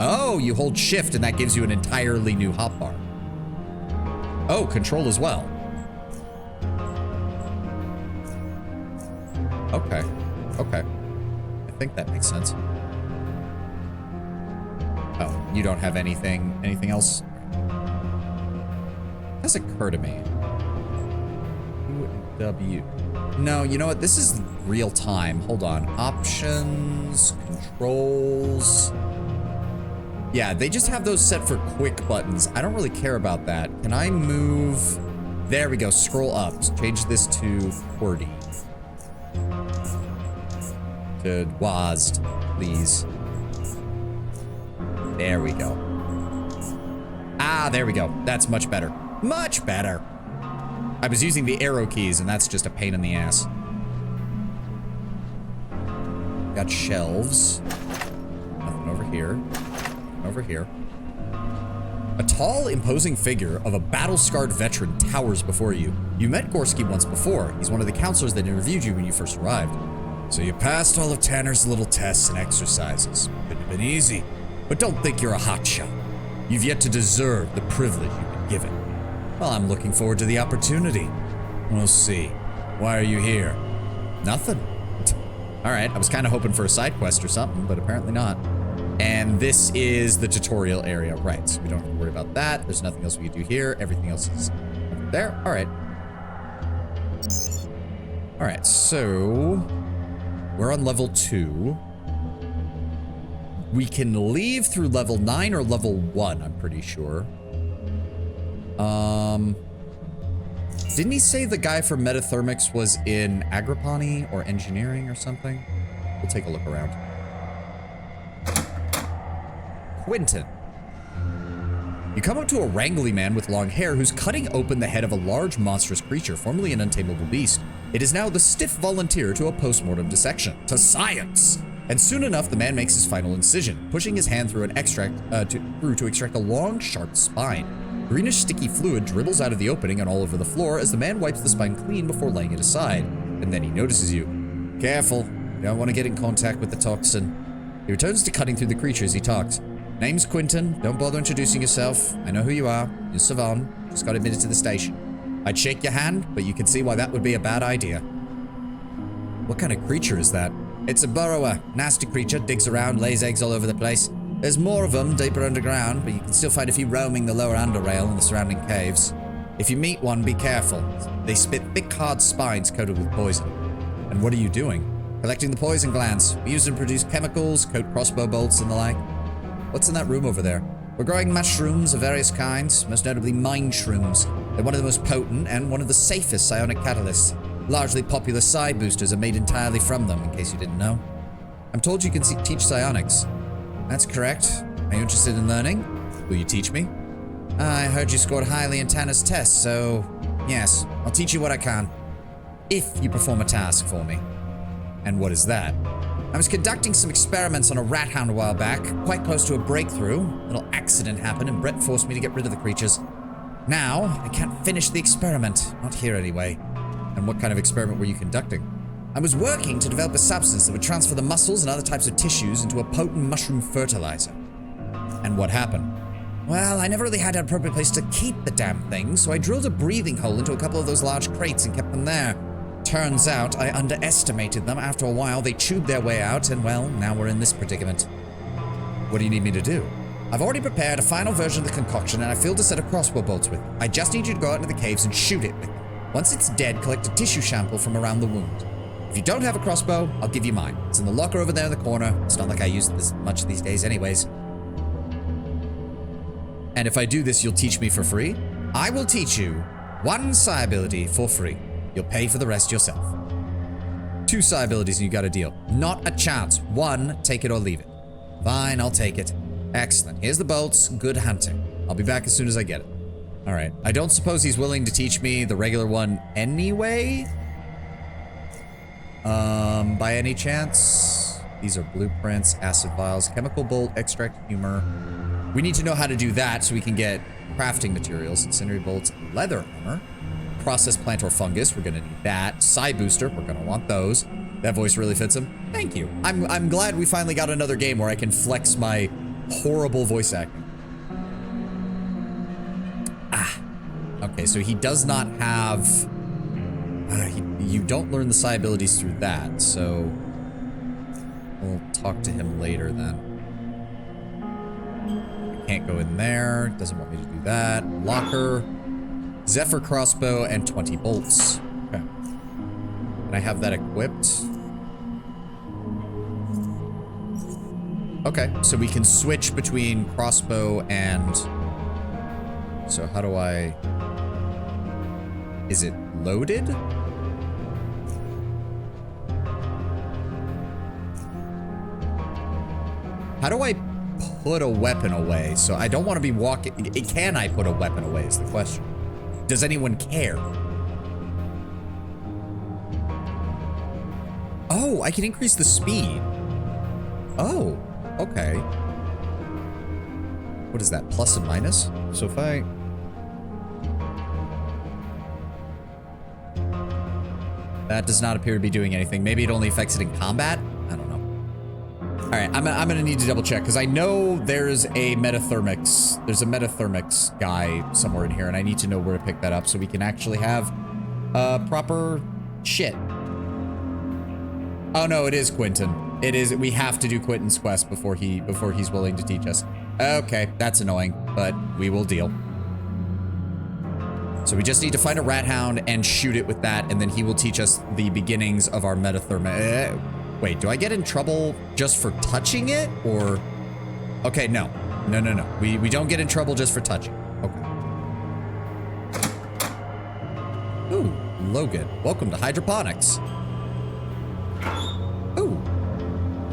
Oh, you hold shift and that gives you an entirely new hotbar. Oh, control as well. Okay. Okay. I think that makes sense. Oh, you don't have anything else? Does occur to me. W. No, you know what? This is real time. Hold on. Options, controls. Yeah, they just have those set for quick buttons. I don't really care about that. Can I move? There we go. Scroll up. Change this to QWERTY. To WASD, please. There we go. Ah, there we go. That's much better. Much better. I was using the arrow keys, and that's just a pain in the ass. Got shelves. Nothing over here. Nothing over here. A tall, imposing figure of a battle-scarred veteran towers before you. You met Gorski once before. He's one of the counselors that interviewed you when you first arrived. So you passed all of Tanner's little tests and exercises. Couldn't have been easy. But don't think you're a hotshot. You've yet to deserve the privilege you've been given. Well, I'm looking forward to the opportunity. We'll see. Why are you here? Nothing. All right, I was kind of hoping for a side quest or something, but apparently not. And this is the tutorial area. Right, so we don't have to worry about that. There's nothing else we can do here. Everything else is over there. All right. All right, so we're on level 2. We can leave through level 9 or level 1, I'm pretty sure. Didn't he say the guy for metathermics was in agropony or engineering or something? We'll take a look around. Quentin. You come up to a wrangly man with long hair who's cutting open the head of a large monstrous creature, formerly an untamable beast. It is now the stiff volunteer to a post-mortem dissection. To science! And soon enough, the man makes his final incision, pushing his hand through to extract a long, sharp spine. Greenish, sticky fluid dribbles out of the opening and all over the floor as the man wipes the spine clean before laying it aside. And then he notices you. Careful, you don't want to get in contact with the toxin. He returns to cutting through the creature as he talks. Name's Quentin. Don't bother introducing yourself. I know who you are. You're Savon. Just got admitted to the station. I'd shake your hand, but you can see why that would be a bad idea. What kind of creature is that? It's a burrower. Nasty creature, digs around, lays eggs all over the place. There's more of them deeper underground, but you can still find a few roaming the lower Underrail and the surrounding caves. If you meet one, be careful. They spit thick, hard spines coated with poison. And what are you doing? Collecting the poison glands. We use them to produce chemicals, coat crossbow bolts, and the like. What's in that room over there? We're growing mushrooms of various kinds, most notably mind shrooms. They're one of the most potent and one of the safest psionic catalysts. Largely popular psi boosters are made entirely from them, in case you didn't know. I'm told you can teach psionics. That's correct. Are you interested in learning? Will you teach me? I heard you scored highly in Tanner's test, so yes, I'll teach you what I can. If you perform a task for me. And what is that? I was conducting some experiments on a rat hound a while back, quite close to a breakthrough. A little accident happened and Brett forced me to get rid of the creatures. Now, I can't finish the experiment. Not here anyway. And what kind of experiment were you conducting? I was working to develop a substance that would transfer the muscles and other types of tissues into a potent mushroom fertilizer. And what happened? Well, I never really had an appropriate place to keep the damn thing, so I drilled a breathing hole into a couple of those large crates and kept them there. Turns out I underestimated them. After a while, they chewed their way out, and well, now we're in this predicament. What do you need me to do? I've already prepared a final version of the concoction, and I filled a set of crossbow bolts with it. I just need you to go out into the caves and shoot it with it. Once it's dead, collect a tissue sample from around the wound. If you don't have a crossbow, I'll give you mine. It's in the locker over there in the corner. It's not like I use it this much these days anyways. And if I do this, you'll teach me for free? I will teach you 1 psi ability for free. You'll pay for the rest yourself. 2 psi abilities and you got a deal. Not a chance. 1, take it or leave it. Fine, I'll take it. Excellent. Here's the bolts. Good hunting. I'll be back as soon as I get it. All right. I don't suppose he's willing to teach me the regular one anyway? By any chance? These are blueprints, acid vials, chemical bolt, extract humor. We need to know how to do that so we can get crafting materials, incendiary bolts, leather armor, process plant or fungus. We're gonna need that. Psi booster. We're gonna want those. That voice really fits him. Thank you. I'm glad we finally got another game where I can flex my horrible voice acting. Ah. Okay. Okay, so he does not have... you don't learn the psi abilities through that, so... We'll talk to him later then. I can't go in there. Doesn't want me to do that. Locker. Zephyr crossbow and 20 bolts. Okay. Can I have that equipped? Okay, so we can switch between crossbow and... So how do I... Is it loaded? How do I put a weapon away? So I don't want to be walking... Can I put a weapon away is the question. Does anyone care? Oh, I can increase the speed. Oh, okay. What is that, plus and minus? So if I... That does not appear to be doing anything. Maybe it only affects it in combat? I don't know. All right, I'm gonna need to double check because I know there's a metathermics. There's a metathermics guy somewhere in here, and I need to know where to pick that up so we can actually have proper shit. Oh no, it is Quentin. It is. We have to do Quentin's quest before he's willing to teach us. Okay, that's annoying, but we will deal. So we just need to find a rat hound and shoot it with that, and then he will teach us the beginnings of our metathermic. Wait, do I get in trouble just for touching it, or? Okay, no. No. We don't get in trouble just for touching. Okay. Ooh, Logan, welcome to hydroponics. Ooh,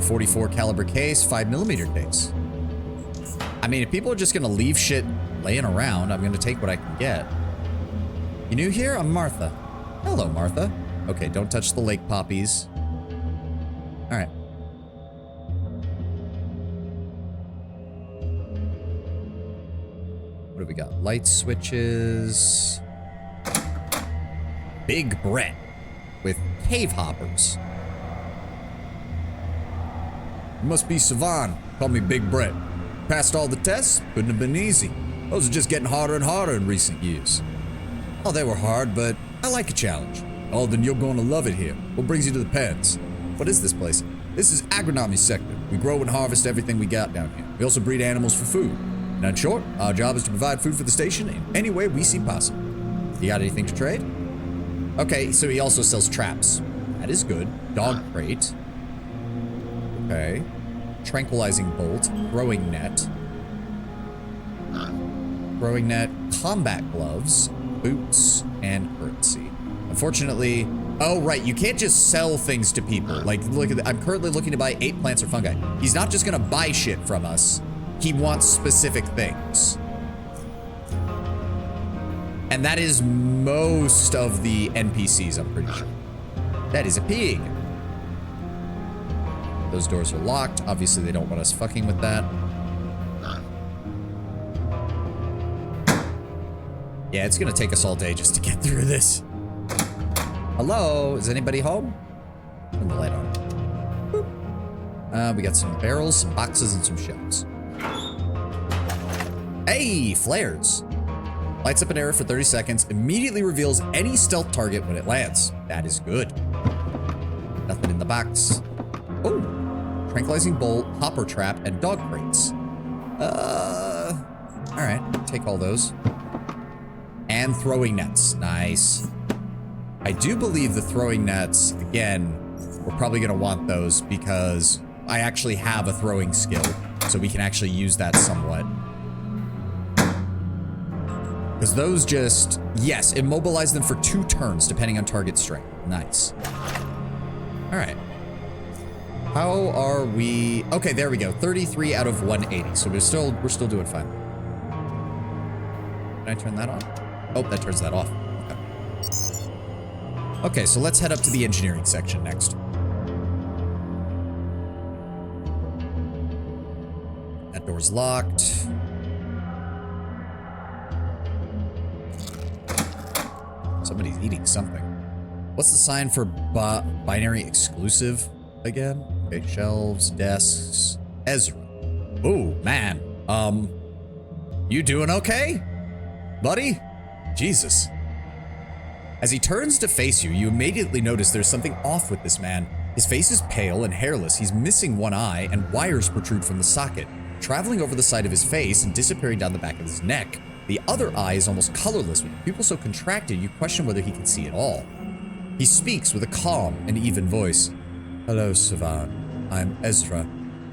44 caliber case, 5mm case. I mean, if people are just gonna leave shit laying around, I'm gonna take what I can get. You new here? I'm Martha. Hello, Martha. Okay, don't touch the lake poppies. All right. What do we got? Light switches. Big Brett with cave hoppers. You must be Savan. Call me Big Brett. Passed all the tests. Couldn't have been easy. Those are just getting harder and harder in recent years. Oh, they were hard, but I like a challenge. Oh, then you're going to love it here. What brings you to the pens? What is this place? This is agronomy sector. We grow and harvest everything we got down here. We also breed animals for food. And in short, our job is to provide food for the station in any way we see possible. You got anything to trade? Okay, so he also sells traps. That is good. Dog crate. Okay. Tranquilizing bolt. Throwing net. Throwing net. Combat gloves. Boots. And currency. Unfortunately... Oh, right. You can't just sell things to people. Like, look at that. I'm currently looking to buy 8 plants or fungi. He's not just going to buy shit from us. He wants specific things. And that is most of the NPCs, I'm pretty sure. That is a pig. Those doors are locked. Obviously, they don't want us fucking with that. Yeah, it's going to take us all day just to get through this. Hello, is anybody home? Turn the light on. Boop. We got some barrels, some boxes, and some shelves. Hey, flares. Lights up an area for 30 seconds, immediately reveals any stealth target when it lands. That is good. Nothing in the box. Oh, tranquilizing bolt, hopper trap, and dog crates. All right, take all those. And throwing nets, nice. I do believe the throwing nets, again, we're probably gonna want those because I actually have a throwing skill, so we can actually use that somewhat. Because those just, yes, immobilize them for 2 turns depending on target strength. Nice. All right. How are we? Okay, there we go. 33 out of 180. So we're still doing fine. Can I turn that on? Oh, that turns that off. Okay, so let's head up to the engineering section next. That door's locked. Somebody's eating something. What's the sign for binary exclusive again? Okay, shelves, desks, Ezra. Oh, man. You doing okay, buddy? Jesus. As he turns to face you, you immediately notice there's something off with this man. His face is pale and hairless. He's missing one eye, and wires protrude from the socket, traveling over the side of his face and disappearing down the back of his neck. The other eye is almost colorless, with the pupil so contracted you question whether he can see at all. He speaks with a calm and even voice. Hello, Savan. I'm Ezra.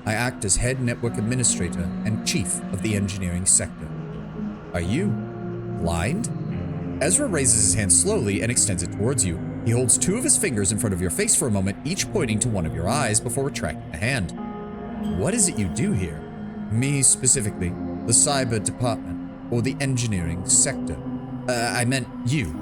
I act as head network administrator and chief of the engineering sector. Are you blind? Ezra raises his hand slowly and extends it towards you. He holds two of his fingers in front of your face for a moment, each pointing to one of your eyes before retracting the hand. What is it you do here? Me specifically, the cyber department, or the engineering sector. I meant you.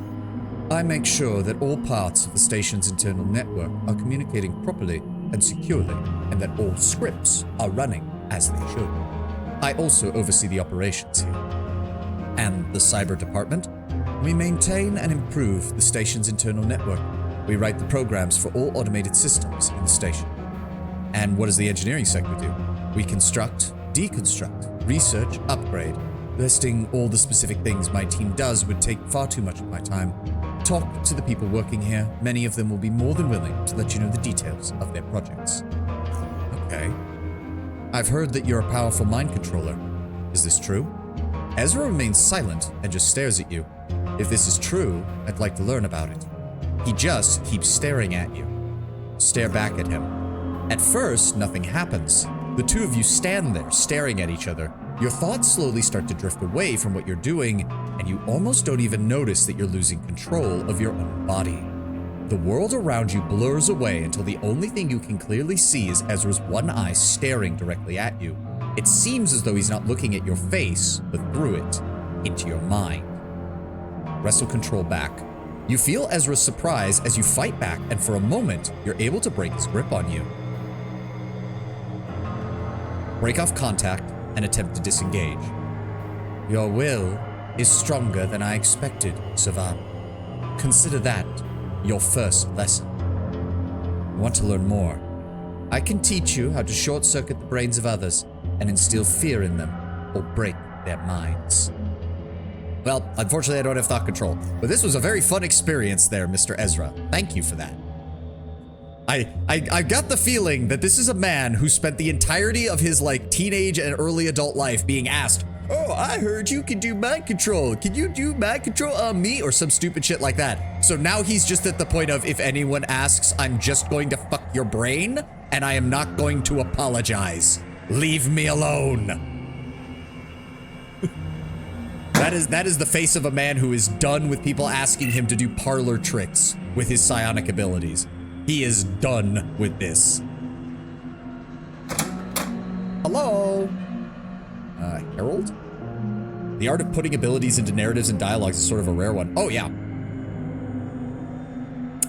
I make sure that all parts of the station's internal network are communicating properly and securely, and that all scripts are running as they should. I also oversee the operations here. And the cyber department? We maintain and improve the station's internal network. We write the programs for all automated systems in the station. And what does the engineering sector do? We construct, deconstruct, research, upgrade. Listing all the specific things my team does would take far too much of my time. Talk to the people working here. Many of them will be more than willing to let you know the details of their projects. Okay. I've heard that you're a powerful mind controller. Is this true? Ezra remains silent and just stares at you. If this is true, I'd like to learn about it. He just keeps staring at you. Stare back at him. At first, nothing happens. The two of you stand there, staring at each other. Your thoughts slowly start to drift away from what you're doing, and you almost don't even notice that you're losing control of your own body. The world around you blurs away until the only thing you can clearly see is Ezra's one eye staring directly at you. It seems as though he's not looking at your face, but through it, into your mind. Wrestle control back. You feel Ezra's surprise as you fight back, and for a moment, you're able to break his grip on you. Break off contact and attempt to disengage. Your will is stronger than I expected, Savan. Consider that your first lesson. I want to learn more. I can teach you how to short-circuit the brains of others and instill fear in them or break their minds. Well, unfortunately, I don't have thought control, but this was a very fun experience there, Mr. Ezra. Thank you for that. I got the feeling that this is a man who spent the entirety of his, like, teenage and early adult life being asked, oh, I heard you can do mind control. Can you do mind control on me? Or some stupid shit like that. So now he's just at the point of, if anyone asks, I'm just going to fuck your brain, and I am not going to apologize. Leave me alone. That is the face of a man who is done with people asking him to do parlor tricks with his psionic abilities. He is done with this. Hello? Herald? The art of putting abilities into narratives and dialogues is sort of a rare one. Oh, yeah.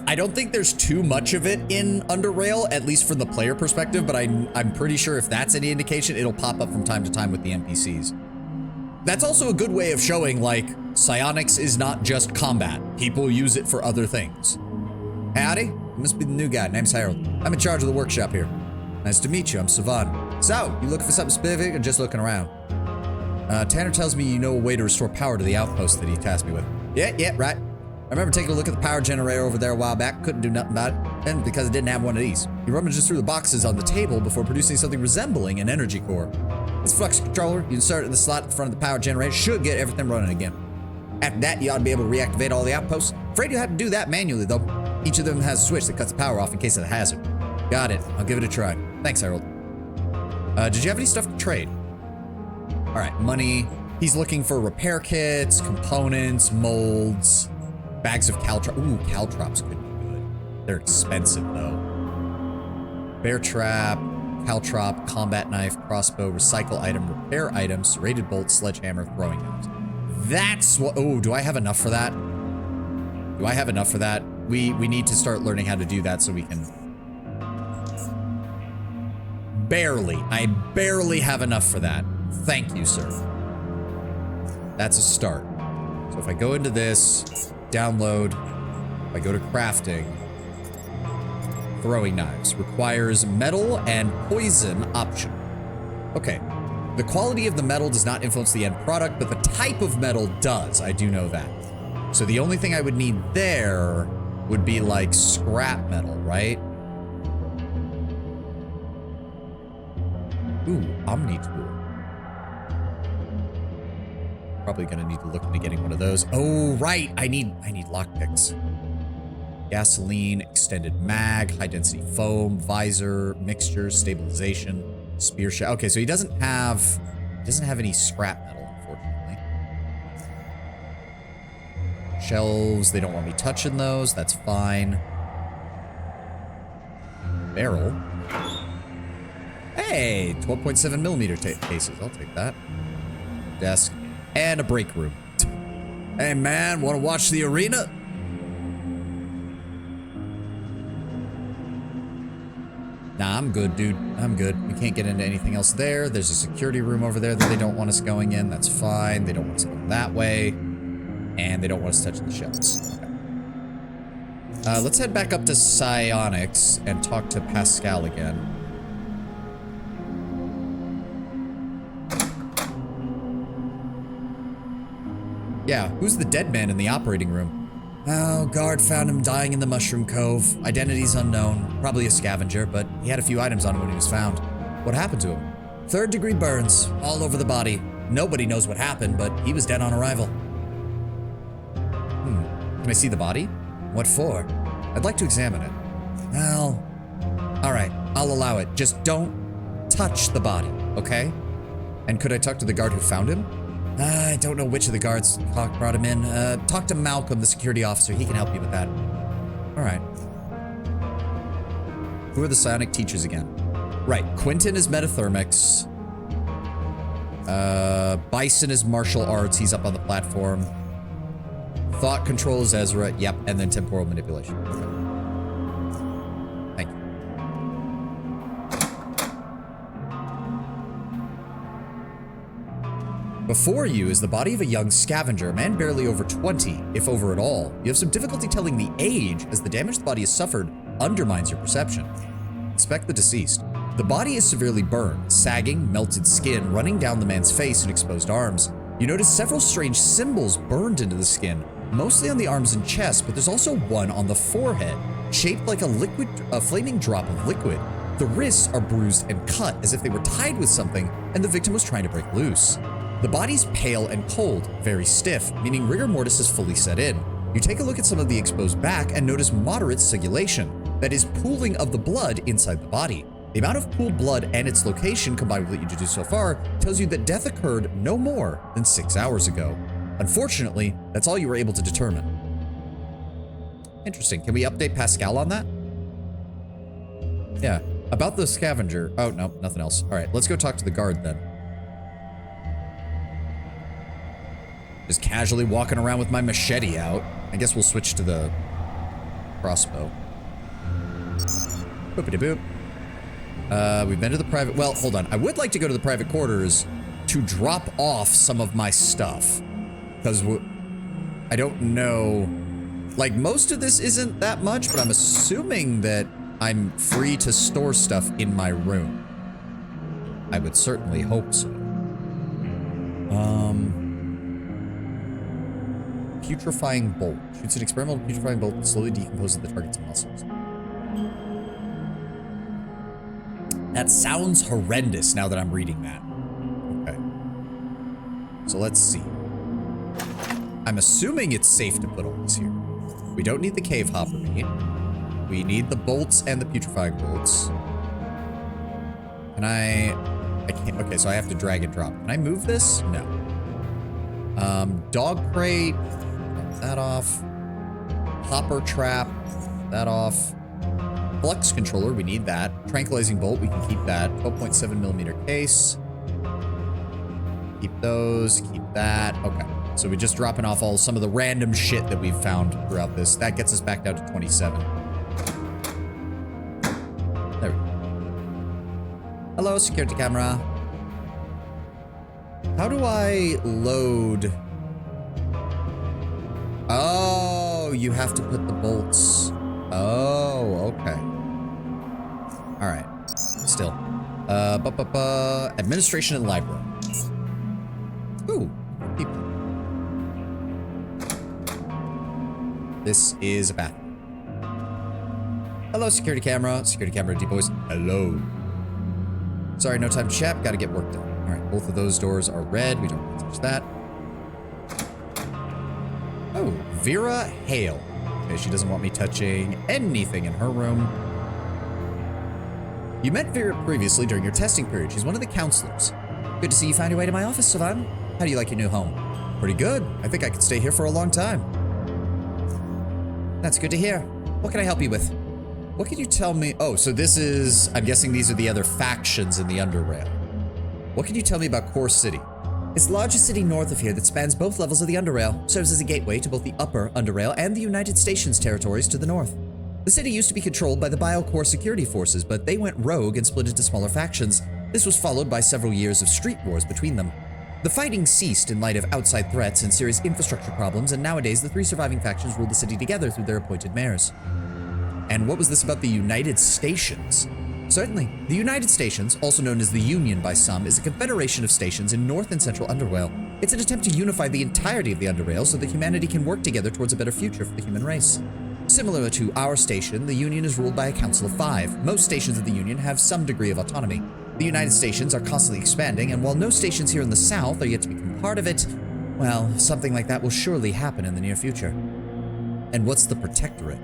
I don't think there's too much of it in Underrail, at least from the player perspective, but I'm pretty sure if that's any indication, it'll pop up from time to time with the NPCs. That's also a good way of showing, like, psionics is not just combat. People use it for other things. Howdy, you must be the new guy. Name's Harold. I'm in charge of the workshop here. Nice to meet you, I'm Savan. So, you looking for something specific or just looking around? Tanner tells me you know a way to restore power to the outpost that he tasked me with. Yeah, right. I remember taking a look at the power generator over there a while back, couldn't do nothing about it, and because it didn't have one of these. He rummages through the boxes on the table before producing something resembling an energy core. This flux controller, you insert it in the slot in front of the power generator, should get everything running again. After that, you ought to be able to reactivate all the outposts. Afraid you have to do that manually, though. Each of them has a switch that cuts the power off in case of a hazard. Got it. I'll give it a try. Thanks, Harold. Did you have any stuff to trade? All right, money. He's looking for repair kits, components, molds, bags of caltrops. Ooh, caltrops could be good. They're expensive, though. Bear trap, caltrop, combat knife, crossbow, recycle item, repair item, serrated bolt, sledgehammer, throwing knives. That's what. Oh, do I have enough for that? Do I have enough for that? We need to start learning how to do that so we can. Barely. I barely have enough for that. Thank you, sir. That's a start. So if I go into this, download, if I go to crafting, throwing knives requires metal and poison option. Okay. The quality of the metal does not influence the end product, but the type of metal does. I do know that. So the only thing I would need there would be like scrap metal, right? Ooh, Omni tool. Probably gonna need to look into getting one of those. Oh, right. I need lockpicks. Gasoline, extended mag, high density foam, visor, mixtures, stabilization, spear shot. Okay, so he doesn't have any scrap metal, unfortunately. Shelves, they don't want me touching those. That's fine. Barrel. Hey, 12.7 millimeter cases. I'll take that. Desk and a break room. Hey man, want to watch the arena? Nah, I'm good, dude. I'm good. We can't get into anything else there. There's a security room over there that they don't want us going in. That's fine. They don't want us going that way. And they don't want us touching the shelves. Okay. Let's head back up to psionics and talk to Pascal again. Yeah, who's the dead man in the operating room? Oh, guard found him dying in the Mushroom Cove. Identity's unknown. Probably a scavenger, but he had a few items on him when he was found. What happened to him? 3rd-degree burns, all over the body. Nobody knows what happened, but he was dead on arrival. Can I see the body? What for? I'd like to examine it. Well, alright, I'll allow it. Just don't touch the body, okay? And could I talk to the guard who found him? I don't know which of the guards brought him in. Talk to Malcolm, the security officer. He can help you with that. All right. Who are the psionic teachers again? Right. Quentin is metathermics. Bison is martial arts. He's up on the platform. Thought control is Ezra. Yep. And then temporal manipulation. Okay. Thank you. Before you is the body of a young scavenger, a man barely over 20, if over at all. You have some difficulty telling the age, as the damage the body has suffered undermines your perception. Inspect the deceased. The body is severely burned, sagging, melted skin running down the man's face and exposed arms. You notice several strange symbols burned into the skin, mostly on the arms and chest, but there's also one on the forehead, shaped like a flaming drop of liquid. The wrists are bruised and cut as if they were tied with something and the victim was trying to break loose. The body's pale and cold, very stiff, meaning rigor mortis is fully set in. You take a look at some of the exposed back and notice moderate sigillation, that is pooling of the blood inside the body. The amount of pooled blood and its location combined with what you deduced so far tells you that death occurred no more than 6 hours ago. Unfortunately, that's all you were able to determine. Interesting. Can we update Pascal on that? Yeah. About the scavenger. Oh, no, nothing else. All right, let's go talk to the guard then. Just casually walking around with my machete out. I guess we'll switch to the crossbow. Boopity boop. We've been to the private... Well, hold on. I would like to go to the private quarters to drop off some of my stuff. Because I don't know... Like, most of this isn't that much, but I'm assuming that I'm free to store stuff in my room. I would certainly hope so. Putrefying bolt. Shoots an experimental putrefying bolt that slowly decomposes the target's muscles. That sounds horrendous now that I'm reading that. Okay. So let's see. I'm assuming it's safe to put all this here. We don't need the cave hopper meat. We need the bolts and the putrefying bolts. Can I can't. Okay, so I have to drag and drop. Can I move this? No. Dog crate. That off. Hopper trap. That off. Flux controller, we need that. Tranquilizing bolt, we can keep that. 12.7 millimeter case. Keep those, keep that. Okay, so we're just dropping off some of the random shit that we've found throughout this. That gets us back down to 27. There we go. Hello, security camera. How do I load? Oh, you have to put the bolts. Oh, okay. All right. Still. Administration and library. Ooh, people. This is a bathroom. Hello, security camera. Security camera, D-boys. Hello. Sorry, no time to chat. Gotta get work done. All right, both of those doors are red. We don't need to touch that. Oh, Vera Hale. Okay, she doesn't want me touching anything in her room. You met Vera previously during your testing period. She's one of the counselors. Good to see you found your way to my office, Savan. How do you like your new home? Pretty good. I think I could stay here for a long time. That's good to hear. What can I help you with? What can you tell me? Oh, so this is, I'm guessing these are the other factions in the Underrail. What can you tell me about Core City? It's the largest city north of here that spans both levels of the Underrail, serves as a gateway to both the upper Underrail and the United Stations territories to the north. The city used to be controlled by the BioCore security forces, but they went rogue and split into smaller factions. This was followed by several years of street wars between them. The fighting ceased in light of outside threats and serious infrastructure problems, and nowadays the three surviving factions rule the city together through their appointed mayors. And what was this about the United Stations? Certainly. The United Stations, also known as the Union by some, is a confederation of stations in North and Central Underrail. It's an attempt to unify the entirety of the Underrail so that humanity can work together towards a better future for the human race. Similar to our station, the Union is ruled by a council of 5. Most stations of the Union have some degree of autonomy. The United Stations are constantly expanding, and while no stations here in the South are yet to become part of it, well, something like that will surely happen in the near future. And what's the Protectorate?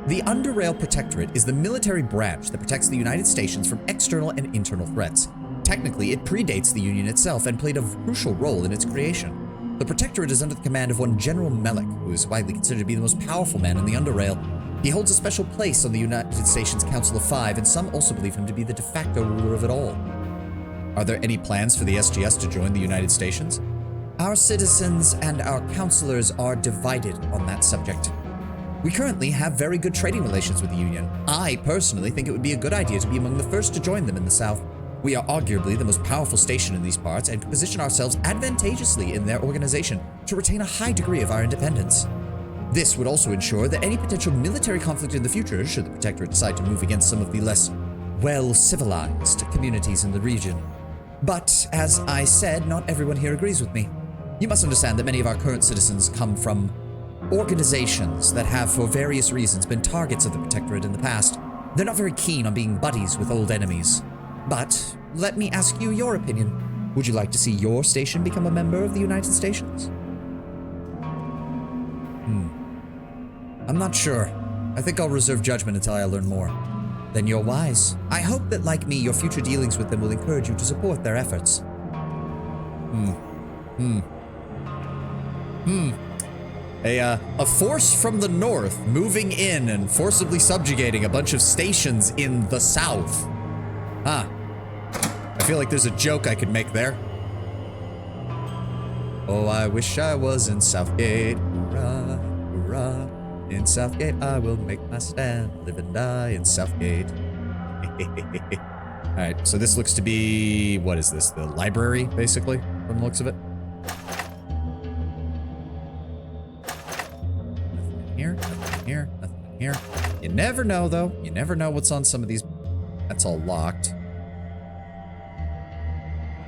The Underrail Protectorate is the military branch that protects the United Stations from external and internal threats. Technically, it predates the Union itself and played a crucial role in its creation. The Protectorate is under the command of one General Melek, who is widely considered to be the most powerful man in the Underrail. He holds a special place on the United Stations Council of 5, and some also believe him to be the de facto ruler of it all. Are there any plans for the SGS to join the United Stations? Our citizens and our counselors are divided on that subject. We currently have very good trading relations with the Union. I personally think it would be a good idea to be among the first to join them in the South. We are arguably the most powerful station in these parts and can position ourselves advantageously in their organization to retain a high degree of our independence. This would also ensure that any potential military conflict in the future, should the Protectorate decide to move against some of the less well-civilized communities in the region. But, as I said, not everyone here agrees with me. You must understand that many of our current citizens come from organizations that have, for various reasons, been targets of the Protectorate in the past. They're not very keen on being buddies with old enemies. But, let me ask you your opinion. Would you like to see your station become a member of the United Stations? I'm not sure. I think I'll reserve judgment until I learn more. Then you're wise. I hope that, like me, your future dealings with them will encourage you to support their efforts. A force from the north moving in and forcibly subjugating a bunch of stations in the south. Huh. I feel like there's a joke I could make there. Oh, I wish I was in Southgate. Hoorah, hoorah. In Southgate, I will make my stand. Live and die in Southgate. Alright, so this looks to be... what is this? The library, basically, from the looks of it. Nothing in here, nothing in here, nothing in here. You never know, though. You never know what's on some of these... That's all locked.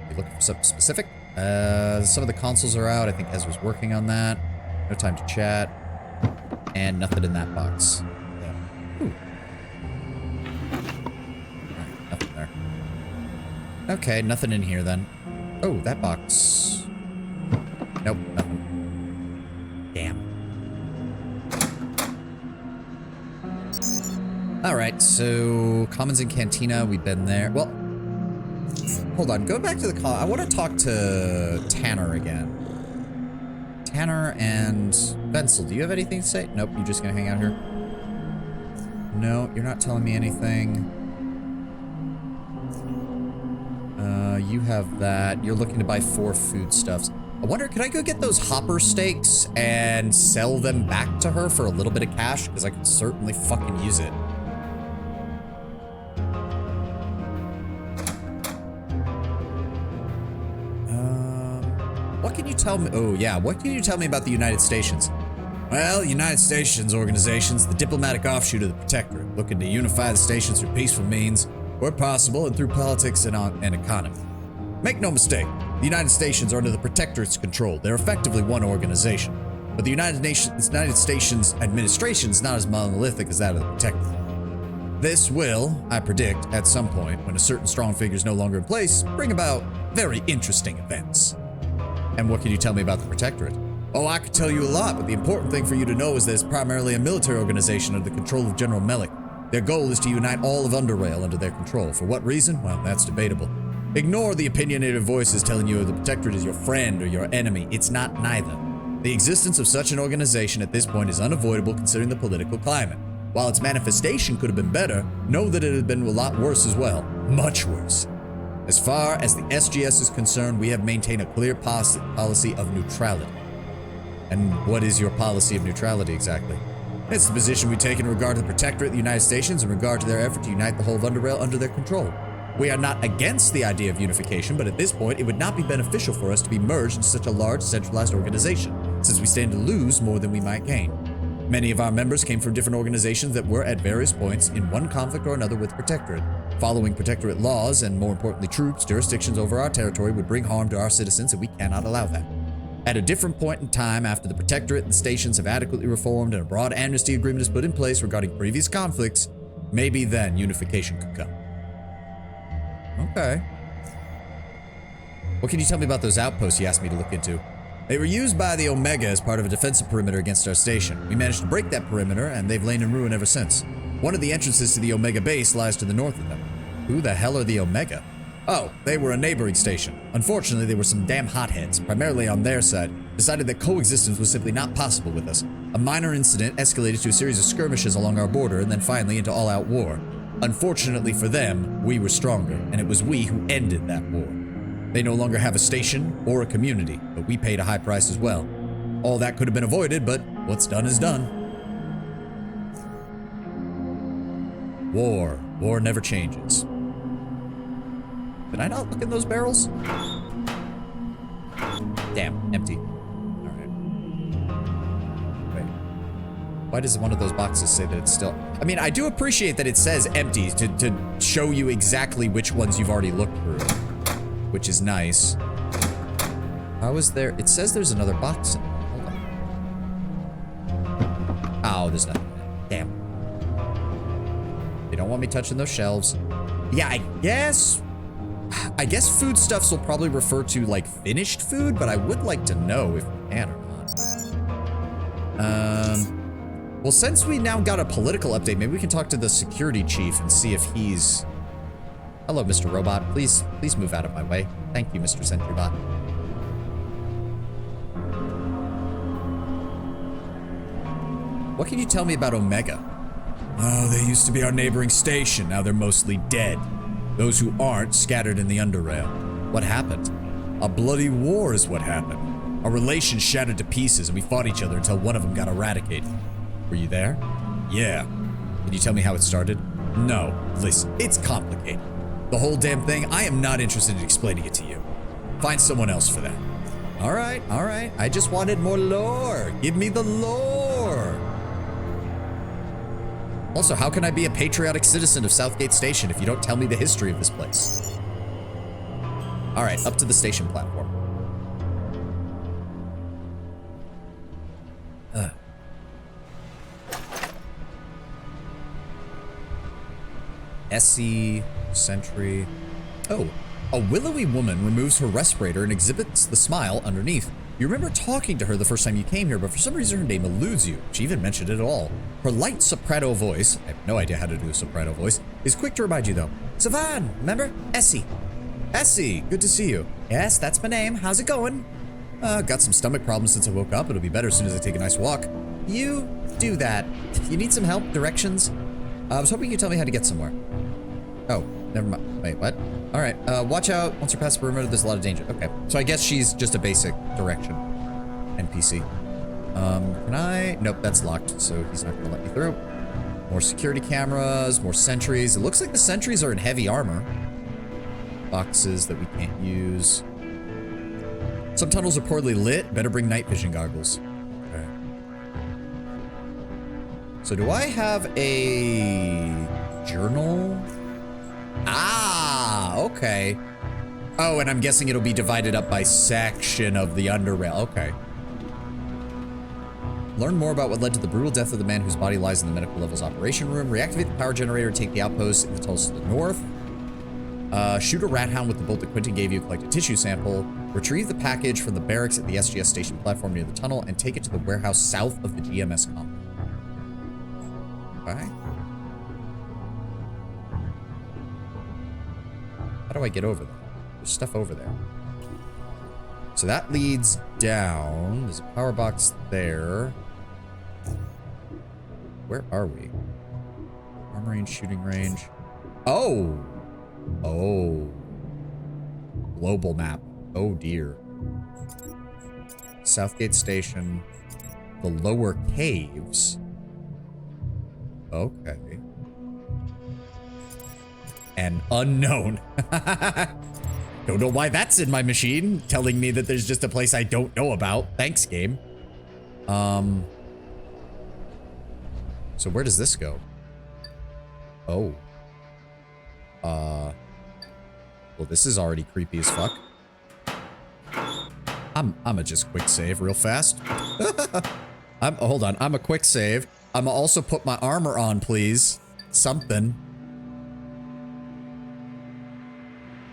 You looking for something specific? Some of the consoles are out. I think Ezra's working on that. No time to chat. And nothing in that box. Yeah. Ooh. Alright, nothing there. Okay, nothing in here then. Oh, that box. Nope, nothing. Damn. Alright, so Commons and Cantina, we've been there. Well, hold on, go back to the I want to talk to Tanner again. Tanner and Bensel, do you have anything to say? Nope, you're just gonna hang out here. No, you're not telling me anything. You have that. You're looking to buy 4 foodstuffs. I wonder, could I go get those hopper steaks and sell them back to her for a little bit of cash? Because I could certainly fucking use it. What can you tell me? Oh, yeah. What can you tell me about the United Stations? Well, the United Stations organization's the diplomatic offshoot of the Protectorate, looking to unify the stations through peaceful means, where possible, and through politics and economy. Make no mistake, the United Stations are under the Protectorate's control. They're effectively one organization. But the United States administration is not as monolithic as that of the Protectorate. This will, I predict, at some point, when a certain strong figure is no longer in place, bring about very interesting events. And what can you tell me about the Protectorate? Oh, I could tell you a lot, but the important thing for you to know is that it's primarily a military organization under the control of General Melik. Their goal is to unite all of Underrail under their control. For what reason? Well, that's debatable. Ignore the opinionated voices telling you the Protectorate is your friend or your enemy. It's not neither. The existence of such an organization at this point is unavoidable considering the political climate. While its manifestation could have been better, know that it had been a lot worse as well. Much worse. As far as the SGS is concerned, we have maintained a clear policy of neutrality. And what is your policy of neutrality exactly? It's the position we take in regard to the Protectorate of the United States in regard to their effort to unite the whole of Underrail under their control. We are not against the idea of unification, but at this point, it would not be beneficial for us to be merged into such a large, centralized organization, since we stand to lose more than we might gain. Many of our members came from different organizations that were at various points in one conflict or another with Protectorate. Following Protectorate laws, and more importantly troops, jurisdictions over our territory would bring harm to our citizens, and we cannot allow that. At a different point in time, after the Protectorate and the stations have adequately reformed and a broad amnesty agreement is put in place regarding previous conflicts, maybe then unification could come. Okay. What can you tell me about those outposts you asked me to look into? They were used by the Omega as part of a defensive perimeter against our station. We managed to break that perimeter, and they've lain in ruin ever since. One of the entrances to the Omega base lies to the north of them. Who the hell are the Omega? Oh, they were a neighboring station. Unfortunately, there were some damn hotheads, primarily on their side, decided that coexistence was simply not possible with us. A minor incident escalated to a series of skirmishes along our border, and then finally into all-out war. Unfortunately for them, we were stronger, and it was we who ended that war. They no longer have a station or a community, but we paid a high price as well. All that could have been avoided, but what's done is done. War. War never changes. Did I not look in those barrels? Damn, empty. Alright. Wait. Why does one of those boxes say that it's still... I mean, I do appreciate that it says empty to show you exactly which ones you've already looked through. Which is nice. How is there... It says there's another box in there. Hold on. Oh, there's nothing. Damn. They don't want me touching those shelves. Yeah, I guess foodstuffs will probably refer to, like, finished food, but I would like to know if we can or not. Well, since we now got a political update, maybe we can talk to the security chief and see if he's... Hello, Mr. Robot. Please move out of my way. Thank you, Mr. Sentrybot. What can you tell me about Omega? Oh, they used to be our neighboring station. Now they're mostly dead. Those who aren't scattered in the Underrail. What happened? A bloody war is what happened. Our relations shattered to pieces, and we fought each other until one of them got eradicated. Were you there? Yeah. Can you tell me how it started? No. Listen, it's complicated. The whole damn thing, I am not interested in explaining it to you. Find someone else for that. All right. I just wanted more lore. Give me the lore. Also, how can I be a patriotic citizen of Southgate Station if you don't tell me the history of this place? All right, up to the station platform. SC, Sentry. Oh, a willowy woman removes her respirator and exhibits the smile underneath. You remember talking to her the first time you came here, but for some reason her name eludes you. She even mentioned it at all. Her light soprano voice, I have no idea how to do a soprano voice, is quick to remind you though. Savan, remember? Essie. Essie, good to see you. Yes, that's my name. How's it going? Got some stomach problems since I woke up. It'll be better as soon as I take a nice walk. You do that. You need some help? Directions? I was hoping you could tell me how to get somewhere. Oh, never mind. Wait, what? All right, watch out. Once you pass the perimeter, there's a lot of danger. Okay, so I guess she's just a basic direction NPC. Can I? Nope, that's locked, so he's not gonna let me through. More security cameras, more sentries. It looks like the sentries are in heavy armor. Boxes that we can't use. Some tunnels are poorly lit. Better bring night vision goggles. Okay. So do I have a journal? Ah, okay. Oh, and I'm guessing it'll be divided up by section of the Underrail. Okay. Learn more about what led to the brutal death of the man whose body lies in the medical levels operation room. Reactivate the power generator, take the outpost in the tunnels to the north. Shoot a rat hound with the bolt that Quentin gave you, collect a tissue sample. Retrieve the package from the barracks at the SGS station platform near the tunnel and take it to the warehouse south of the GMS complex. Okay. How do I get over there? There's stuff over there. So that leads down. There's a power box there. Where are we? Arm range, shooting range. Oh! Oh. Global map. Oh dear. Southgate Station. The lower caves. Okay. And unknown. Don't know why that's in my machine, telling me that there's just a place I don't know about. Thanks, game. So where does this go? Oh. Well, this is already creepy as fuck. I'ma just quick save real fast. Hold on, I'm a quick save. I'ma also put my armor on, please. Something.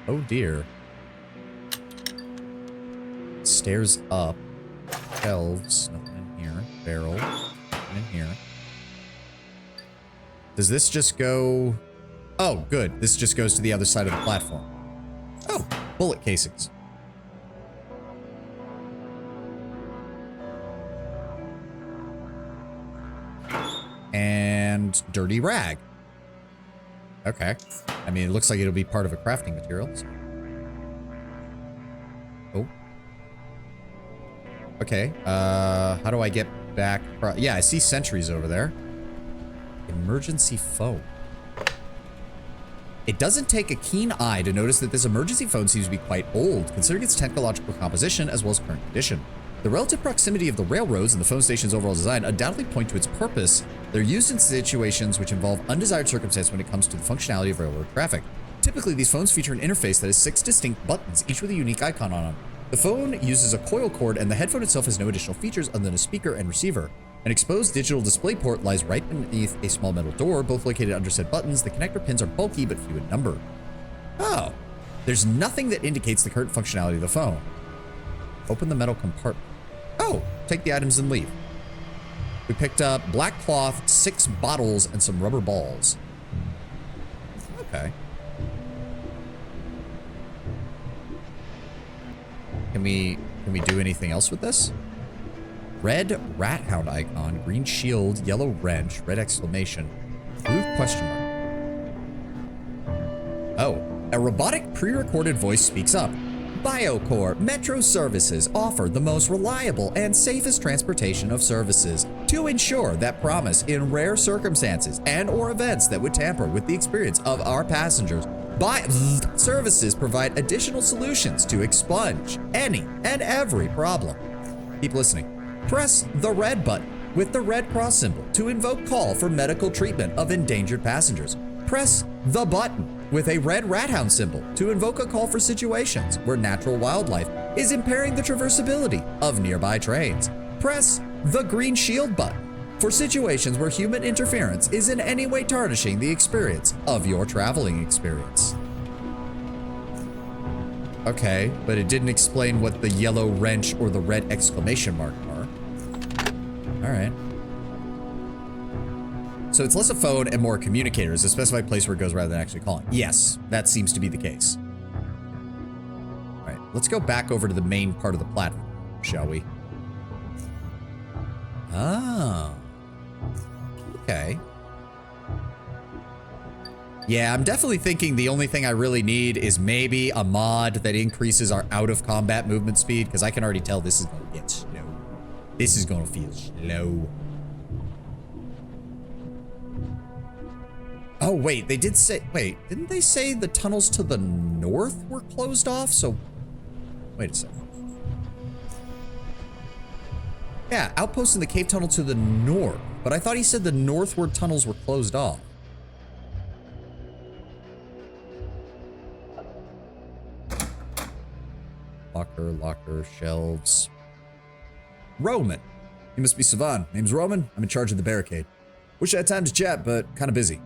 Oh dear. Stairs up. Shelves. Nothing in here. Barrel. Nothing in here. Does this just go... Oh, good. This just goes to the other side of the platform. Oh, bullet casings. And dirty rag. Okay. I mean, it looks like it'll be part of a crafting material. So. Oh. Okay. How do I get back? Yeah, I see sentries over there. Emergency phone. It doesn't take a keen eye to notice that this emergency phone seems to be quite old, considering its technological composition as well as current condition. The relative proximity of the railroads and the phone station's overall design undoubtedly point to its purpose. They're used in situations which involve undesired circumstance when it comes to the functionality of railroad traffic. Typically, these phones feature an interface that has 6 distinct buttons, each with a unique icon on them. The phone uses a coil cord, and the headphone itself has no additional features other than a speaker and receiver. An exposed digital display port lies right beneath a small metal door, both located under said buttons. The connector pins are bulky but few in number. Oh, there's nothing that indicates the current functionality of the phone. Open the metal compartment. Oh, take the items and leave. We picked up black cloth, 6 bottles, and some rubber balls. Okay. Can we do anything else with this? Red rat hound icon, green shield, yellow wrench, red exclamation, blue question mark. Oh, a robotic pre-recorded voice speaks up. BioCore Metro Services offer the most reliable and safest transportation of services to ensure that promise in rare circumstances and or events that would tamper with the experience of our passengers. Services provide additional solutions to expunge any and every problem. Keep listening. Press the red button with the red cross symbol to invoke call for medical treatment of endangered passengers. Press the button with a red rat hound symbol to invoke a call for situations where natural wildlife is impairing the traversability of nearby trains. Press the green shield button for situations where human interference is in any way tarnishing the experience of your traveling experience. Okay, but it didn't explain what the yellow wrench or the red exclamation mark are. All right. So it's less a phone and more communicators, a specified place where it goes rather than actually calling. Yes, that seems to be the case. All right, let's go back over to the main part of the platform, shall we? Ah. Okay. Yeah, I'm definitely thinking the only thing I really need is maybe a mod that increases our out-of-combat movement speed, because I can already tell this is going to get slow. This is going to feel slow. Oh, wait, they did say... Wait, didn't they say the tunnels to the north were closed off? So, wait a second. Yeah, outposts in the cave tunnel to the north. But I thought he said the northward tunnels were closed off. Locker, shelves. Roman. You must be Savan. Name's Roman. I'm in charge of the barricade. Wish I had time to chat, but kind of busy.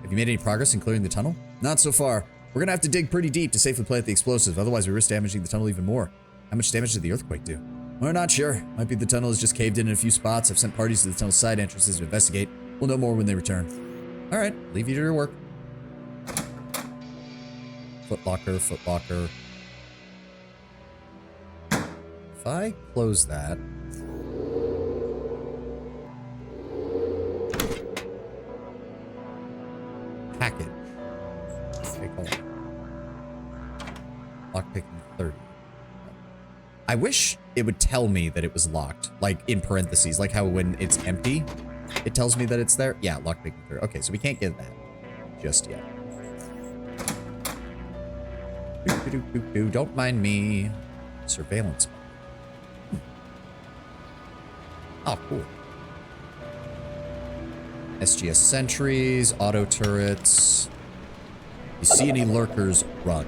Have you made any progress in clearing the tunnel? Not so far. We're gonna have to dig pretty deep to safely plant the explosive, otherwise we risk damaging the tunnel even more. How much damage did the earthquake do? We're not sure. Might be the tunnel has just caved in a few spots. I've sent parties to the tunnel's side entrances to investigate. We'll know more when they return. Alright, leave you to your work. Footlocker, footlocker. If I close that... Package. Okay, hold on. Lockpicking 30. I wish it would tell me that it was locked, like in parentheses, like how when it's empty, it tells me that it's there. Yeah, lockpicking 30. Okay, so we can't get that just yet. Don't mind me. Surveillance. Oh, cool. SGS sentries, auto turrets. You see any lurkers, run.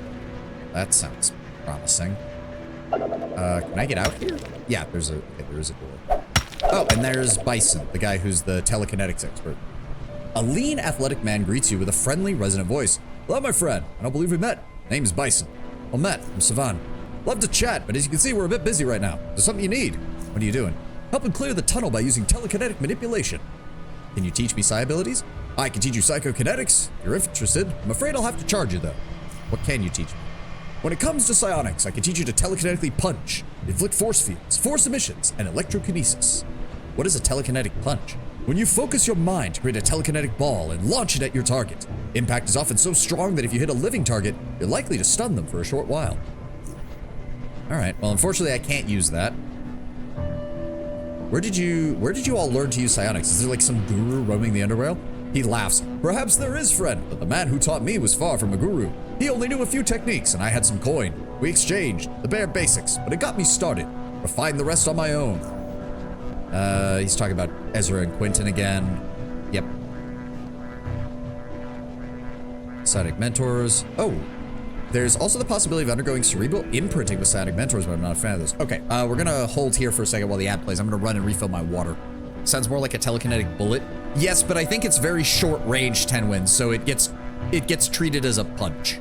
That sounds promising. Can I get out here? Yeah, there is a door. Oh, and there's Bison, the guy who's the telekinetics expert. A lean, athletic man greets you with a friendly, resonant voice. Hello, my friend. I don't believe we met. Name's Bison. Well met. I'm Savan. Love to chat, but as you can see, we're a bit busy right now. There's something you need. What are you doing? Helping clear the tunnel by using telekinetic manipulation. Can you teach me psi abilities? I can teach you psychokinetics. If you're interested, I'm afraid I'll have to charge you though. What can you teach me? When it comes to psionics, I can teach you to telekinetically punch, inflict force fields, force emissions, and electrokinesis. What is a telekinetic punch? When you focus your mind to create a telekinetic ball and launch it at your target, impact is often so strong that if you hit a living target, you're likely to stun them for a short while. Alright, well unfortunately I can't use that. Where did you all learn to use psionics? Is there like some guru roaming the Underrail? He laughs. Perhaps there is, friend, but the man who taught me was far from a guru. He only knew a few techniques and I had some coin. We exchanged, the bare basics, but it got me started. Refined the rest on my own. He's talking about Ezra and Quentin again. Yep. Psionic mentors. Oh, there's also the possibility of undergoing cerebral imprinting with psionic mentors, but I'm not a fan of those. Okay, we're gonna hold here for a second while the ad plays. I'm gonna run and refill my water. Sounds more like a telekinetic bullet. Yes, but I think it's very short range 10 wins, so it gets treated as a punch.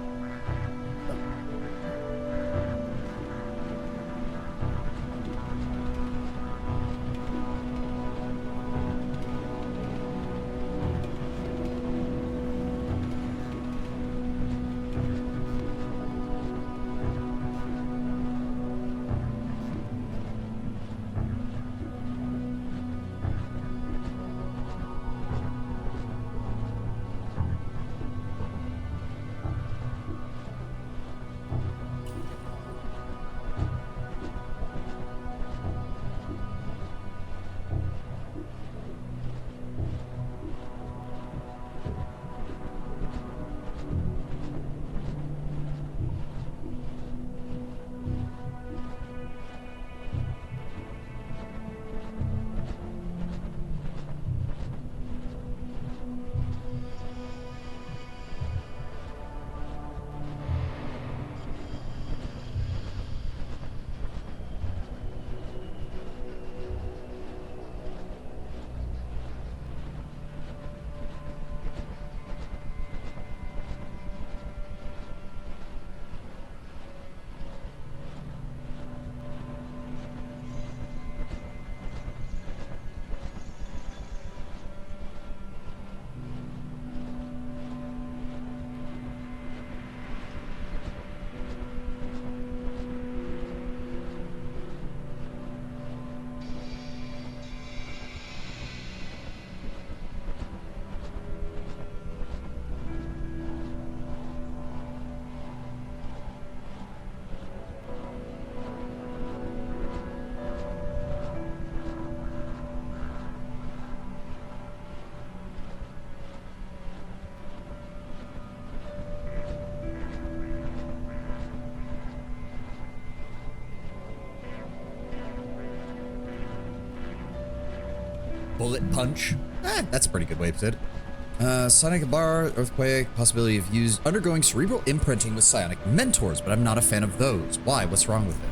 Bullet punch. That's a pretty good way to put it. Psionic bar, earthquake, possibility of undergoing cerebral imprinting with psionic mentors, but I'm not a fan of those. Why? What's wrong with it?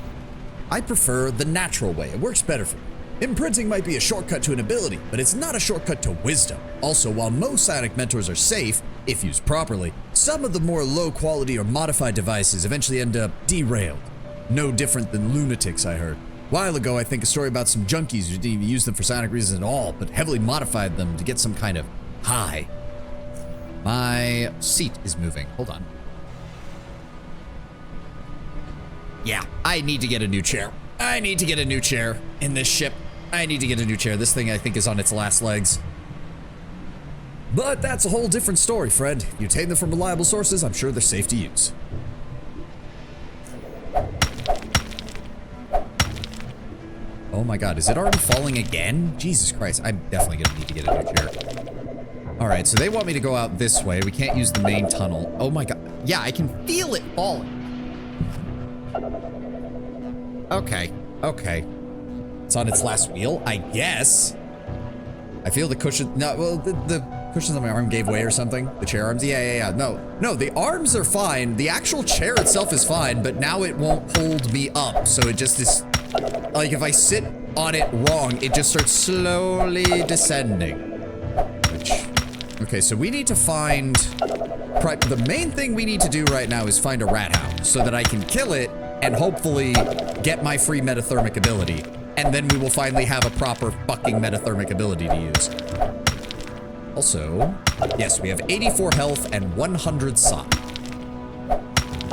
I prefer the natural way. It works better for me. Imprinting might be a shortcut to an ability, but it's not a shortcut to wisdom. Also, while most psionic mentors are safe, if used properly, some of the more low quality or modified devices eventually end up derailed. No different than lunatics, I heard. A while ago, I think a story about some junkies who didn't even use them for psionic reasons at all, but heavily modified them to get some kind of high. My seat is moving. Hold on. Yeah, I need to get a new chair. I need to get a new chair in this ship. I need to get a new chair. This thing, I think, is on its last legs. But that's a whole different story, Fred. If you obtain them from reliable sources, I'm sure they're safe to use. Oh my god, is it already falling again? Jesus Christ, I'm definitely gonna need to get a new chair. All right, so they want me to go out this way. We can't use the main tunnel. Oh my god. Yeah, I can feel it falling. Okay, okay. It's on its last wheel, I guess. I feel the cushion, no, well, the cushions on my arm gave way or something. The chair arms, yeah. No, the arms are fine. The actual chair itself is fine, but now it won't hold me up. So it just is, like if I sit on it wrong, it just starts slowly descending. Which, okay, so we need to find, the main thing we need to do right now is find a rat hound so that I can kill it and hopefully get my free metathermic ability. And then we will finally have a proper fucking metathermic ability to use. Also, yes, we have 84 health and 100 psi.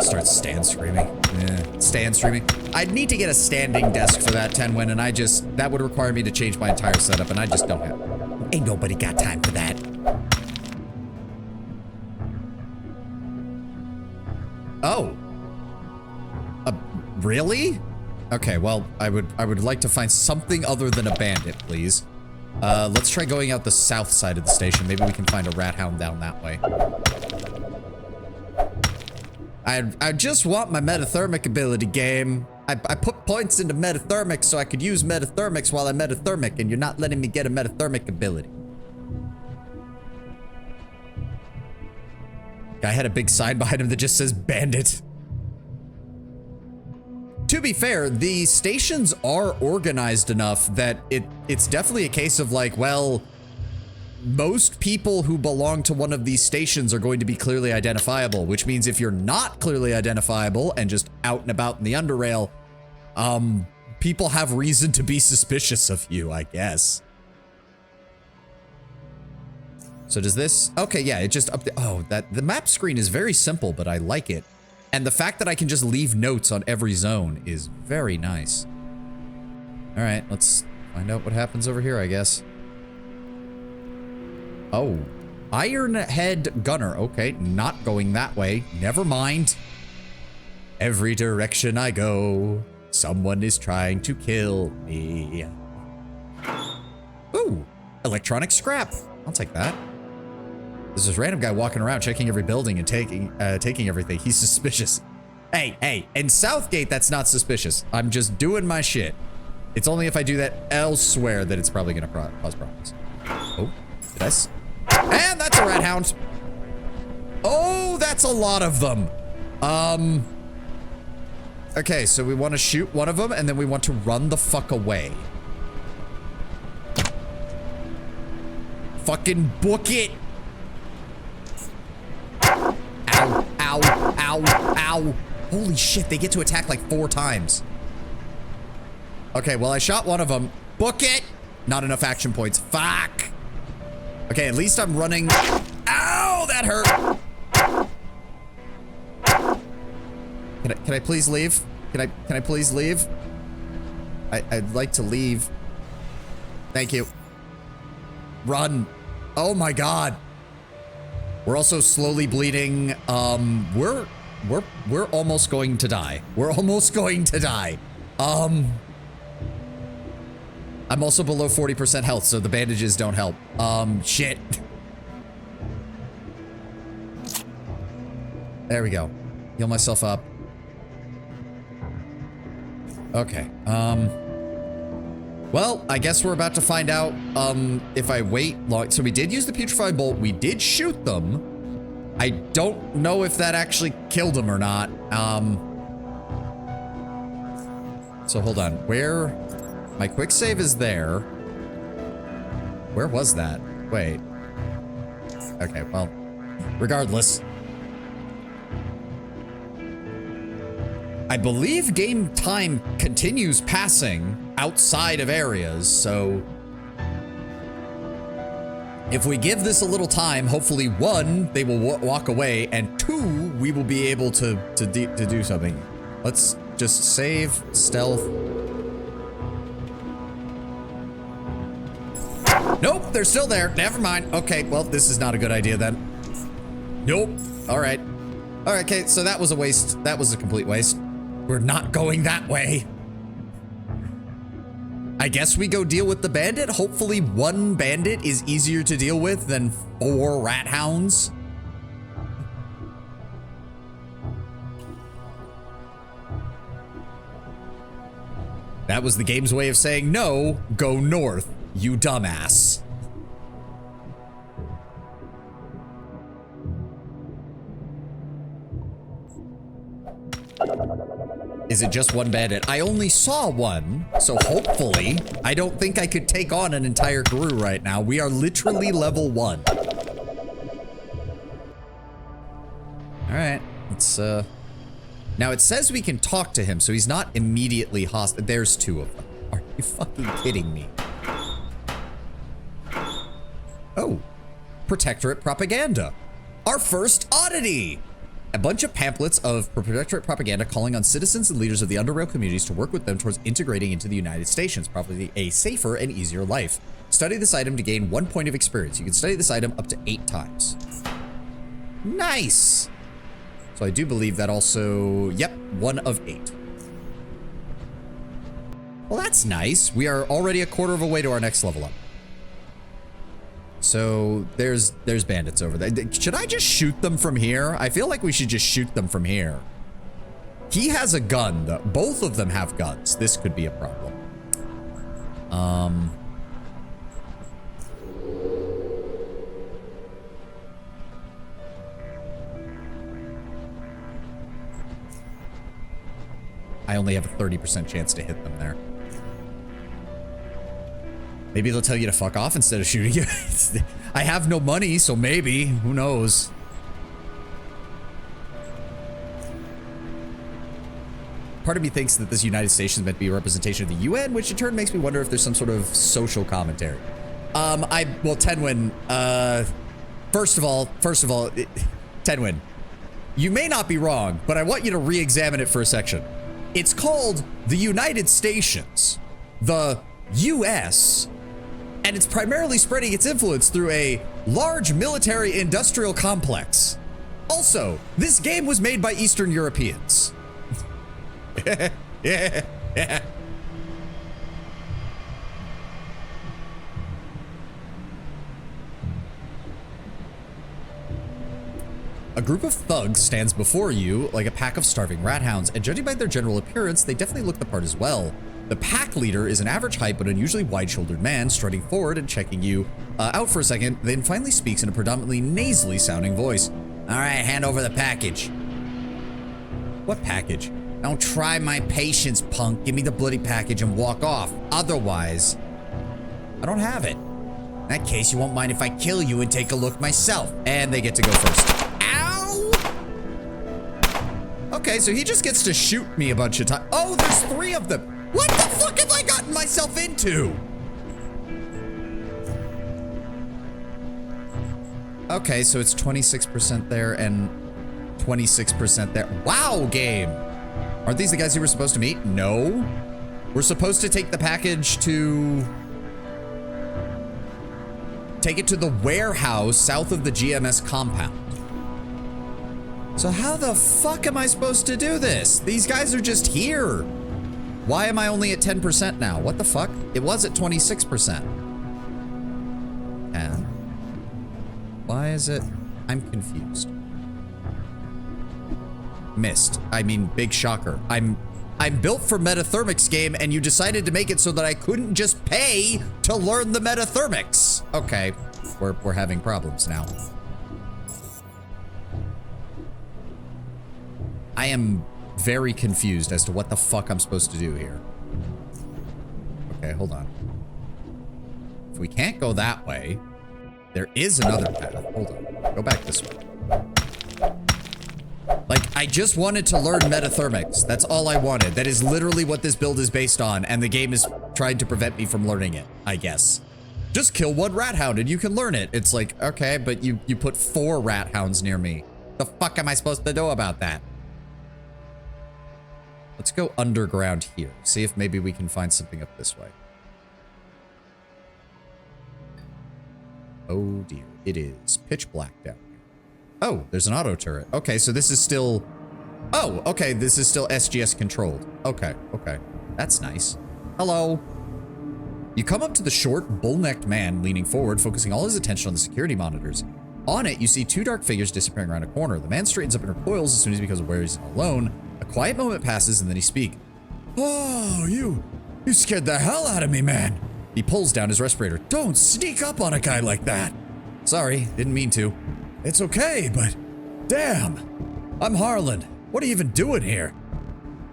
Start stand streaming. Yeah, stand streaming. I'd need to get a standing desk for that, Tenwin, and that would require me to change my entire setup, and I just don't have. Ain't nobody got time for that. Oh. Really? Okay, well, I would like to find something other than a bandit, please. Let's try going out the south side of the station. Maybe we can find a rat hound down that way. I just want my metathermic ability, game. I put points into metathermic so I could use metathermics while I'm metathermic, and you're not letting me get a metathermic ability. Guy had a big sign behind him that just says bandit. To be fair, the stations are organized enough that it's definitely a case of like, well, most people who belong to one of these stations are going to be clearly identifiable, which means if you're not clearly identifiable and just out and about in the Underrail, people have reason to be suspicious of you, I guess. So does this, okay, yeah, it just the map screen is very simple, but I like it. And the fact that I can just leave notes on every zone is very nice. All right, let's find out what happens over here, I guess. Oh, Ironhead Gunner. Okay, not going that way. Never mind. Every direction I go, someone is trying to kill me. Ooh, electronic scrap. I'll take that. There's this random guy walking around checking every building and taking everything. He's suspicious. Hey, in Southgate, that's not suspicious. I'm just doing my shit. It's only if I do that elsewhere that it's probably gonna cause problems. Oh, did I and that's a rat hound. Oh, that's a lot of them. Okay, so we want to shoot one of them and then we want to run the fuck away. Fucking book it. Ow. Holy shit, they get to attack like 4 times. Okay, well, I shot one of them. Book it! Not enough action points. Fuck! Okay, at least I'm running. Ow, that hurt! Can I please leave? Can I please leave? I'd like to leave. Thank you. Run. Oh my god. We're also slowly bleeding. We're almost going to die. We're almost going to die. I'm also below 40% health, so the bandages don't help. Shit. There we go. Heal myself up. Okay. Well, I guess we're about to find out, if I wait long. So we did use the putrefying bolt. We did shoot them. I don't know if that actually killed them or not. So hold on. Where My quick save is there. Where was that? Wait. Okay, well, regardless. I believe game time continues passing outside of areas, so if we give this a little time, hopefully one, they will walk away, and two, we will be able to do something. Let's just save stealth. Nope, they're still there. Never mind. Okay, well, this is not a good idea then. Nope. All right. All right, okay, so that was a waste. That was a complete waste. We're not going that way. I guess we go deal with the bandit. Hopefully one bandit is easier to deal with than 4 rat hounds. That was the game's way of saying, no, go north, you dumbass. Is it just one bandit? I only saw one, so hopefully, I don't think I could take on an entire crew right now. We are literally level 1. All right, let's, now it says we can talk to him, so he's not immediately hostile. There's 2 of them. Are you fucking kidding me? Oh, Protectorate propaganda. Our first oddity. A bunch of pamphlets of Protectorate propaganda calling on citizens and leaders of the Underrail communities to work with them towards integrating into the United States, probably a safer and easier life. Study this item to gain 1 point of experience. You can study this item up to 8 times. Nice. So I do believe that also, yep, 1 of 8. Well, that's nice. We are already a quarter of a way to our next level up. So there's bandits over there. Should I just shoot them from here? I feel like we should just shoot them from here. He has a gun, though. Both of them have guns. This could be a problem. I only have a 30% chance to hit them there. Maybe they'll tell you to fuck off instead of shooting you. I have no money, so maybe. Who knows? Part of me thinks that this United States is meant to be a representation of the UN, which in turn makes me wonder if there's some sort of social commentary. Well, Tenwin, first of all, Tenwin, you may not be wrong, but I want you to re-examine it for a section. It's called the United Stations, the US, and it's primarily spreading its influence through a large military industrial complex. Also, this game was made by Eastern Europeans. Yeah. A group of thugs stands before you like a pack of starving rat hounds, and judging by their general appearance, they definitely look the part as well. The pack leader is an average height but unusually wide-shouldered man, strutting forward and checking you out for a second, then finally speaks in a predominantly nasally sounding voice. All right, hand over the package. What package? Don't try my patience, punk. Give me the bloody package and walk off. Otherwise, I don't have it. In that case, you won't mind if I kill you and take a look myself. And they get to go first. Ow! Okay, so he just gets to shoot me a bunch of times. Oh, there's 3 of them. What the fuck have I gotten myself into? Okay, so it's 26% there and 26% there. Wow, game. Aren't these the guys you were supposed to meet? No. We're supposed to take the package to... take it to the warehouse south of the GMS compound. So how the fuck am I supposed to do this? These guys are just here. Why am I only at 10% now? What the fuck? It was at 26%. And why is it? I'm confused. Missed. I mean, big shocker. I'm built for metathermics game, and you decided to make it so that I couldn't just pay to learn the metathermics. Okay, we're having problems now. I am very confused as to what the fuck I'm supposed to do here. Okay, hold on. If we can't go that way, there is another path. Hold on. Go back this way. Like, I just wanted to learn metathermics. That's all I wanted. That is literally what this build is based on, and the game is trying to prevent me from learning it, I guess. Just kill one rat hound and you can learn it. It's like, okay, but you put 4 rat hounds near me. The fuck am I supposed to do about that? Let's go underground here. See if maybe we can find something up this way. Oh dear, it is pitch black down here. Oh, there's an auto turret. Okay, so this is still... Oh, okay, this is still SGS controlled. Okay, okay. That's nice. Hello. You come up to the short, bull-necked man leaning forward, focusing all his attention on the security monitors. On it, you see 2 dark figures disappearing around a corner. The man straightens up and recoils as soon as he becomes aware he's alone. A quiet moment passes, and then he speaks. Oh, you scared the hell out of me, man. He pulls down his respirator. Don't sneak up on a guy like that. Sorry, didn't mean to. It's okay, but damn. I'm Harlan. What are you even doing here?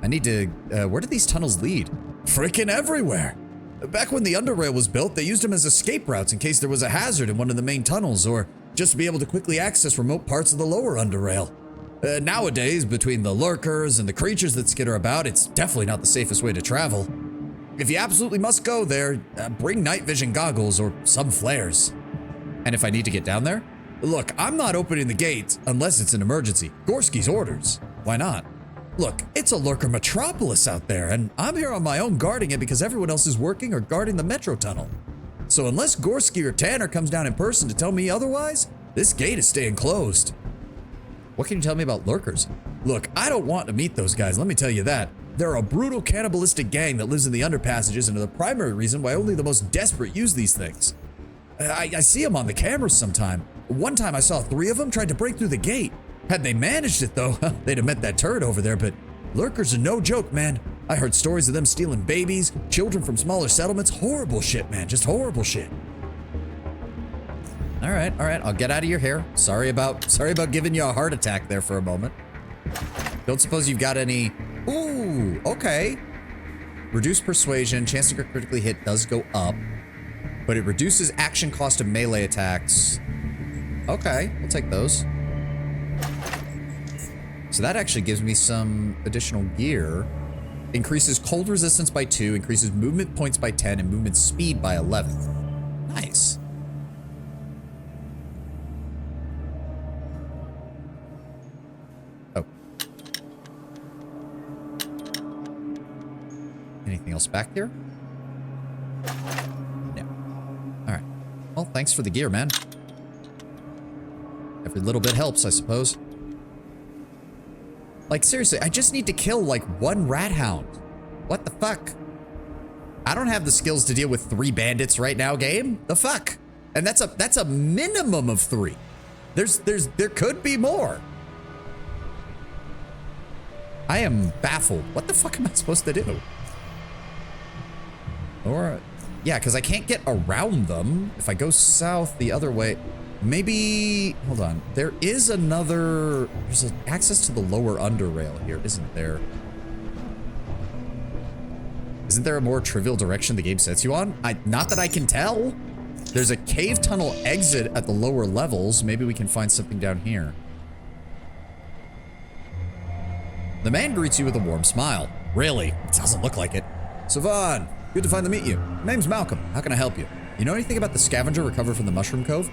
I need to, where do these tunnels lead? Freaking everywhere. Back when the Underrail was built, they used them as escape routes in case there was a hazard in one of the main tunnels, or just to be able to quickly access remote parts of the lower Underrail. Nowadays, between the lurkers and the creatures that skitter about, it's definitely not the safest way to travel. If you absolutely must go there, bring night vision goggles or some flares. And if I need to get down there? Look, I'm not opening the gates unless it's an emergency. Gorski's orders. Why not? Look, it's a lurker metropolis out there, and I'm here on my own guarding it because everyone else is working or guarding the metro tunnel. So unless Gorski or Tanner comes down in person to tell me otherwise, this gate is staying closed. What can you tell me about lurkers? Look, I don't want to meet those guys, let me tell you that. They're a brutal cannibalistic gang that lives in the underpassages and are the primary reason why only the most desperate use these things. I see them on the cameras sometime. One time I saw 3 of them tried to break through the gate. Had they managed it though, they'd have met that turret over there, but lurkers are no joke, man. I heard stories of them stealing babies, children from smaller settlements. Horrible shit, man, just horrible shit. All right, I'll get out of your hair. Sorry about giving you a heart attack there for a moment. Don't suppose you've got any... Ooh, okay. Reduced persuasion, chance to critically hit does go up, but it reduces action cost of melee attacks. Okay, we'll take those. So that actually gives me some additional gear. Increases cold resistance by 2, increases movement points by 10, and movement speed by 11. Nice. Oh. Anything else back here? No. Alright. Well, thanks for the gear, man. Every little bit helps, I suppose. Like, seriously, I just need to kill, like, 1 rat hound. What the fuck? I don't have the skills to deal with 3 bandits right now, game. The fuck? And that's a minimum of 3. There could be more. I am baffled. What the fuck am I supposed to do? Or, yeah, because I can't get around them. If I go south the other way... Maybe, hold on, there is another, there's access to the lower Underrail here, isn't there? Isn't there a more trivial direction the game sets you on? Not that I can tell. There's a cave tunnel exit at the lower levels. Maybe we can find something down here. The man greets you with a warm smile. Really? It doesn't look like it. Savan, good to finally meet you. Name's Malcolm. How can I help you? You know anything about the scavenger recovered from the Mushroom Cove?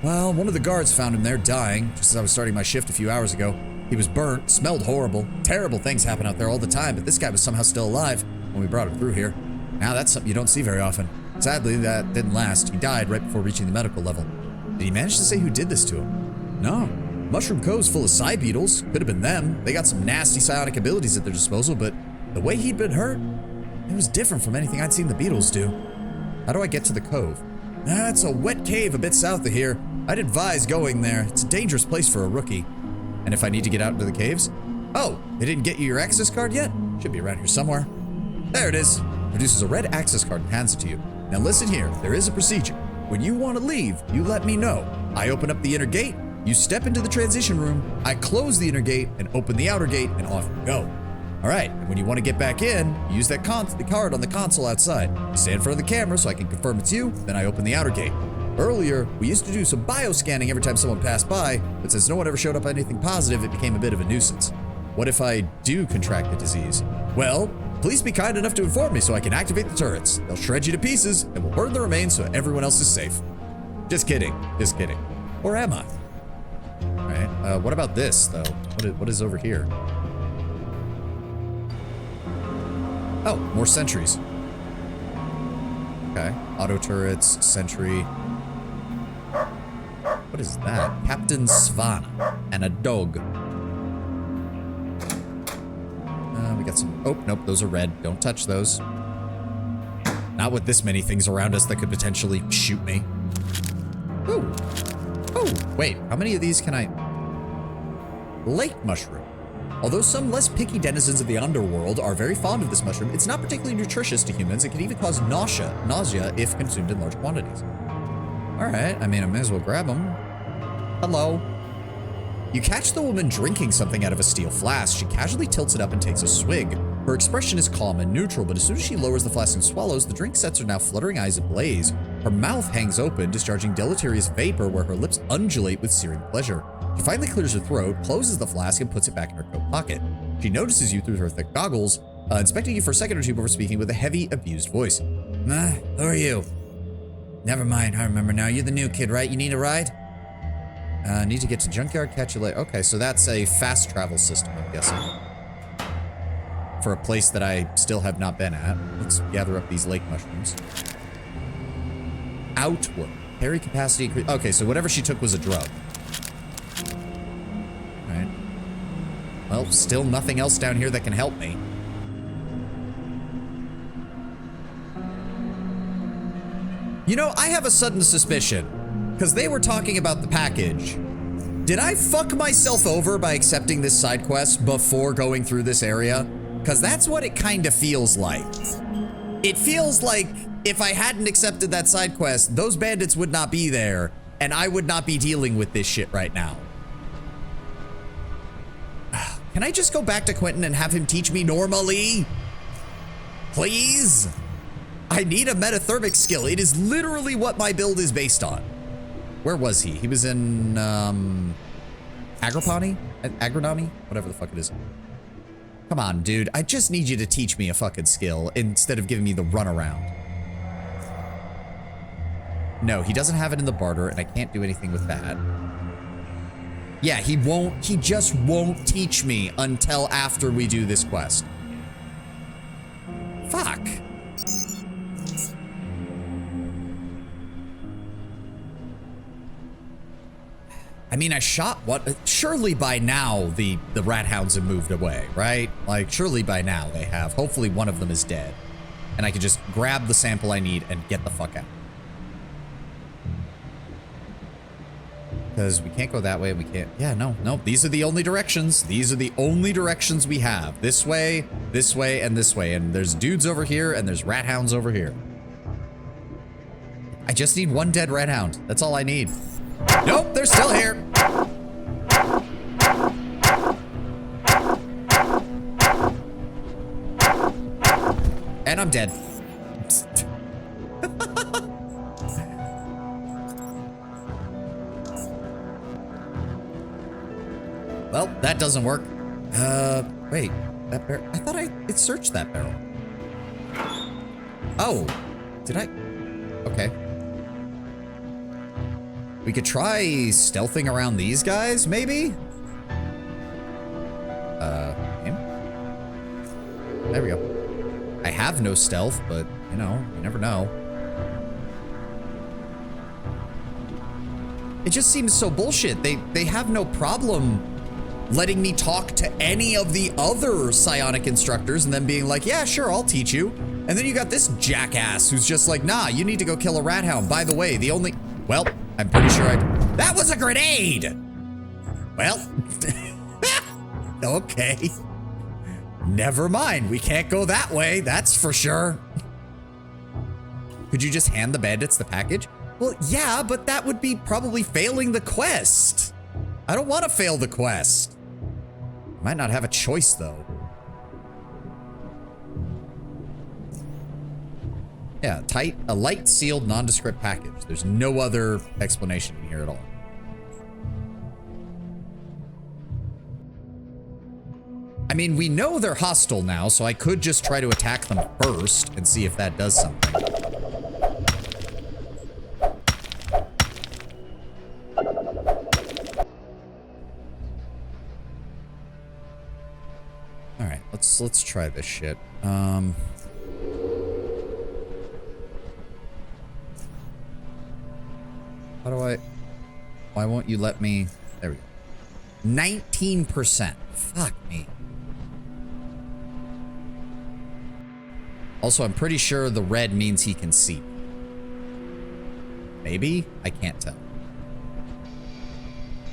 Well, one of the guards found him there dying, just as I was starting my shift a few hours ago. He was burnt, smelled horrible. Terrible things happen out there all the time, but this guy was somehow still alive when we brought him through here. Now that's something you don't see very often. Sadly, that didn't last. He died right before reaching the medical level. Did he manage to say who did this to him? No. Mushroom Cove's full of psi beetles. Could have been them. They got some nasty psionic abilities at their disposal, but the way he'd been hurt, it was different from anything I'd seen the beetles do. How do I get to the cove? It's a wet cave a bit south of here. I'd advise going there. It's a dangerous place for a rookie. And if I need to get out into the caves? Oh, they didn't get you your access card yet? Should be around here somewhere. There it is. Produces a red access card and hands it to you. Now listen here, there is a procedure. When you want to leave, you let me know. I open up the inner gate, you step into the transition room, I close the inner gate and open the outer gate, and off you go. All right, and when you want to get back in, use that the card on the console outside. You stand in front of the camera so I can confirm it's you, then I open the outer gate. Earlier, we used to do some bioscanning every time someone passed by, but since no one ever showed up anything positive, it became a bit of a nuisance. What if I do contract the disease? Well, please be kind enough to inform me so I can activate the turrets. They'll shred you to pieces, and we'll burn the remains so everyone else is safe. Just kidding, just kidding. Or am I? All right, what about this, though? What is over here? Oh, more sentries. Okay, auto turrets, sentry. What is that? Captain Svan and a dog. We got some, oh, nope, those are red. Don't touch those. Not with this many things around us that could potentially shoot me. Ooh. Oh, wait, how many of these can I? Lake mushroom. Although some less picky denizens of the underworld are very fond of this mushroom, it's not particularly nutritious to humans. It can even cause nausea if consumed in large quantities. All right, I mean, I may as well grab them. Hello. You catch the woman drinking something out of a steel flask. She casually tilts it up and takes a swig. Her expression is calm and neutral, but as soon as she lowers the flask and swallows, the drink sets her now fluttering eyes ablaze. Her mouth hangs open, discharging deleterious vapor where her lips undulate with searing pleasure. She finally clears her throat, closes the flask, and puts it back in her coat pocket. She notices you through her thick goggles, inspecting you for a second or two before speaking with a heavy, abused voice. Who are you? Never mind, I remember now. You're the new kid, right? You need a ride? Need to get to junkyard, catch you later. Okay, so that's a fast travel system, I'm guessing. For a place that I still have not been at. Let's gather up these lake mushrooms. Outward. Carry capacity increase. Okay, so whatever she took was a drug. Alright. Well, still nothing else down here that can help me. You know, I have a sudden suspicion. Because they were talking about the package. Did I fuck myself over by accepting this side quest before going through this area? Because that's what it kind of feels like. It feels like if I hadn't accepted that side quest, those bandits would not be there, and I would not be dealing with this shit right now. Can I just go back to Quentin and have him teach me normally? Please? I need a metathermic skill. It is literally what my build is based on. Where was he? He was in, Agronomy? Whatever the fuck it is. Come on, dude. I just need you to teach me a fucking skill instead of giving me the runaround. No, he doesn't have it in the barter, and I can't do anything with that. Yeah, he just won't teach me until after we do this quest. Fuck. I mean, I shot what? Surely by now the rat hounds have moved away, right? Like, surely by now they have. Hopefully one of them is dead. And I can just grab the sample I need and get the fuck out. Because we can't go that way, we can't. Yeah, no. These are the only directions. These are the only directions we have. This way, and this way. And there's dudes over here, and there's rat hounds over here. I just need one dead rat hound. That's all I need. Nope, they're still here. And I'm dead. Well, that doesn't work. Wait, that barrel, I thought it searched that barrel. Oh, did I? Okay. We could try stealthing around these guys, maybe? Okay. There we go. I have no stealth, but, you know, you never know. It just seems so bullshit. They have no problem letting me talk to any of the other psionic instructors and then being like, yeah, sure, I'll teach you. And then you got this jackass who's just like, nah, you need to go kill a rat hound. By the way, the only... Well... I'm pretty sure that was a grenade! Well, okay. Never mind, we can't go that way, that's for sure. Could you just hand the bandits the package? Well, yeah, but that would be probably failing the quest. I don't want to fail the quest. I might not have a choice, though. Yeah, a light sealed nondescript package. There's no other explanation here at all. I mean, we know they're hostile now, so I could just try to attack them first and see if that does something. All right, let's try this shit. How do I... Why won't you let me... There we go. 19%. Fuck me. Also, I'm pretty sure the red means he can see. Maybe? I can't tell.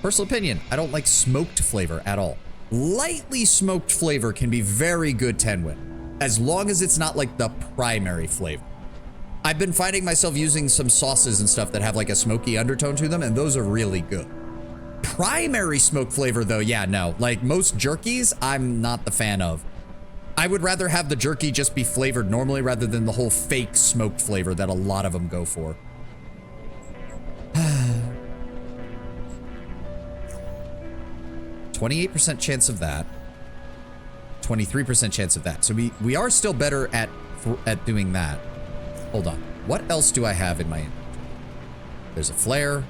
Personal opinion, I don't like smoked flavor at all. Lightly smoked flavor can be very good 10-win, as long as it's not like the primary flavor. I've been finding myself using some sauces and stuff that have like a smoky undertone to them, and those are really good. Primary smoke flavor though, yeah, no. Like most jerkies, I'm not the fan of. I would rather have the jerky just be flavored normally rather than the whole fake smoked flavor that a lot of them go for. 28% chance of that. 23% chance of that. So we are still better at doing that. Hold on. What else do I have in my inventory? There's a flare.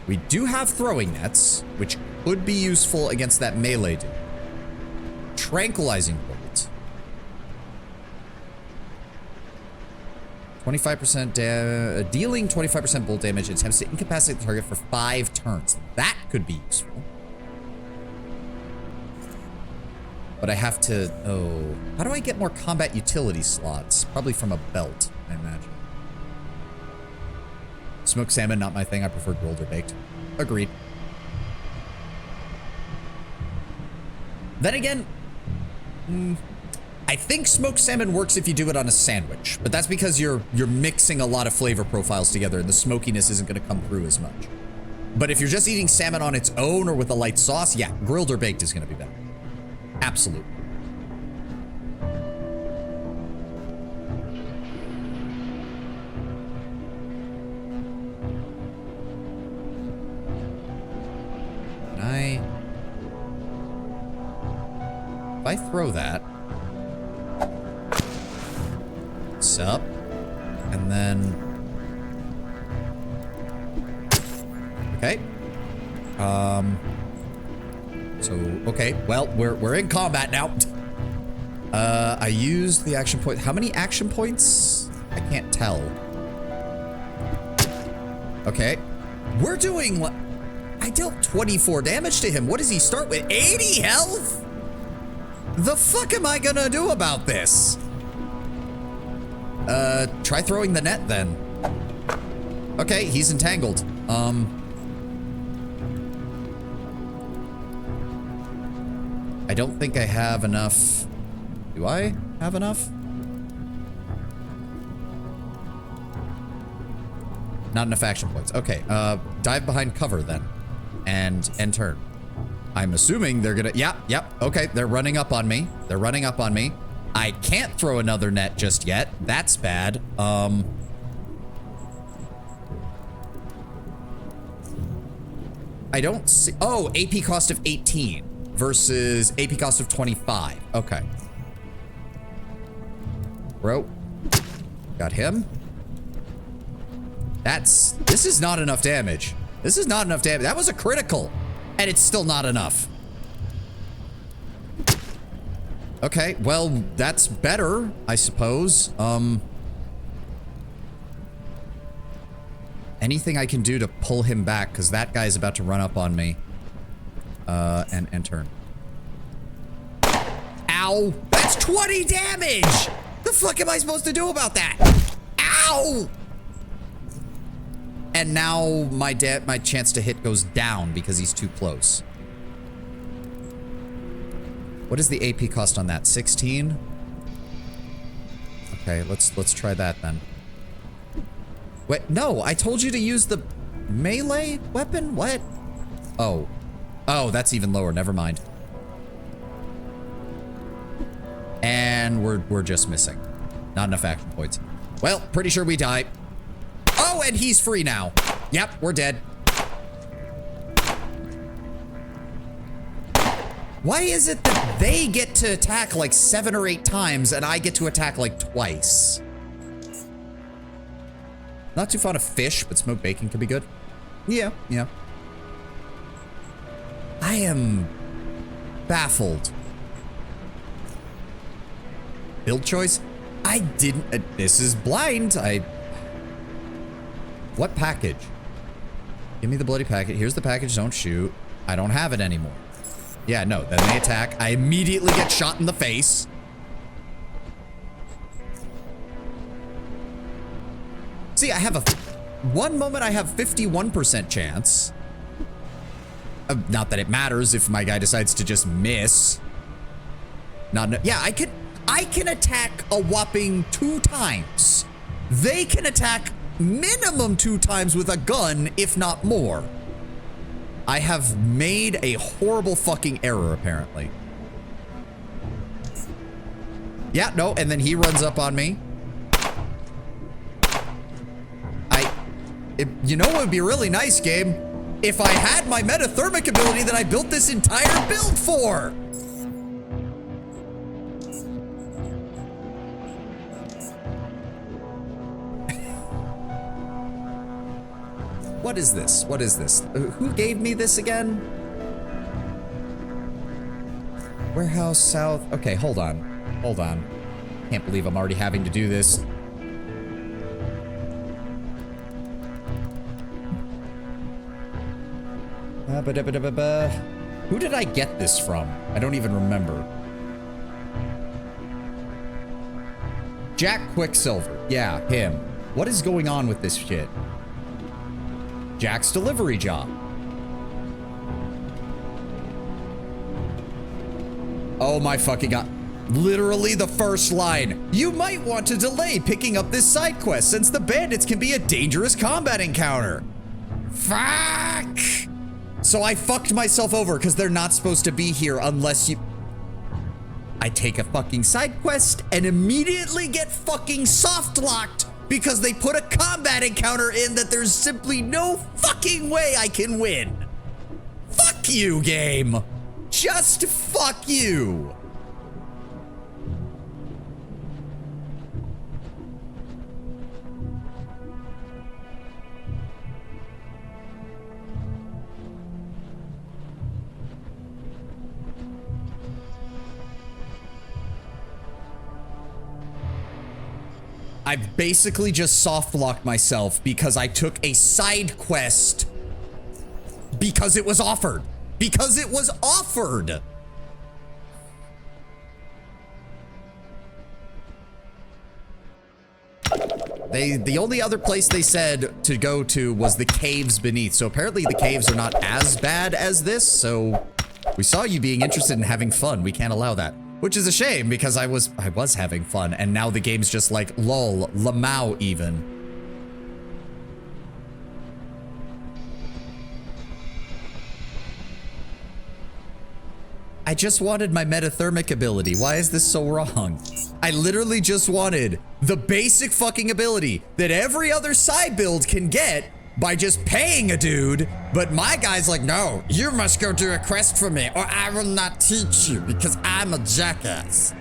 We do have throwing nets, which could be useful against that melee dude. Tranquilizing bullets. 25% dealing 25% bullet damage attempts to incapacitate the target for 5 turns. That could be useful. But I have to... Oh. How do I get more combat utility slots? Probably from a belt, I imagine. Smoked salmon, not my thing. I prefer grilled or baked. Agreed. Then again... I think smoked salmon works if you do it on a sandwich. But that's because you're mixing a lot of flavor profiles together and the smokiness isn't going to come through as much. But if you're just eating salmon on its own or with a light sauce, yeah, grilled or baked is going to be better. Absolutely. If I throw that. Sup? And then... Okay. So, okay, well, we're in combat now. I used the action point. How many action points? I can't tell. Okay. We're doing... I dealt 24 damage to him. What does he start with? 80 health? The fuck am I gonna do about this? Try throwing the net then. Okay, he's entangled. I don't think I have enough. Do I have enough? Not enough action points. Okay, dive behind cover then. And end turn. I'm assuming they're gonna... Yep. Okay, they're running up on me. They're running up on me. I can't throw another net just yet. That's bad. I don't see... Oh, AP cost of 18 versus AP cost of 25. Okay. Bro. Got him. This is not enough damage. This is not enough damage. That was a critical. And it's still not enough. Okay, well, that's better, I suppose. Anything I can do to pull him back, because that guy's about to run up on me. And turn. Ow! That's 20 damage! The fuck am I supposed to do about that? Ow! And now my chance to hit goes down because he's too close. What is the AP cost on that? 16? Okay, let's try that then. Wait, no, I told you to use the melee weapon? What? Oh. Oh, that's even lower. Never mind. And we're just missing. Not enough action points. Well, pretty sure we die. Oh, and he's free now. Yep, we're dead. Why is it that they get to attack like 7 or 8 times and I get to attack like twice? Not too fond of fish, but smoked bacon could be good. Yeah, yeah. I am baffled. Build choice? I didn't, this is blind. What package? Give me the bloody package. Here's the package, don't shoot. I don't have it anymore. Yeah, no, then they attack. I immediately get shot in the face. See, I have one moment I have 51% chance. Not that it matters if my guy decides to just miss. Yeah, I can attack a whopping 2 times. They can attack minimum 2 times with a gun, if not more. I have made a horrible fucking error, apparently. Yeah, no, and then he runs up on me. You know what would be really nice, game? If I had my metathermic ability that I built this entire build for! What is this? What is this? Who gave me this again? Warehouse South. Okay, hold on. Hold on. Can't believe I'm already having to do this. Who did I get this from? I don't even remember. Jack Quicksilver. Yeah, him. What is going on with this shit? Jack's delivery job. Oh my fucking god. Literally the first line. You might want to delay picking up this side quest since the bandits can be a dangerous combat encounter. Fuck! So I fucked myself over because they're not supposed to be here unless you... I take a fucking side quest and immediately get fucking soft locked because they put a combat encounter in that there's simply no fucking way I can win. Fuck you, game. Just fuck you. I've basically just soft locked myself because I took a side quest because it was offered. Because it was offered. The only other place they said to go to was the caves beneath. So apparently the caves are not as bad as this. So we saw you being interested in having fun. We can't allow that. Which is a shame because I was having fun and now the game's just like lol, lamau even. I just wanted my metathermic ability. Why is this so wrong? I literally just wanted the basic fucking ability that every other side build can get by just paying a dude, but my guy's like, no, you must go do a quest for me or I will not teach you because I'm a jackass.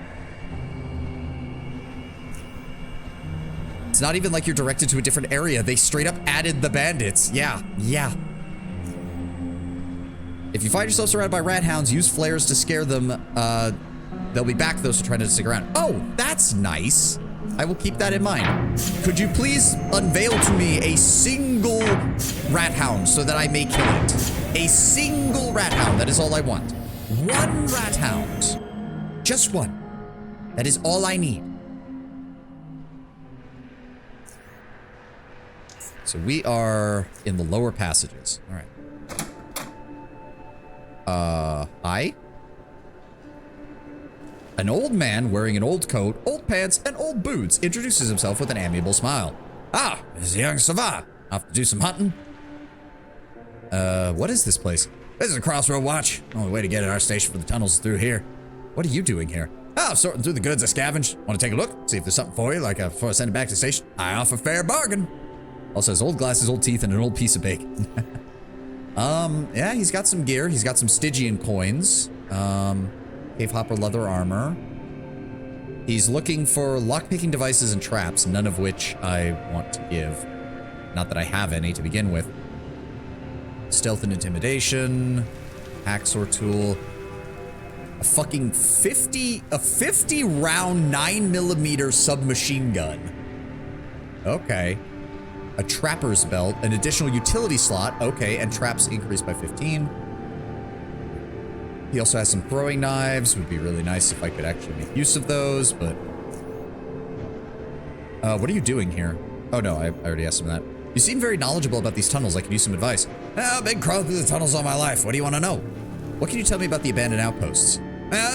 It's not even like you're directed to a different area. They straight up added the bandits. Yeah. If you find yourself surrounded by rat hounds, use flares to scare them. They'll be back though, so try not to stick around. Oh, that's nice. I will keep that in mind. Could you please unveil to me a single rat hound so that I may kill it? A single rat hound, that is all I want. One rat hound. Just one. That is all I need. So we are in the lower passages. All right. Hi? An old man wearing an old coat, old pants, and old boots introduces himself with an amiable smile. Ah, this is young Savant. Off to do some hunting? What is this place? This is a crossroad watch. Only way to get at our station for the tunnels is through here. What are you doing here? Oh, sorting through the goods I scavenged. Want to take a look? See if there's something for you, like before I send it back to the station. I offer fair bargain. Also has old glasses, old teeth, and an old piece of bacon. Yeah, he's got some gear. He's got some Stygian coins. Cave hopper leather armor. He's looking for lockpicking devices and traps, none of which I want to give. Not that I have any to begin with. Stealth and intimidation. Hacksaw tool. A fucking 50 round 9mm submachine gun. Okay. A trapper's belt, an additional utility slot. Okay, and traps increased by 15. He also has some throwing knives. Would be really nice if I could actually make use of those, but... what are you doing here? Oh no, I already asked him that. You seem very knowledgeable about these tunnels. I could use some advice. I've been crawling through the tunnels all my life. What do you want to know? What can you tell me about the abandoned outposts?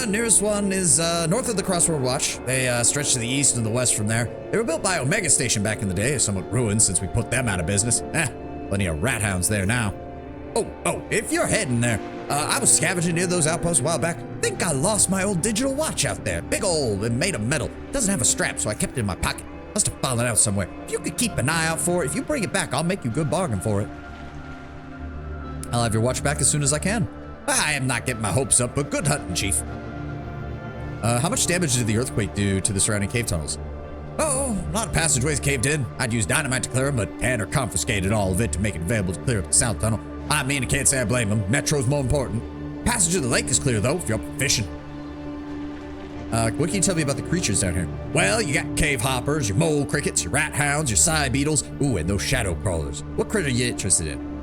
Nearest one is north of the Crossroad Watch. They stretch to the east and the west from there. They were built by Omega Station back in the day, somewhat ruined since we put them out of business. Plenty of rat hounds there now. Oh, if you're heading there, I was scavenging near those outposts a while back. Think I lost my old digital watch out there. Big old and made of metal. Doesn't have a strap, so I kept it in my pocket. Must have fallen out somewhere. If you could keep an eye out for it, if you bring it back, I'll make you a good bargain for it. I'll have your watch back as soon as I can. I am not getting my hopes up, but good hunting, Chief. How much damage did the earthquake do to the surrounding cave tunnels? Oh, a lot of passageways caved in. I'd use dynamite to clear them, but Tanner confiscated all of it to make it available to clear up the south tunnel. I mean, I can't say I blame him. Metro's more important. Passage of the lake is clear, though, if you're up for fishing. What can you tell me about the creatures down here? Well, you got cave hoppers, your mole crickets, your rat hounds, your side beetles. Ooh, and those shadow crawlers. What critter are you interested in?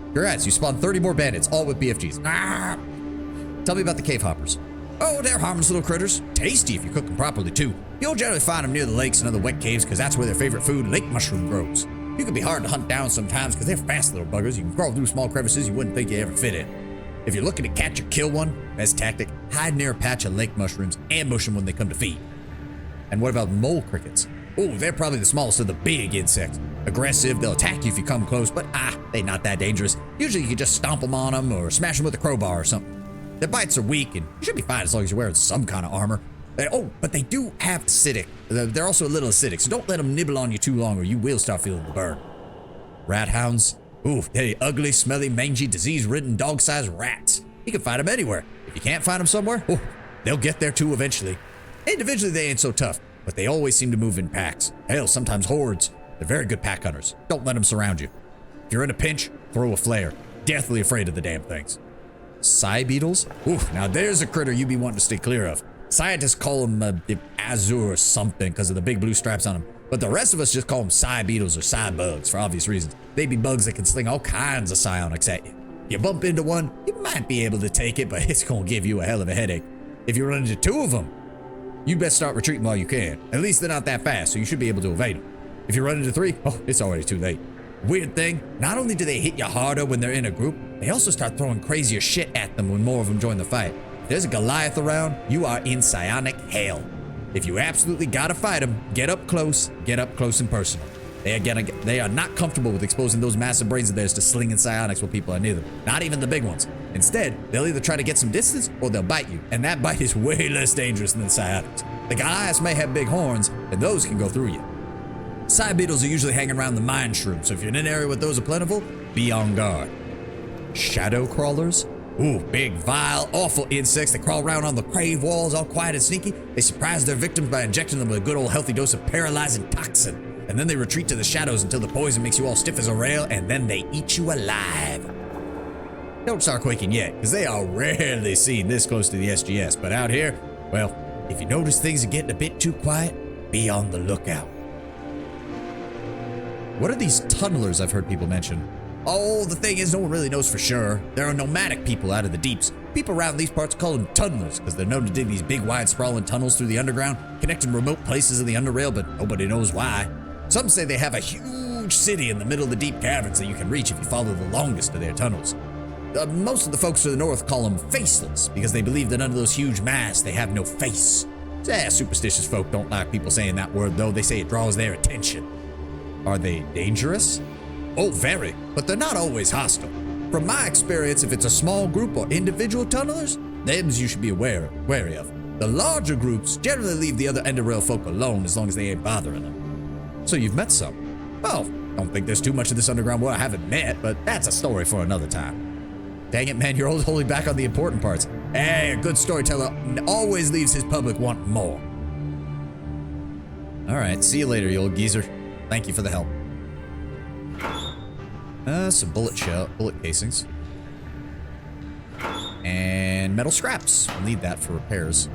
Congrats, you spawned 30 more bandits, all with BFGs. Ah! Tell me about the cave hoppers. Oh, they're harmless little critters. Tasty if you cook them properly, too. You'll generally find them near the lakes and other wet caves because that's where their favorite food, lake mushroom, grows. You can be hard to hunt down sometimes because they're fast little buggers. You can crawl through small crevices you wouldn't think you ever fit in. If you're looking to catch or kill one, best tactic, hide near a patch of lake mushrooms, ambush them when they come to feed. And what about mole crickets? Oh, they're probably the smallest of the big insects. Aggressive, they'll attack you if you come close, but they're not that dangerous. Usually you can just stomp them on them or smash them with a crowbar or something. Their bites are weak and you should be fine as long as you're wearing some kind of armor. But they do have acidic. They're also a little acidic, so don't let them nibble on you too long or you will start feeling the burn. Rat hounds? Ooh, they're ugly, smelly, mangy, disease-ridden, dog-sized rats. You can find them anywhere. If you can't find them somewhere, they'll get there too eventually. Individually, they ain't so tough, but they always seem to move in packs. Hell, sometimes hordes. They're very good pack hunters. Don't let them surround you. If you're in a pinch, throw a flare. Deathly afraid of the damn things. Sci beetles? Ooh, now there's a critter you be wanting to stay clear of. Scientists call them azure or something because of the big blue stripes on them. But the rest of us just call them psi beetles or psi bugs for obvious reasons. They be bugs that can sling all kinds of psionics at you. You bump into one, you might be able to take it, but it's gonna give you a hell of a headache. If you run into two of them, you best start retreating while you can. At least they're not that fast, so you should be able to evade them. If you run into three, it's already too late. Weird thing, not only do they hit you harder when they're in a group, they also start throwing crazier shit at them when more of them join the fight. If there's a Goliath around, you are in psionic hell. If you absolutely gotta fight them, get up close and personal. They are not comfortable with exposing those massive brains of theirs to slinging psionics while people are near them. Not even the big ones. Instead, they'll either try to get some distance or they'll bite you, and that bite is way less dangerous than the psionics. The Goliaths may have big horns, and those can go through you. Psi beetles are usually hanging around the mine shroom, so if you're in an area where those are plentiful, be on guard. Shadow crawlers? Ooh, big, vile, awful insects that crawl around on the cave walls all quiet and sneaky. They surprise their victims by injecting them with a good old healthy dose of paralyzing toxin. And then they retreat to the shadows until the poison makes you all stiff as a rail, and then they eat you alive. Don't start quaking yet, because they are rarely seen this close to the SGS. But out here, well, if you notice things are getting a bit too quiet, be on the lookout. What are these tunnelers I've heard people mention? Oh, the thing is, no one really knows for sure. There are nomadic people out of the deeps. People around these parts call them tunnelers because they're known to dig these big, wide, sprawling tunnels through the underground, connecting remote places of the Underrail, but nobody knows why. Some say they have a huge city in the middle of the deep caverns that you can reach if you follow the longest of their tunnels. Most of the folks to the north call them faceless because they believe that under those huge masks, they have no face. Superstitious folk don't like people saying that word, though. They say it draws their attention. Are they dangerous? Oh, very, but they're not always hostile. From my experience, if it's a small group or individual tunnelers, them's you should be wary of. The larger groups generally leave the other Underrail folk alone as long as they ain't bothering them. So you've met some. Well, don't think there's too much of this underground world I haven't met, but that's a story for another time. Dang it, man, you're always holding back on the important parts. Hey, a good storyteller always leaves his public wanting more. All right, see you later, you old geezer. Thank you for the help. Some bullet casings. And metal scraps. We'll need that for repairs.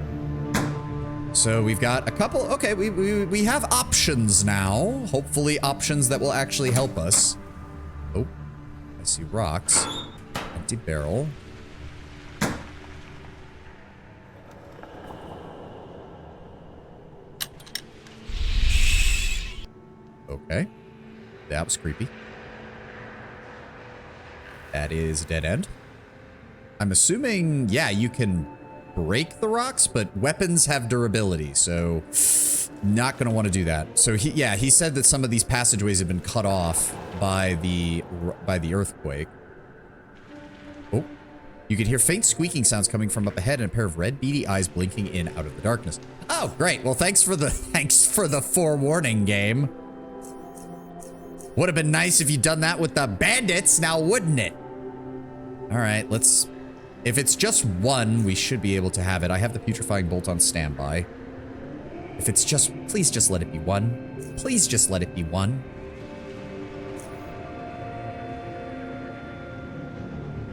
So we've got a couple. Okay, we have options now. Hopefully options that will actually help us. Oh, I see rocks. Empty barrel. Okay. That was creepy. That is a dead end. I'm assuming, yeah, you can break the rocks, but weapons have durability, so not gonna want to do that. So he said that some of these passageways have been cut off by the earthquake. Oh, you could hear faint squeaking sounds coming from up ahead and a pair of red beady eyes blinking in out of the darkness. Oh, great. Well, thanks for the forewarning, game. Would have been nice if you'd done that with the bandits, now wouldn't it? All right, let's... If it's just one, we should be able to have it. I have the putrefying bolt on standby. If it's just... Please just let it be one. Please just let it be one.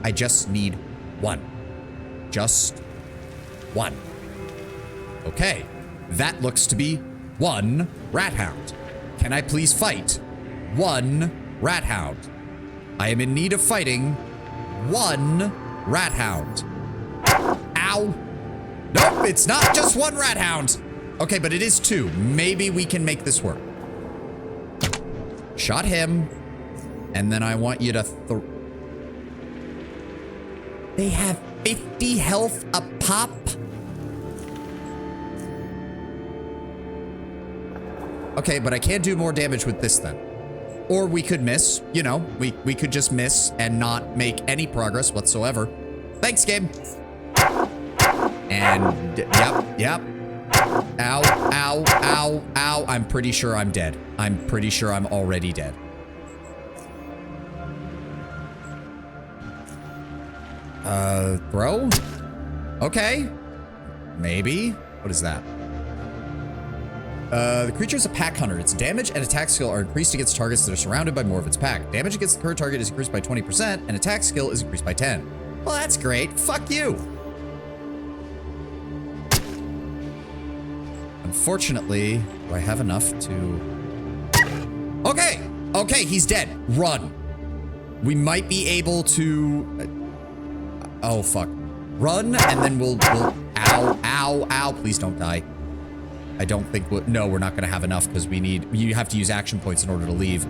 I just need one. Just one. Okay. That looks to be one rat hound. Can I please fight one rat hound? I am in need of fighting one rat hound. Ow. Nope, it's not just one rat hound. Okay, but it is two. Maybe we can make this work. Shot him. And then I want you to They have 50 health a pop. Okay, but I can't do more damage with this then. Or we could miss, you know, we could just miss and not make any progress whatsoever. Thanks, game. And, yep. Ow, ow, ow, ow. I'm pretty sure I'm dead. I'm pretty sure I'm already dead. Throw? Okay. Maybe. What is that? The creature is a pack hunter. Its damage and attack skill are increased against targets that are surrounded by more of its pack. Damage against the current target is increased by 20%, and attack skill is increased by 10. Well, that's great. Fuck you. Unfortunately, do I have enough to... Okay. Okay, he's dead. Run. We might be able to... Oh, fuck. Run, and then we'll... Ow, ow, ow. Please don't die. I don't think no, we're not gonna have enough because you have to use action points in order to leave.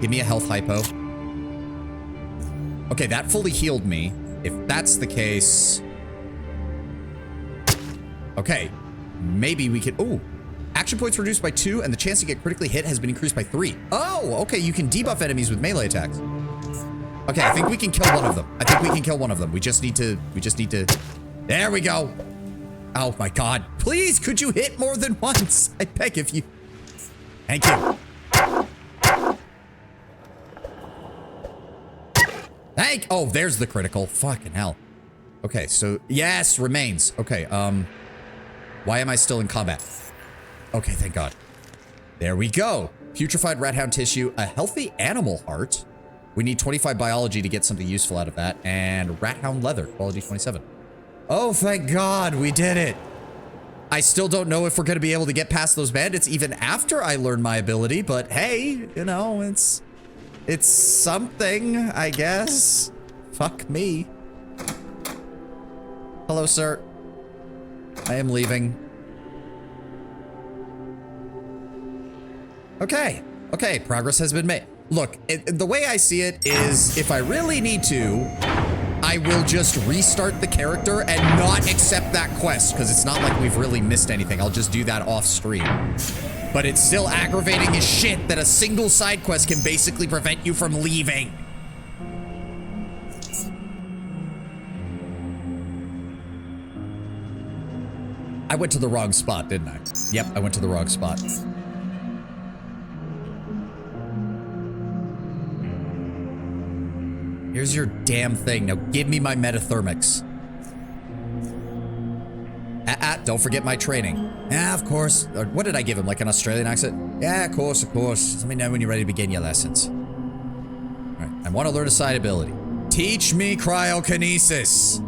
Give me a health hypo. Okay, that fully healed me. If that's the case. Okay, maybe we could, ooh. Action points reduced by 2 and the chance to get critically hit has been increased by 3. Oh, okay, you can debuff enemies with melee attacks. Okay, I think we can kill one of them. We just need to, there we go. Oh my god. Please, could you hit more than once? I beg of you. Thank you. Oh, there's the critical. Fucking hell. Okay, so, yes, remains. Okay, why am I still in combat? Okay, thank god. There we go. Putrefied rat hound tissue, a healthy animal heart. We need 25 biology to get something useful out of that, and rat hound leather, quality 27. Oh, thank God, we did it. I still don't know if we're going to be able to get past those bandits even after I learn my ability, but hey, you know, it's something, I guess. Fuck me. Hello, sir. I am leaving. Okay. Okay, progress has been made. Look, the way I see it is if I really need to, I will just restart the character and not accept that quest, because it's not like we've really missed anything. I'll just do that off stream. But it's still aggravating as shit that a single side quest can basically prevent you from leaving. I went to the wrong spot, didn't I? Yep, I went to the wrong spot. Here's your damn thing. Now give me my metathermics. Don't forget my training. Yeah, of course. What did I give him? Like an Australian accent? Yeah, of course, of course. Let me know when you're ready to begin your lessons. All right, I want to learn a side ability. Teach me cryokinesis.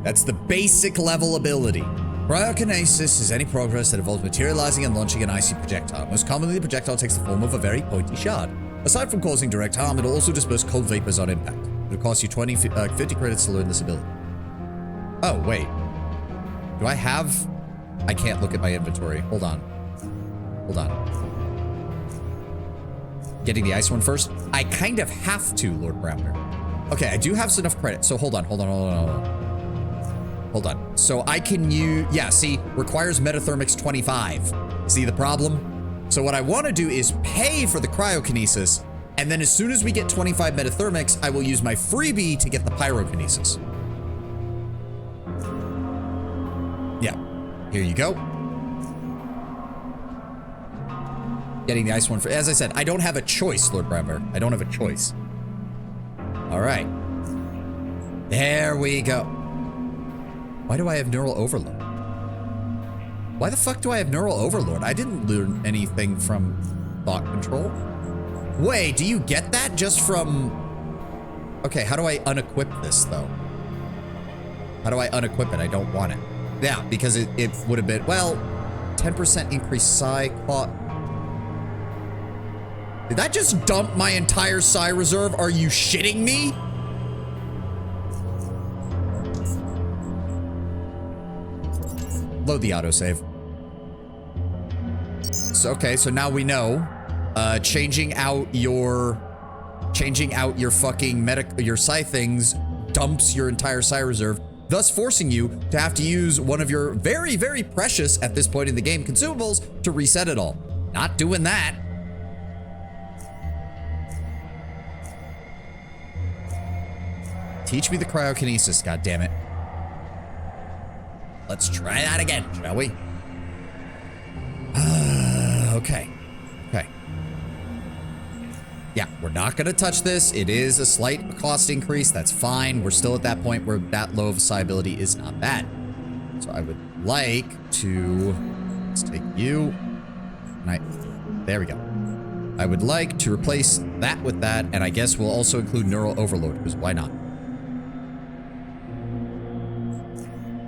That's the basic level ability. Cryokinesis is any progress that involves materializing and launching an icy projectile. Most commonly, the projectile takes the form of a very pointy shard. Aside from causing direct harm, it'll also disperse cold vapors on impact. It'll cost you 50 credits to learn this ability. Oh, wait. Do I have... I can't look at my inventory. Hold on. Hold on. Getting the ice one first? I kind of have to, Lord Browner. Okay, I do have enough credit. So hold on. Hold on. So I can use... Yeah, see, requires metathermics 25. See the problem? So what I want to do is pay for the cryokinesis, and then as soon as we get 25 metathermics, I will use my freebie to get the pyrokinesis. Yeah, here you go. Getting the ice one for... As I said, I don't have a choice, Lord Bramber. I don't have a choice. All right. There we go. Why do I have neural overload? Why the fuck do I have neural overload? I didn't learn anything from thought control. Wait, do you get that just from... Okay, how do I unequip this, though? How do I unequip it? I don't want it. Yeah, because it would have been... Well, 10% increase psi clock. Did that just dump my entire psi reserve? Are you shitting me? Load the autosave. So, okay, so now we know. Changing out your fucking your psi things dumps your entire psi reserve, thus forcing you to have to use one of your very, very precious, at this point in the game, consumables to reset it all. Not doing that. Teach me the cryokinesis, goddammit. Let's try that again, shall we? Okay. Okay. Yeah, we're not gonna touch this. It is a slight cost increase. That's fine. We're still at that point where that low of a psi ability is not bad. So I would like to... Let's take you. There we go. I would like to replace that with that, and I guess we'll also include neural overload, because why not?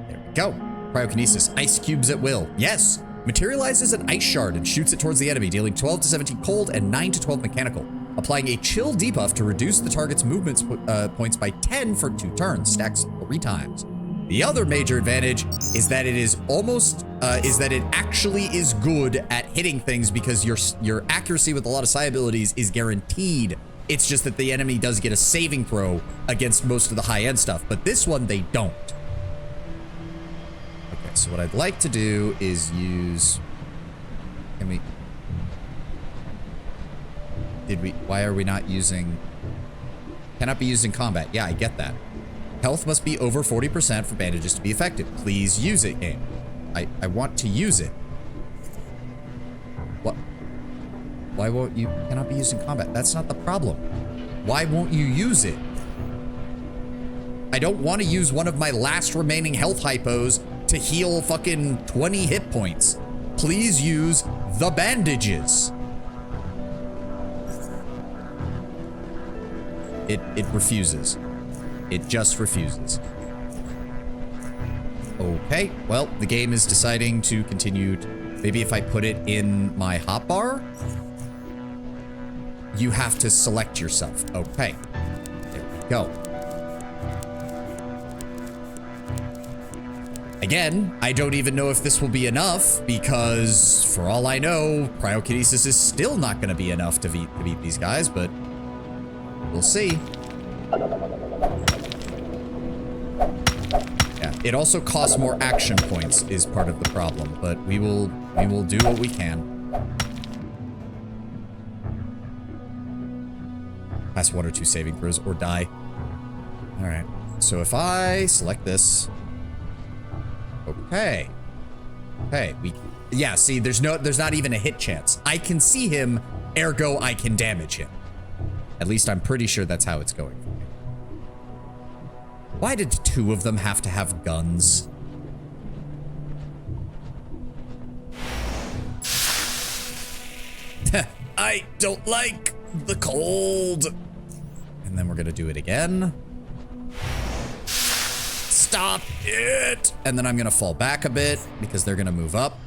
There we go. Cryokinesis. Ice cubes at will. Yes. Materializes an ice shard and shoots it towards the enemy, dealing 12 to 17 cold and 9 to 12 mechanical. Applying a chill debuff to reduce the target's movement points by 10 for 2 turns. Stacks 3 times. The other major advantage is that it is almost, that it actually is good at hitting things, because your accuracy with a lot of psi abilities is guaranteed. It's just that the enemy does get a saving throw against most of the high-end stuff, but this one they don't. Okay, so what I'd like to do is use... Can we... Why are we not using... Cannot be used in combat. Yeah, I get that. Health must be over 40% for bandages to be effective. Please use it, game. I want to use it. What? Why won't you... Cannot be used in combat. That's not the problem. Why won't you use it? I don't want to use one of my last remaining health hypos to heal fucking 20 hit points. Please use the bandages. It refuses. It just refuses. Okay, well, the game is deciding to continue. Maybe if I put it in my hotbar? You have to select yourself. Okay. There we go. Again, I don't even know if this will be enough, because for all I know, cryokinesis is still not going to be enough to beat these guys, but we'll see. Yeah, it also costs more action points is part of the problem, but we will do what we can. Pass 1 or 2 saving throws or die. All right. So if I select this, okay. Okay, yeah, see, there's not even a hit chance. I can see him, ergo I can damage him. At least I'm pretty sure that's how it's going for me. Why did two of them have to have guns? I don't like the cold. And then we're gonna do it again. Stop it. And then I'm gonna fall back a bit because they're gonna move up.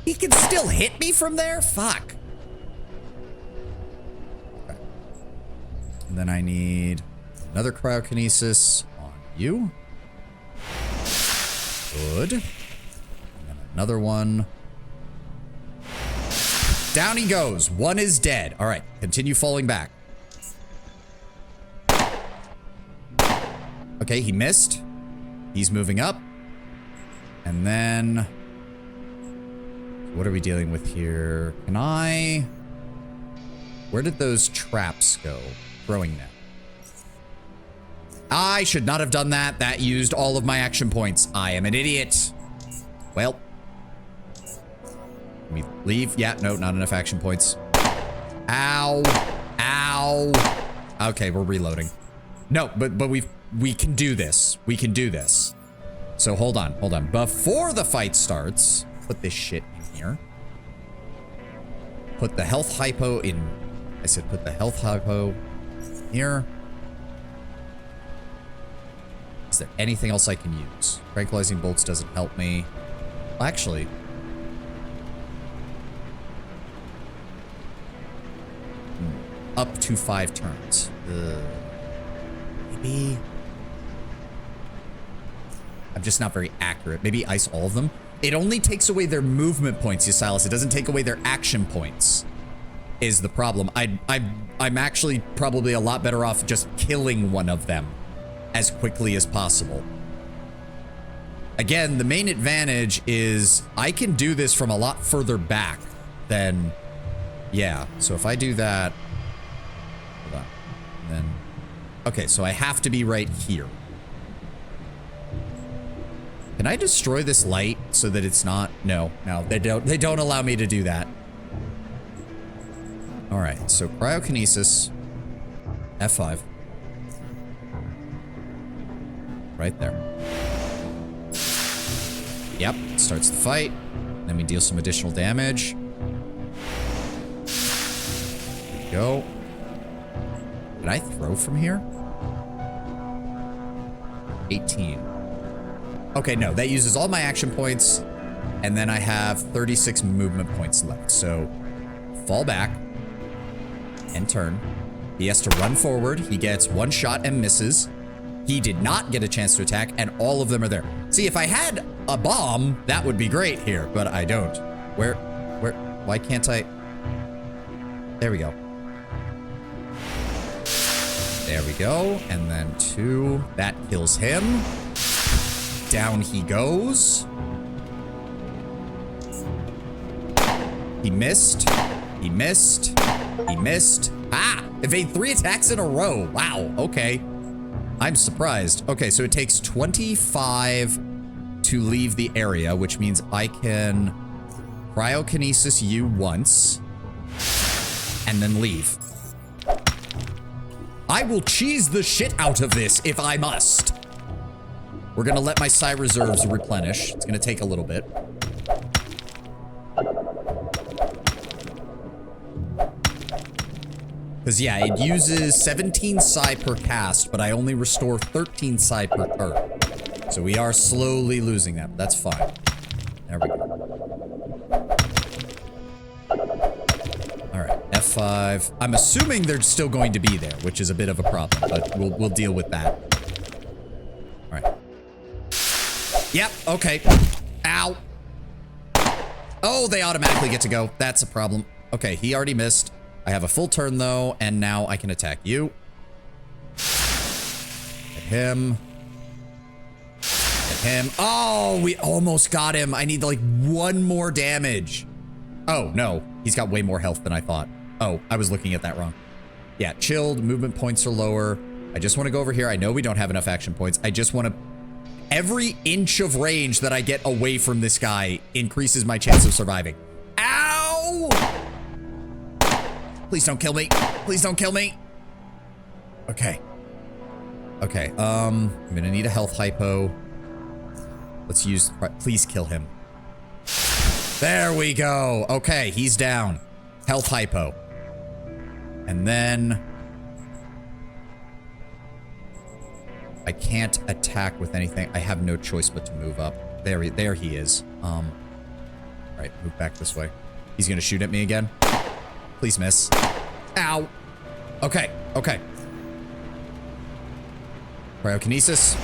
He can still hit me from there? Fuck. Okay. And then I need another cryokinesis on you. Good. And then another one. Down he goes. One is dead. All right, continue falling back. Okay, he missed. He's moving up. And then... what are we dealing with here? Can I... where did those traps go? Throwing net. I should not have done that. That used all of my action points. I am an idiot. Well. Let me leave. Yeah, no, not enough action points. Ow. Ow. Okay, we're reloading. No, but we can do this. We can do this. So hold on, hold on. Before the fight starts, put this shit in here. Put the health hypo in. I said put the health hypo here. Is there anything else I can use? Tranquilizing bolts doesn't help me. Well, actually. Up to 5 turns. Maybe. I'm just not very accurate. Maybe ice all of them. It only takes away their movement points, Silas. It doesn't take away their action points. Is the problem. I'm actually probably a lot better off just killing one of them as quickly as possible. Again, the main advantage is I can do this from a lot further back than... yeah, so if I do that... hold on. And then... okay, so I have to be right here. Can I destroy this light so that it's not... no, they don't allow me to do that. All right, so cryokinesis, F5. Right there. Yep, starts the fight. Then we deal some additional damage. There we go. Can I throw from here? 18. Okay, no, that uses all my action points. And then I have 36 movement points left. So fall back and turn. He has to run forward. He gets 1 shot and misses. He did not get a chance to attack, and all of them are there. See, if I had a bomb, that would be great here, but I don't. Why can't I? There we go. There we go, and then 2. That kills him. Down he goes. He missed. He missed. He missed. Ah! Evade 3 attacks in a row. Wow, okay. I'm surprised. Okay, so it takes 25 to leave the area, which means I can cryokinesis you once and then leave. I will cheese the shit out of this if I must. We're gonna let my psi reserves replenish. It's gonna take a little bit. Because, yeah, it uses 17 psi per cast, but I only restore 13 psi per turn. So we are slowly losing that. That's fine. There we go. All right, F5. I'm assuming they're still going to be there, which is a bit of a problem, but we'll deal with that. All right. Yep, okay. Ow. Oh, they automatically get to go. That's a problem. Okay, he already missed. I have a full turn, though, and now I can attack you. Hit him. Hit him. Oh, we almost got him. I need, like, 1 more damage. Oh, no. He's got way more health than I thought. Oh, I was looking at that wrong. Yeah, chilled. Movement points are lower. I just want to go over here. I know we don't have enough action points. I just want to Every inch of range that I get away from this guy increases my chance of surviving. Ow! Please don't kill me. Please don't kill me. Okay. Okay, I'm gonna need a health hypo. Let's use, please kill him. There we go. Okay, he's down. Health hypo. And then I can't attack with anything. I have no choice but to move up. There he is. All right, move back this way. He's gonna shoot at me again. Please miss. Ow. Okay, okay. Pyrokinesis.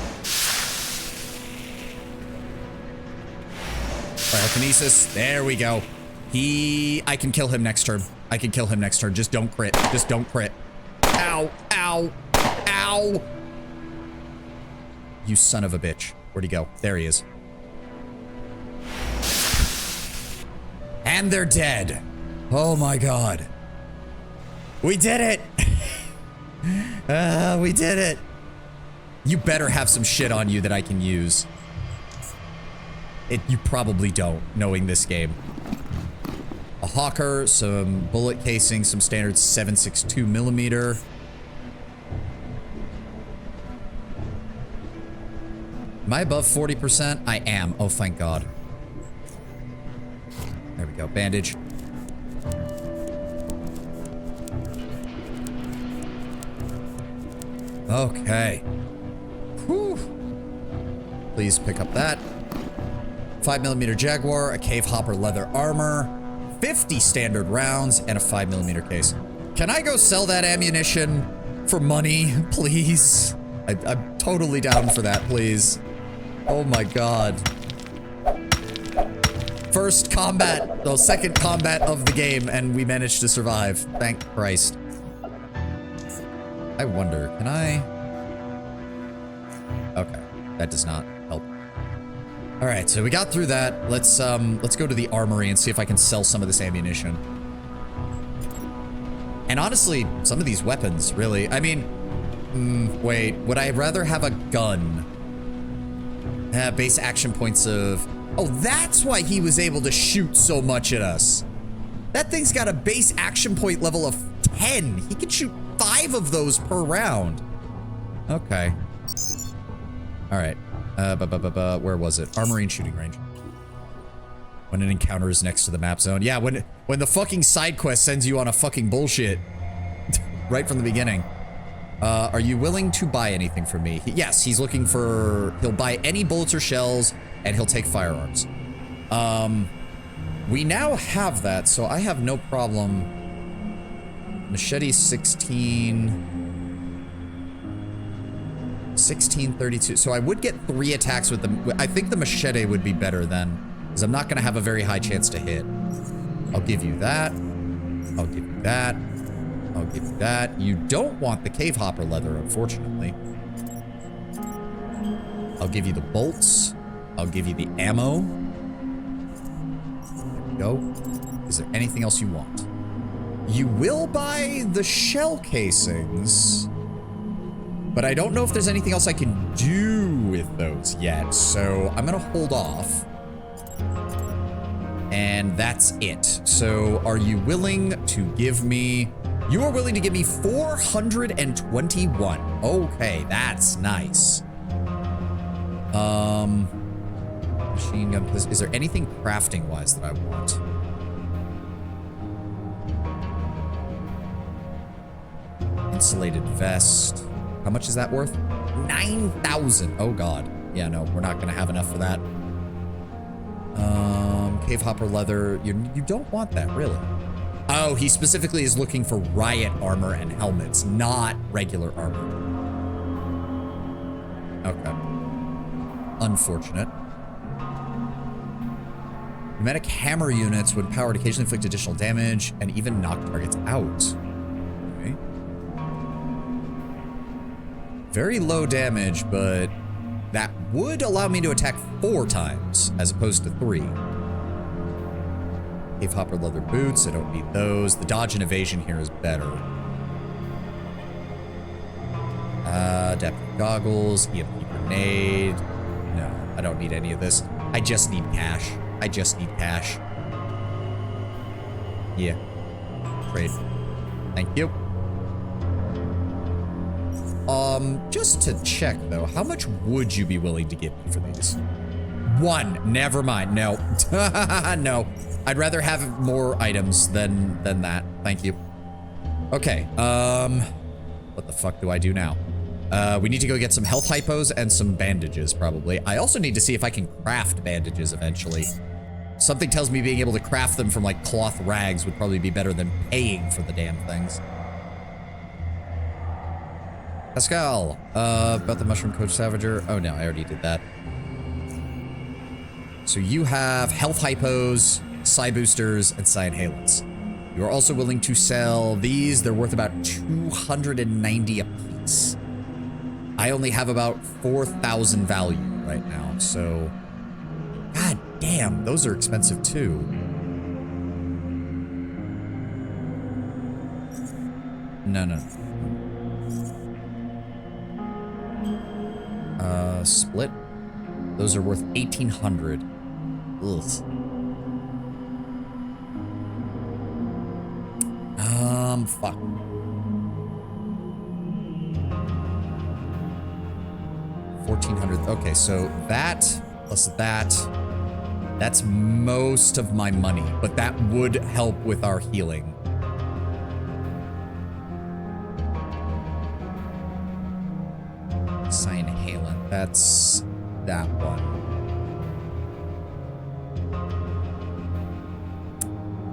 Pyrokinesis. There we go. I can kill him next turn. I can kill him next turn. Just don't crit. Just don't crit. Ow. Ow. Ow. You son of a bitch. Where'd he go? There he is. And they're dead. Oh my god. We did it. We did it. You better have some shit on you that I can use. You probably don't, knowing this game. A hawker, some bullet casing, some standard 7.62 millimeter. Am I above 40%? I am. Oh, thank God. There we go. Bandage. Okay. Whew. Please pick up that. 5mm Jaguar, a cave hopper leather armor, 50 standard rounds, and a 5mm case. Can I go sell that ammunition for money, please? I'm totally down for that, please. Oh my god. First combat, no, second combat of the game, and we managed to survive. Thank Christ. I wonder, can I? Okay, that does not help. All right, so we got through that. Let's go to the armory and see if I can sell some of this ammunition. And honestly, some of these weapons, really. I mean, wait, would I rather have a gun? Base action points of... Oh, that's why he was able to shoot so much at us. That thing's got a base action point level of 10. He can shoot 5 of those per round. Okay. All right. Where was it? Armory and shooting range. When an encounter is next to the map zone. Yeah, when the fucking side quest sends you on a fucking bullshit. Right from the beginning. Are you willing to buy anything from me? Yes, he's looking for... He'll buy any bullets or shells, and he'll take firearms. We now have that, so I have no problem. Machete 16... 1632. So I would get 3 attacks with them. I think the machete would be better then, because I'm not going to have a very high chance to hit. I'll give you that. I'll give you that. I'll give you that. You don't want the cave hopper leather, unfortunately. I'll give you the bolts. I'll give you the ammo. There we go. Is there anything else you want? You will buy the shell casings, but I don't know if there's anything else I can do with those yet, so I'm gonna hold off. And that's it. So are you willing to give me... You are willing to give me 421. Okay, that's nice. Machine gun... Is there anything crafting-wise that I want? Insulated vest. How much is that worth? 9,000. Oh god. Yeah, no, we're not gonna have enough for that. Cave hopper leather. You don't want that, really. Oh, he specifically is looking for riot armor and helmets, not regular armor. Okay. Unfortunate. Pneumatic hammer units, when powered, occasionally inflict additional damage and even knock targets out. Okay. Very low damage, but that would allow me to attack 4 times as opposed to 3. Cave hopper leather boots, I don't need those. The dodge and evasion here is better. Adaptive goggles, EMP grenade. No, I don't need any of this. I just need cash. I just need cash. Yeah. Trade. Thank you. Just to check though, how much would you be willing to give me for these? 1. Never mind. No. No. I'd rather have more items than that. Thank you. Okay. What the fuck do I do now? We need to go get some health hypos and some bandages, probably. I also need to see if I can craft bandages eventually. Something tells me being able to craft them from, like, cloth rags would probably be better than paying for the damn things. Pascal, about the mushroom coach savager. Oh, no, I already did that. So you have health hypos, psi boosters, and psi inhalants. You are also willing to sell these. They're worth about 290 apiece. I only have about 4,000 value right now, so... God damn, those are expensive too. No. Split. Those are worth 1,800. Ugh. Fuck. $1,400. Okay, so that plus that's most of my money, but that would help with our healing. Psi inhalant. That's that one.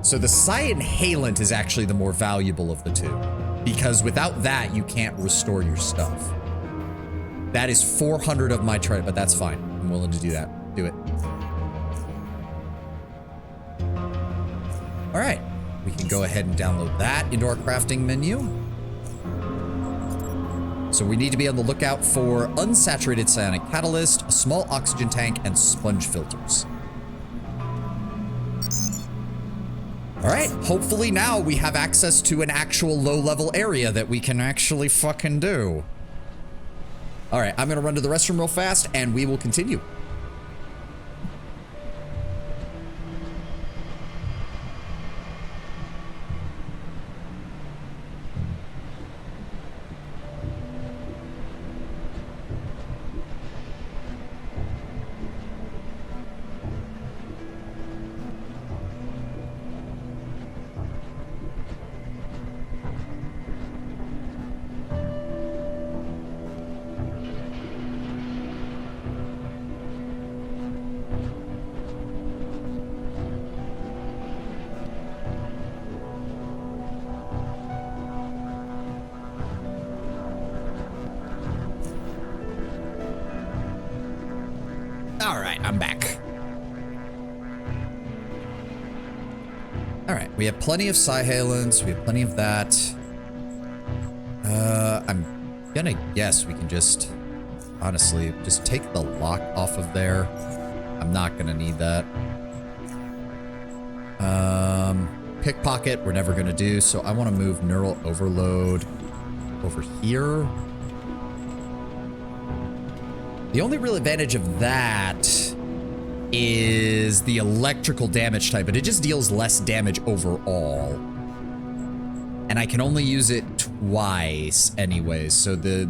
So the psi inhalant is actually the more valuable of the two, because without that, you can't restore your stuff. That is 400 of my trade, but that's fine. I'm willing to do that. Do it. All right. We can go ahead and download that into our crafting menu. So we need to be on the lookout for unsaturated psionic catalyst, a small oxygen tank, and sponge filters. All right, hopefully now we have access to an actual low-level area that we can actually fucking do. All right, I'm gonna run to the restroom real fast, and we will continue. All right, I'm back. All right, we have plenty of psi-halants. We have plenty of that. I'm gonna guess we can just, honestly, just take the lock off of there. I'm not gonna need that. Pickpocket, we're never gonna do, so I wanna move neural overload over here. The only real advantage of that is the electrical damage type, but it just deals less damage overall. And I can only use it twice anyways, so the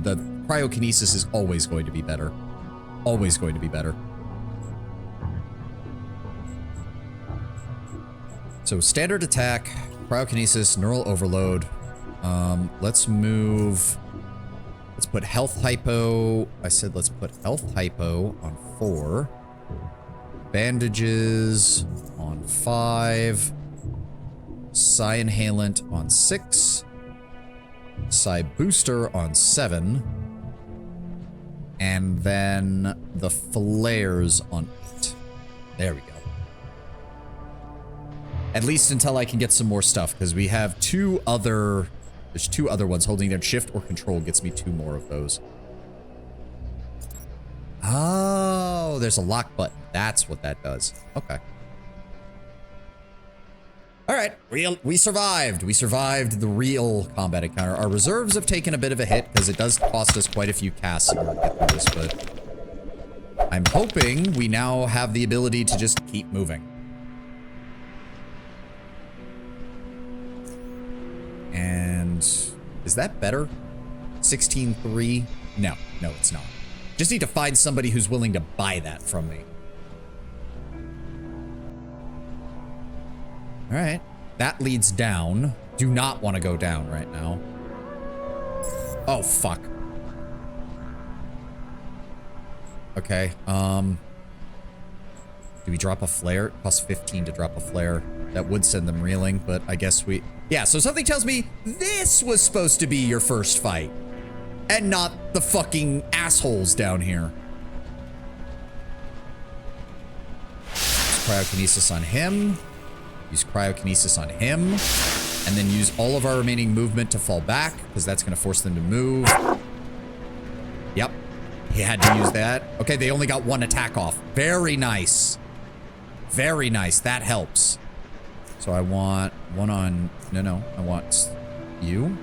Cryokinesis is always going to be better. Always going to be better. So standard attack, Cryokinesis, neural overload. Let's move... Let's put health hypo. I said let's put health hypo on 4. Bandages on 5. Psi inhalant on 6. Psi booster on 7. And then the flares on 8. There we go. At least until I can get some more stuff, because we have 2 other... There's 2 other ones. Holding their shift or control gets me 2 more of those. Oh, there's a lock button. That's what that does. Okay. All right, we survived. We survived the real combat encounter. Our reserves have taken a bit of a hit because it does cost us quite a few casts in order to get through this, but I'm hoping we now have the ability to just keep moving. And is that better? 16-3? No, it's not. Just need to find somebody who's willing to buy that from me. All right, that leads down. Do not want to go down right now. Oh, fuck. Okay, do we drop a flare? It costs 15 to drop a flare. That would send them reeling, but I guess we... Yeah, so something tells me this was supposed to be your first fight. And not the fucking assholes down here. Use cryokinesis on him. Use cryokinesis on him. And then use all of our remaining movement to fall back, because that's going to force them to move. Yep. He had to use that. Okay, they only got one attack off. Very nice. Very nice. That helps. So I want one on... No. I want you.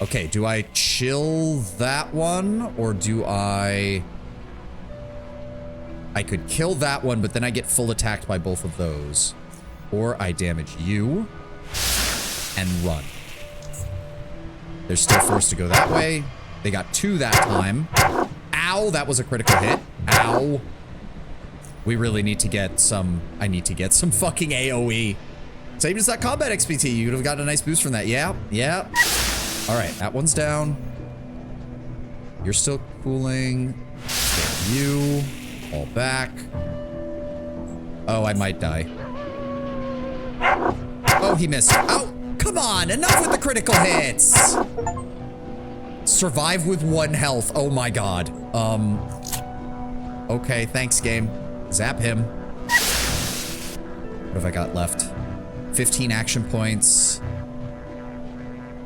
Okay, do I chill that one? Or do I... I could kill that one, but then I get full attacked by both of those. Or I damage you. And run. They're still forced to go that way. They got 2 that time. Ow, that was a critical hit. Ow. We really need to get some... I need to get some fucking AoE. Same as that combat XPT. You would have gotten a nice boost from that. Yeah. All right, that one's down. You're still cooling. Get you. Fall back. Oh, I might die. Oh, he missed. Oh, come on. Enough with the critical hits. Survive with 1 health. Oh my god. Okay, thanks, game. Zap him. What have I got left? 15 action points.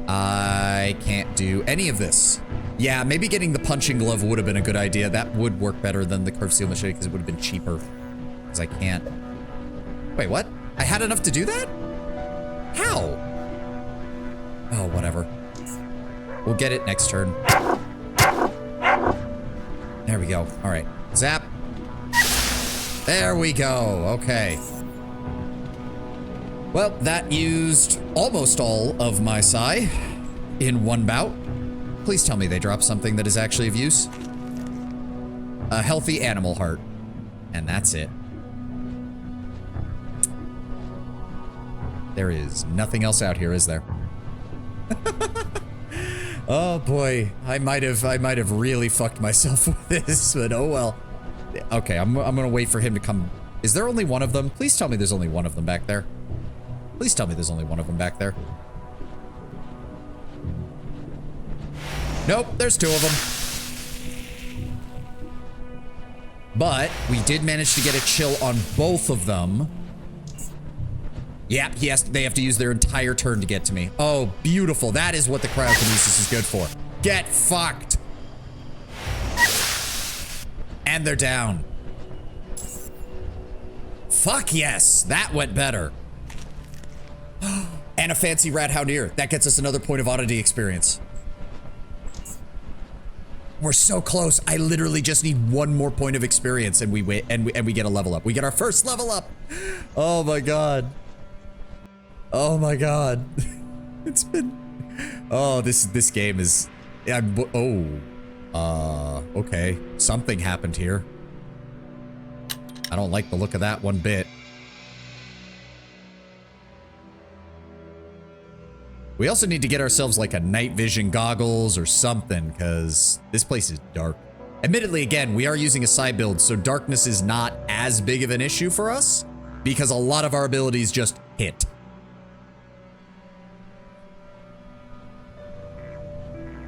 I can't do any of this. Yeah, maybe getting the punching glove would have been a good idea. That would work better than the curved steel machete because it would have been cheaper. Because I can't. Wait, what? I had enough to do that? How? Oh, whatever. We'll get it next turn. There we go. All right. Zap. There we go. Okay. Well, that used almost all of my psi in one bout. Please tell me they dropped something that is actually of use. A healthy animal heart. And that's it. There is nothing else out here, is there? Oh boy, I might have really fucked myself with this, but oh well. Okay, I'm gonna wait for him to come. Is there only one of them? Please tell me there's only one of them back there. Please tell me there's only one of them back there. Nope, there's 2 of them. But we did manage to get a chill on both of them. Yeah, they have to use their entire turn to get to me. Oh, beautiful. That is what the cryokinesis is good for. Get fucked. And they're down. Fuck yes, that went better. And a fancy rat hound ear. That gets us another point of oddity experience. We're so close. I literally just need 1 more point of experience and we wait and we get a level up. We get our first level up. Oh my god. Oh my god. It's been... Oh, this game is... okay. Something happened here. I don't like the look of that one bit. We also need to get ourselves like a night vision goggles or something, because this place is dark. Admittedly, again, we are using a psi build, so darkness is not as big of an issue for us, because a lot of our abilities just hit.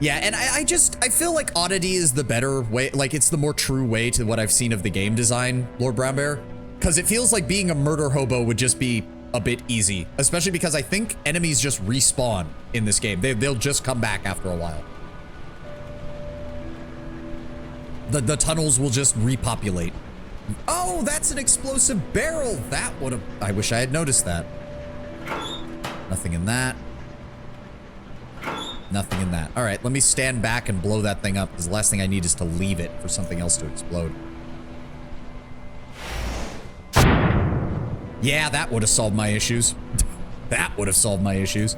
Yeah, and I feel like oddity is the better way, like it's the more true way to what I've seen of the game design, Lord Brown Bear. Because it feels like being a murder hobo would just be a bit easy, especially because I think enemies just respawn in this game. They'll just come back after a while. The tunnels will just repopulate. Oh, that's an explosive barrel. That would have... I wish I had noticed that. Nothing in that. Nothing in that. All right, let me stand back and blow that thing up, because the last thing I need is to leave it for something else to explode. Yeah, that would have solved my issues. That would have solved my issues.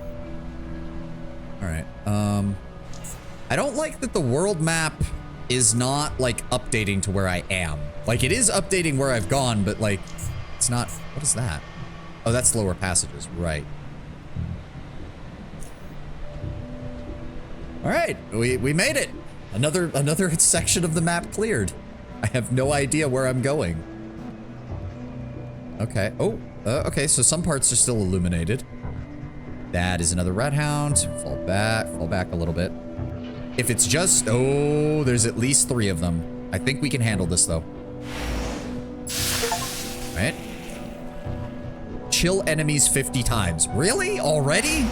All right. I don't like that the world map is not, like, updating to where I am. Like, it is updating where I've gone, but, like, it's not... What is that? Oh, that's lower passages. Right. All right. We made it. Another section of the map cleared. I have no idea where I'm going. Okay. Oh, okay. So some parts are still illuminated. That is another red hound. Fall back a little bit. If it's just, oh, there's at least 3 of them. I think we can handle this though. All right. Chill enemies 50 times. Really? Already?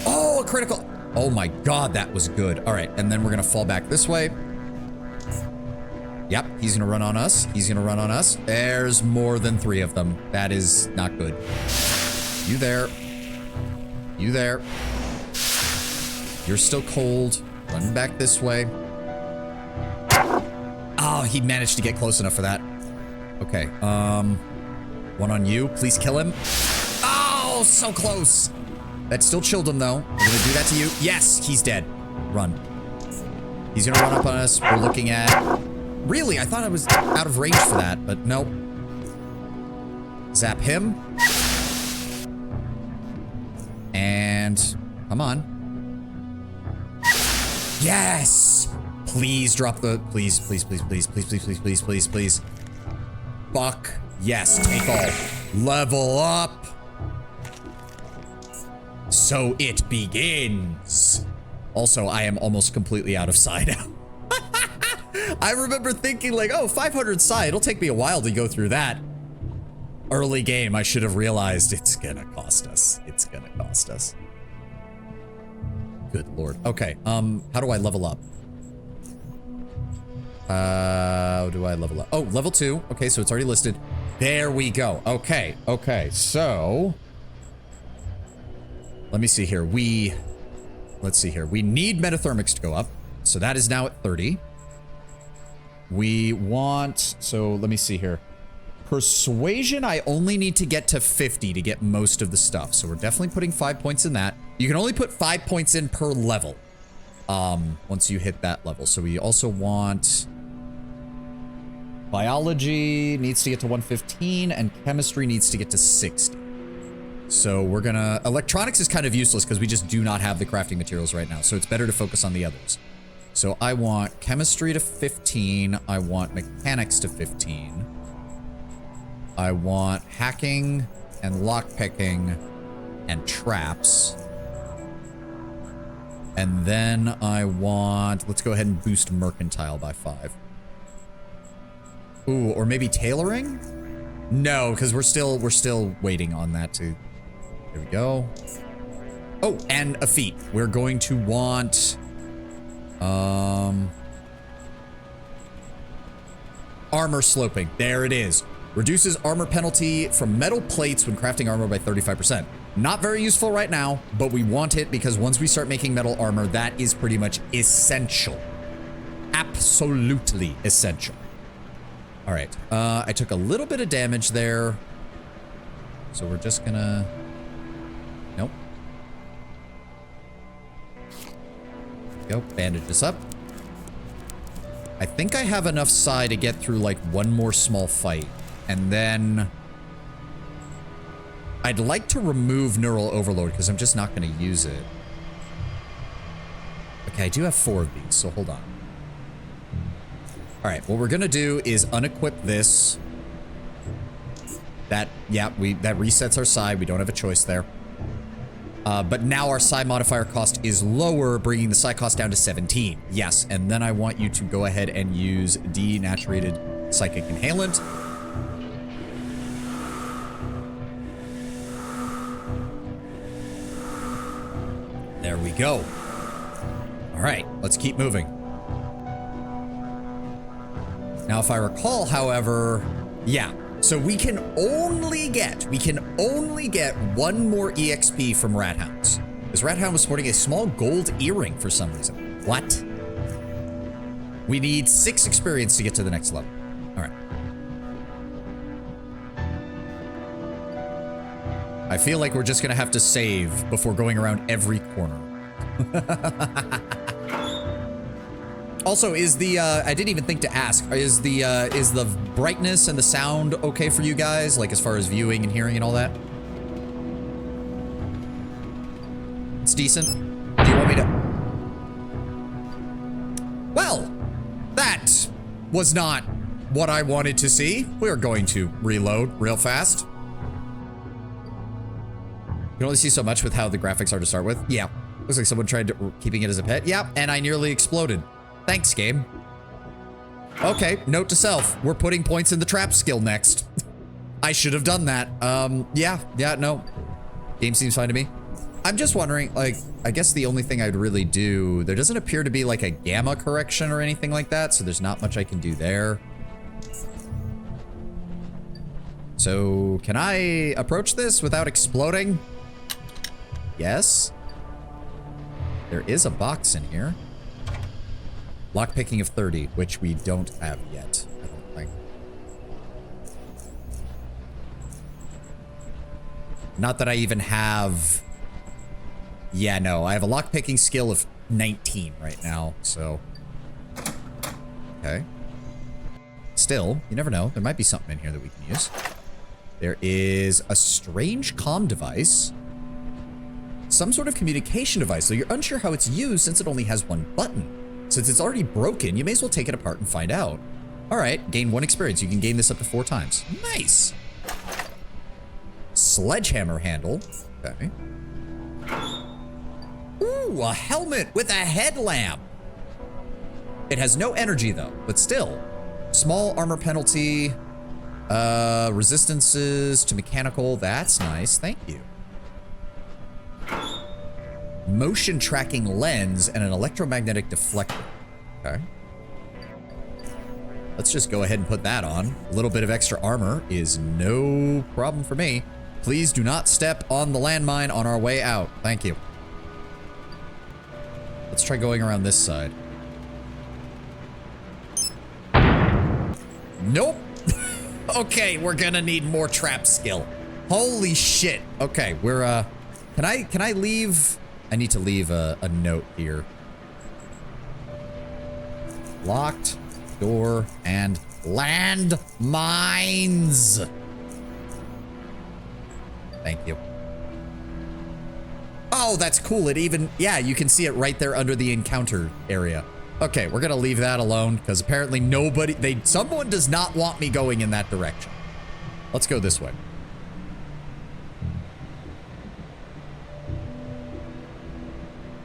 Oh, a critical. Oh my God, that was good. All right. And then we're going to fall back this way. Yep, he's gonna run on us. He's gonna run on us. There's more than 3 of them. That is not good. You there. You there. You're still cold. Run back this way. Oh, he managed to get close enough for that. Okay, one on you. Please kill him. Oh, so close. That still chilled him though. We're gonna do that to you. Yes, he's dead. Run. He's gonna run up on us. We're looking at... Really? I thought I was out of range for that, but nope. Zap him. And come on. Yes! Please drop the... Please, please, please, please, please, please, please, please, please, please. Fuck. Yes, take all. Level up. So it begins. Also, I am almost completely out of psi now. I remember thinking like, oh, 500 psi, it'll take me a while to go through that. Early game, I should have realized it's gonna cost us. It's gonna cost us. Good Lord. Okay, how do I level up? How do I level up? Oh, level 2. Okay, so it's already listed. There we go. Okay, okay, so... Let me see here. Let's see here. We need metathermics to go up. So that is now at 30. We want, so let me see here. Persuasion, I only need to get to 50 to get most of the stuff. So we're definitely putting 5 points in that. You can only put 5 points in per level. Once you hit that level. So we also want biology needs to get to 115 and chemistry needs to get to 60. So we're gonna, electronics is kind of useless because we just do not have the crafting materials right now. So it's better to focus on the others. So I want chemistry to 15. I want mechanics to 15. I want hacking and lockpicking and traps. And then I want, let's go ahead and boost mercantile by 5. Ooh, or maybe tailoring? No, because we're still waiting on that to, there we go. Oh, and a feat. We're going to want, armor sloping. There it is. Reduces armor penalty from metal plates when crafting armor by 35%. Not very useful right now, but we want it because once we start making metal armor, that is pretty much essential. Absolutely essential. All right. I took a little bit of damage there. So we're just gonna... Nope. Go, bandage this up. I think I have enough psi to get through like one more small fight. And then I'd like to remove neural overload because I'm just not going to use it. Okay, I do have 4 of these, so hold on. All right, what we're going to do is unequip this. That, yeah, that resets our psi. We don't have a choice there. But now our psi modifier cost is lower, bringing the psi cost down to 17. Yes, and then I want you to go ahead and use denaturated psychic inhalant. There we go. All right, let's keep moving. Now, if I recall, however, yeah. So we can only get 1 more EXP from rat hounds. This rat hound was sporting a small gold earring for some reason. What? We need 6 experience to get to the next level. All right. I feel like we're just gonna have to save before going around every corner. Also, is the I didn't even think to ask. Is the brightness and the sound okay for you guys? Like as far as viewing and hearing and all that? It's decent. Do you want me to? Well, that was not what I wanted to see. We're going to reload real fast. You can only see so much with how the graphics are to start with. Yeah. Looks like someone tried to, keeping it as a pet. Yep, and I nearly exploded. Thanks, game. Okay, note to self. We're putting points in the trap skill next. I should have done that. Yeah, no. Game seems fine to me. I'm just wondering, like, I guess the only thing I'd really do, there doesn't appear to be like a gamma correction or anything like that, so there's not much I can do there. So, can I approach this without exploding? Yes. There is a box in here. Lockpicking of 30, which we don't have yet, I don't think. Not that I even have... Yeah, no, I have a lockpicking skill of 19 right now, so... Okay. Still, you never know. There might be something in here that we can use. There is a strange comm device. Some sort of communication device, so you're unsure how it's used since it only has one button. Since it's already broken, you may as well take it apart and find out. All right, gain 1 experience. You can gain this up to 4 times. Nice. Sledgehammer handle. Okay. Ooh, a helmet with a headlamp. It has no energy though, but still. Small armor penalty. Resistances to mechanical. That's nice. Thank you. Motion tracking lens and an electromagnetic deflector. Okay. Let's just go ahead and put that on. A little bit of extra armor is no problem for me. Please do not step on the landmine on our way out. Thank you. Let's try going around this side. Nope. Okay, we're gonna need more trap skill. Holy shit. Okay, we're can I leave? I need to leave a note here. Locked door and land mines. Thank you. Oh, that's cool. It even, yeah, you can see it right there under the encounter area. Okay, we're gonna leave that alone because apparently someone does not want me going in that direction. Let's go this way.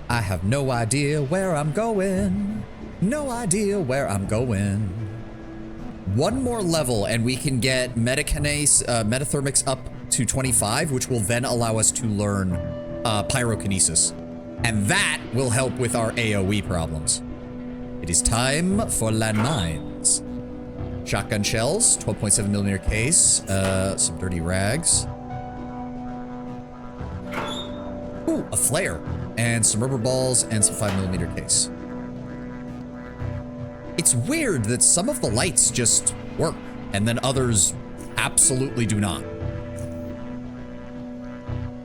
I have no idea where I'm going. No idea where I'm going. 1 more level and we can get metathermics up to 25, which will then allow us to learn pyrokinesis. And that will help with our AoE problems. It is time for landmines. Shotgun shells, 12.7mm case, some dirty rags. Ooh, a flare. And some rubber balls and some 5mm case. It's weird that some of the lights just work and then others absolutely do not.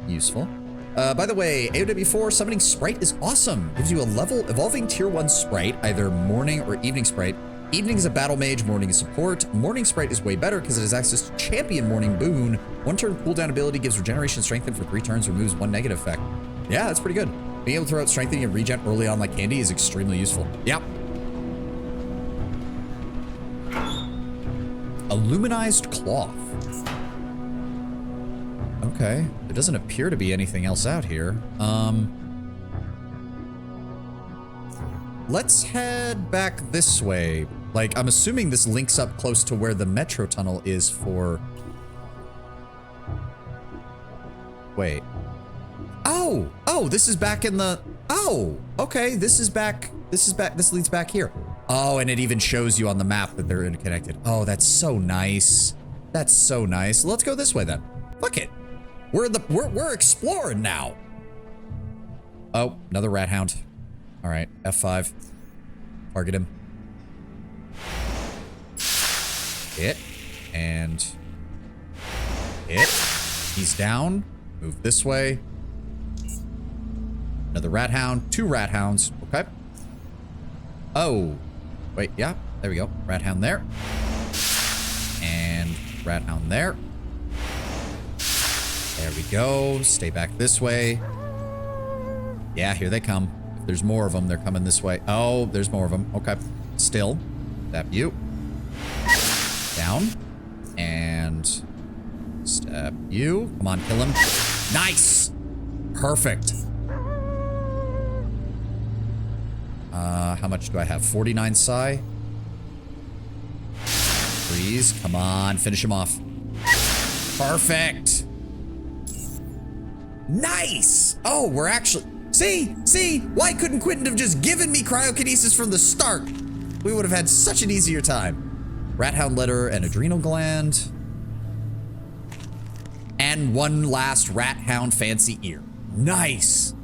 Useful. By the way, AOW4 summoning sprite is awesome. Gives you a level evolving tier 1 sprite, either morning or evening sprite. Evening is a battle mage, morning is support. Morning sprite is way better because it has access to champion morning boon. 1 turn cooldown ability gives regeneration strengthen for 3 turns, removes 1 negative effect. Yeah, that's pretty good. Being able to throw out strengthening and regen early on like candy is extremely useful. Yep. Illuminized cloth. Okay, there doesn't appear to be anything else out here. Let's head back this way. Like, I'm assuming this links up close to where the metro tunnel is for... Wait. Oh, this is back in the... Oh, okay, this is back, this leads back here. Oh, and it even shows you on the map that they're interconnected. Oh, that's so nice. That's so nice. Let's go this way then. Fuck it. We're exploring now. Oh, another rat hound. All right, F5. Target him. Hit. And hit. He's down. Move this way. Another rat hound. 2 rat hounds. Okay. Oh. Wait, yeah. There we go. Rat hound there. And rat hound there. There we go. Stay back this way. Yeah, here they come. If there's more of them, they're coming this way. Oh, there's more of them. Okay. Still. Stab you. Down. And stab you. Come on, kill him. Nice. Perfect. How much do I have? 49 psi. Freeze. Come on, finish him off. Perfect. Nice. Oh, we're actually... See? Why couldn't Quentin have just given me cryokinesis from the start? We would have had such an easier time. Rat hound litter and adrenal gland. And one last rat hound fancy ear. Nice.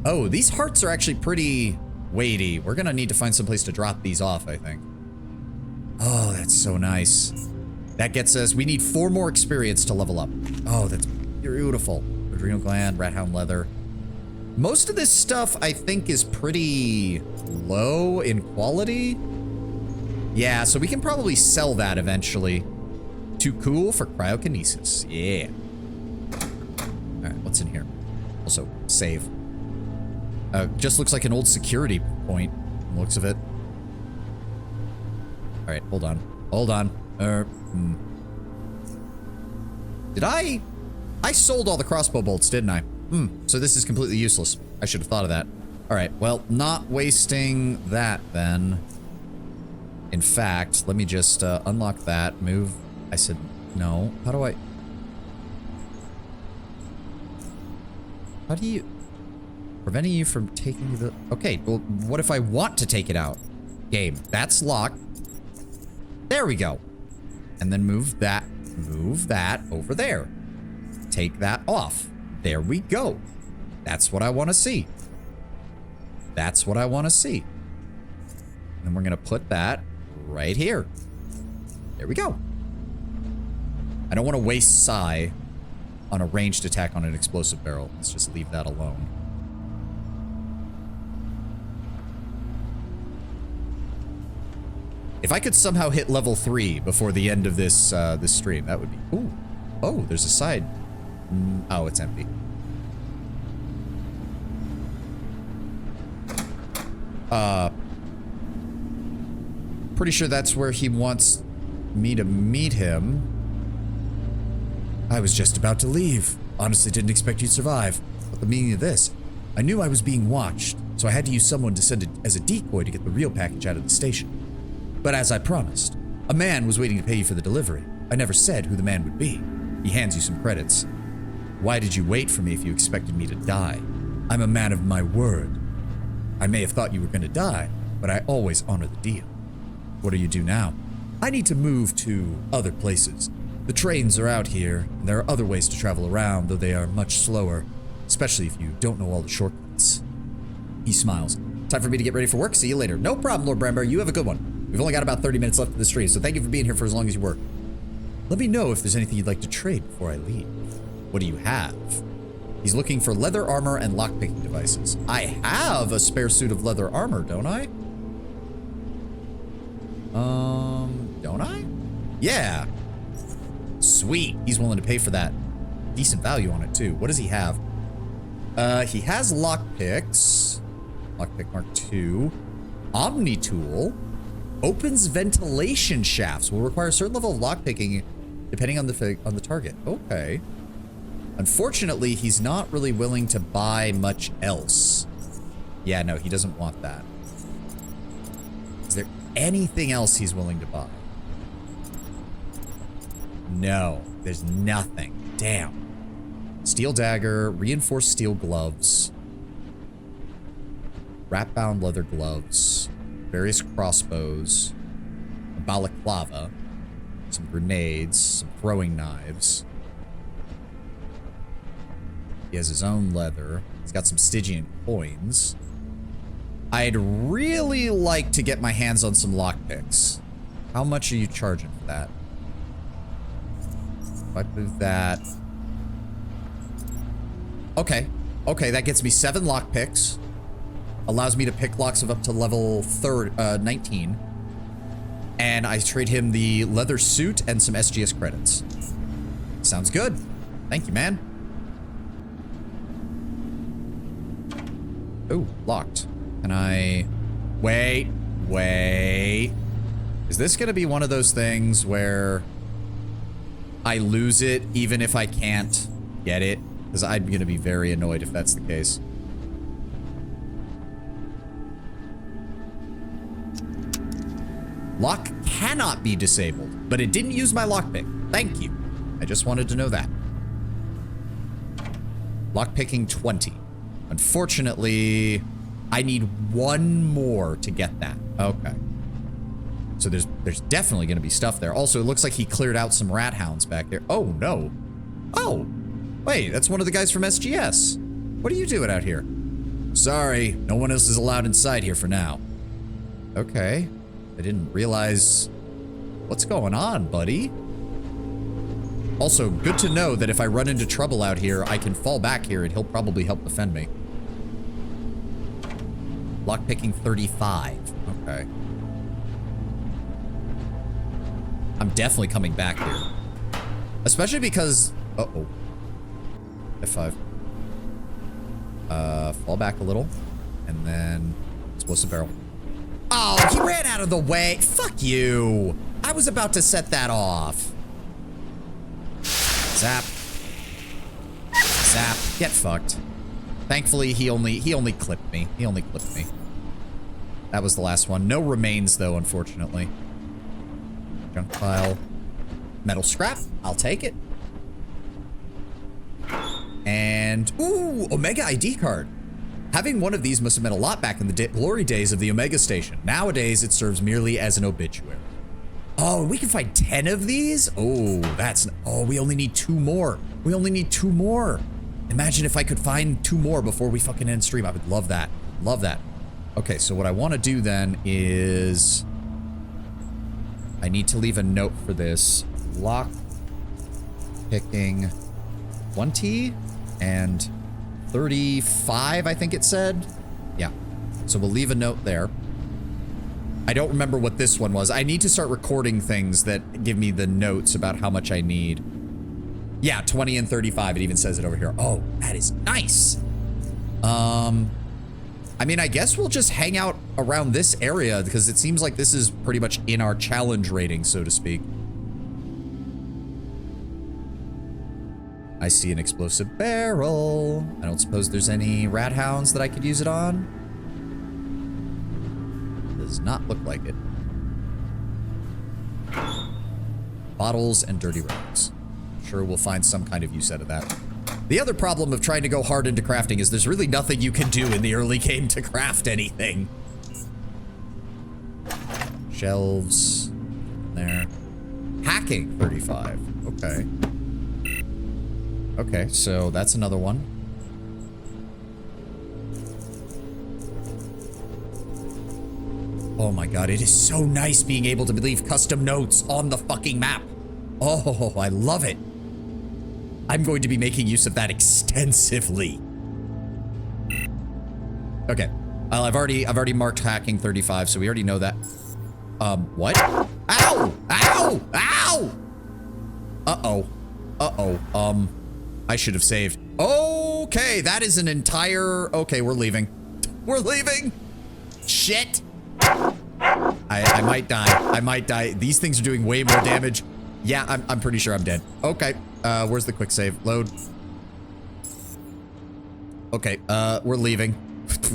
Oh, these hearts are actually pretty weighty. We're gonna need to find some place to drop these off, I think. Oh, that's so nice. That gets us... We need 4 more experience to level up. Oh, that's beautiful. Adrenal gland, rat hound leather. Most of this stuff, I think, is pretty low in quality. Yeah, so we can probably sell that eventually. Too cool for cryokinesis. Yeah. All right, what's in here? Also, save. Just looks like an old security point, from the looks of it. All right, hold on. Hold on. Did I sold all the crossbow bolts, didn't I? So this is completely useless. I should have thought of that. All right, well, not wasting that then. In fact, let me just unlock that, move. I said no. How do I... How do you... Preventing you from taking the... Okay, well, what if I want to take it out? Game. That's locked. There we go. And then move that over there. Take that off. There we go. That's what I want to see. That's what I want to see. And we're going to put that right here. There we go. I don't want to waste psi on a ranged attack on an explosive barrel. Let's just leave that alone. If I could somehow hit level 3 before the end of this this stream, that would be... Ooh. Oh, there's a side... Oh, it's empty. Pretty sure that's where he wants me to meet him. I was just about to leave. Honestly, didn't expect you'd survive. What the meaning of this? I knew I was being watched, so I had to use someone to send it as a decoy to get the real package out of the station. But as I promised, a man was waiting to pay you for the delivery. I never said who the man would be. He hands you some credits. Why did you wait for me if you expected me to die? I'm a man of my word. I may have thought you were going to die, but I always honor the deal. What do you do now? I need to move to other places. The trains are out here, and there are other ways to travel around, though they are much slower, especially if you don't know all the shortcuts. He smiles. Time for me to get ready for work. See you later. No problem, Lord Bramber. You have a good one. We've only got about 30 minutes left of the stream, so thank you for being here for as long as you were. Let me know if there's anything you'd like to trade before I leave. What do you have? He's looking for leather armor and lockpicking devices. I have a spare suit of leather armor, don't I? Don't I? Yeah. Sweet. He's willing to pay for that. Decent value on it, too. What does he have? He has lockpicks. Lockpick Mark II. Omni Tool. Opens ventilation shafts. Will require a certain level of lockpicking depending on the target. Okay. Unfortunately, he's not really willing to buy much else. Yeah, no, he doesn't want that. Is there anything else he's willing to buy? No, there's nothing. Damn. Steel dagger, reinforced steel gloves, wrap-bound leather gloves, various crossbows, a balaclava, some grenades, some throwing knives. He has his own leather. He's got some Stygian coins. I'd really like to get my hands on some lockpicks. How much are you charging for that? If I move that. Okay. Okay, that gets me 7 lockpicks. Allows me to pick locks of up to level 19. And I trade him the leather suit and some SGS credits. Sounds good. Thank you, man. Oh, locked. Can I... Wait. Is this gonna be one of those things where I lose it even if I can't get it? Because I'm gonna be very annoyed if that's the case. Lock cannot be disabled, but it didn't use my lockpick. Thank you. I just wanted to know that. Lockpicking 20. Unfortunately, I need 1 more to get that. Okay. So there's definitely going to be stuff there. Also, it looks like he cleared out some rat hounds back there. Oh, no. Oh, wait, that's one of the guys from SGS. What are you doing out here? Sorry, no one else is allowed inside here for now. Okay. I didn't realize... What's going on, buddy? Also, good to know that if I run into trouble out here, I can fall back here and he'll probably help defend me. Lockpicking 35. Okay. I'm definitely coming back here. Especially because... Uh-oh. F5. Fall back a little. And then... Explosive barrel. Oh, he ran out of the way. Fuck you. I was about to set that off. Zap. Zap. Get fucked. Thankfully, he only clipped me. He only clipped me. That was the last one. No remains, though, unfortunately. Junk pile. Metal scrap. I'll take it. And... Ooh, Omega ID card. Having one of these must have meant a lot back in the glory days of the Omega Station. Nowadays, it serves merely as an obituary. Oh, we can find 10 of these? Oh, that's... Oh, we only need 2 more. We only need 2 more. Imagine if I could find 2 more before we fucking end stream. I would love that. Love that. Okay, so what I want to do then is... I need to leave a note for this. Lock picking 20 and 35, I think it said. Yeah. So we'll leave a note there. I don't remember what this one was. I need to start recording things that give me the notes about how much I need. Yeah, 20 and 35. It even says it over here. Oh, that is nice. I mean, I guess we'll just hang out around this area because it seems like this is pretty much in our challenge rating, so to speak. I see an explosive barrel. I don't suppose there's any rat hounds that I could use it on. Does not look like it. Bottles and dirty rags. Sure, we'll find some kind of use out of that. The other problem of trying to go hard into crafting is there's really nothing you can do in the early game to craft anything. Shelves. There. Hacking 35. Okay. Okay, so that's another one. Oh my god, it is so nice being able to leave custom notes on the fucking map. Oh, I love it. I'm going to be making use of that extensively. Okay. Well, I've already marked hacking 35, so we already know that. What? Ow! Ow! Ow! Uh-oh. Uh-oh. I should have saved. Okay, that is an entire... Okay, we're leaving. We're leaving! Shit! I might die. I might die. These things are doing way more damage. Yeah, I'm pretty sure I'm dead. Okay. Where's the quick save? Load. Okay, we're leaving.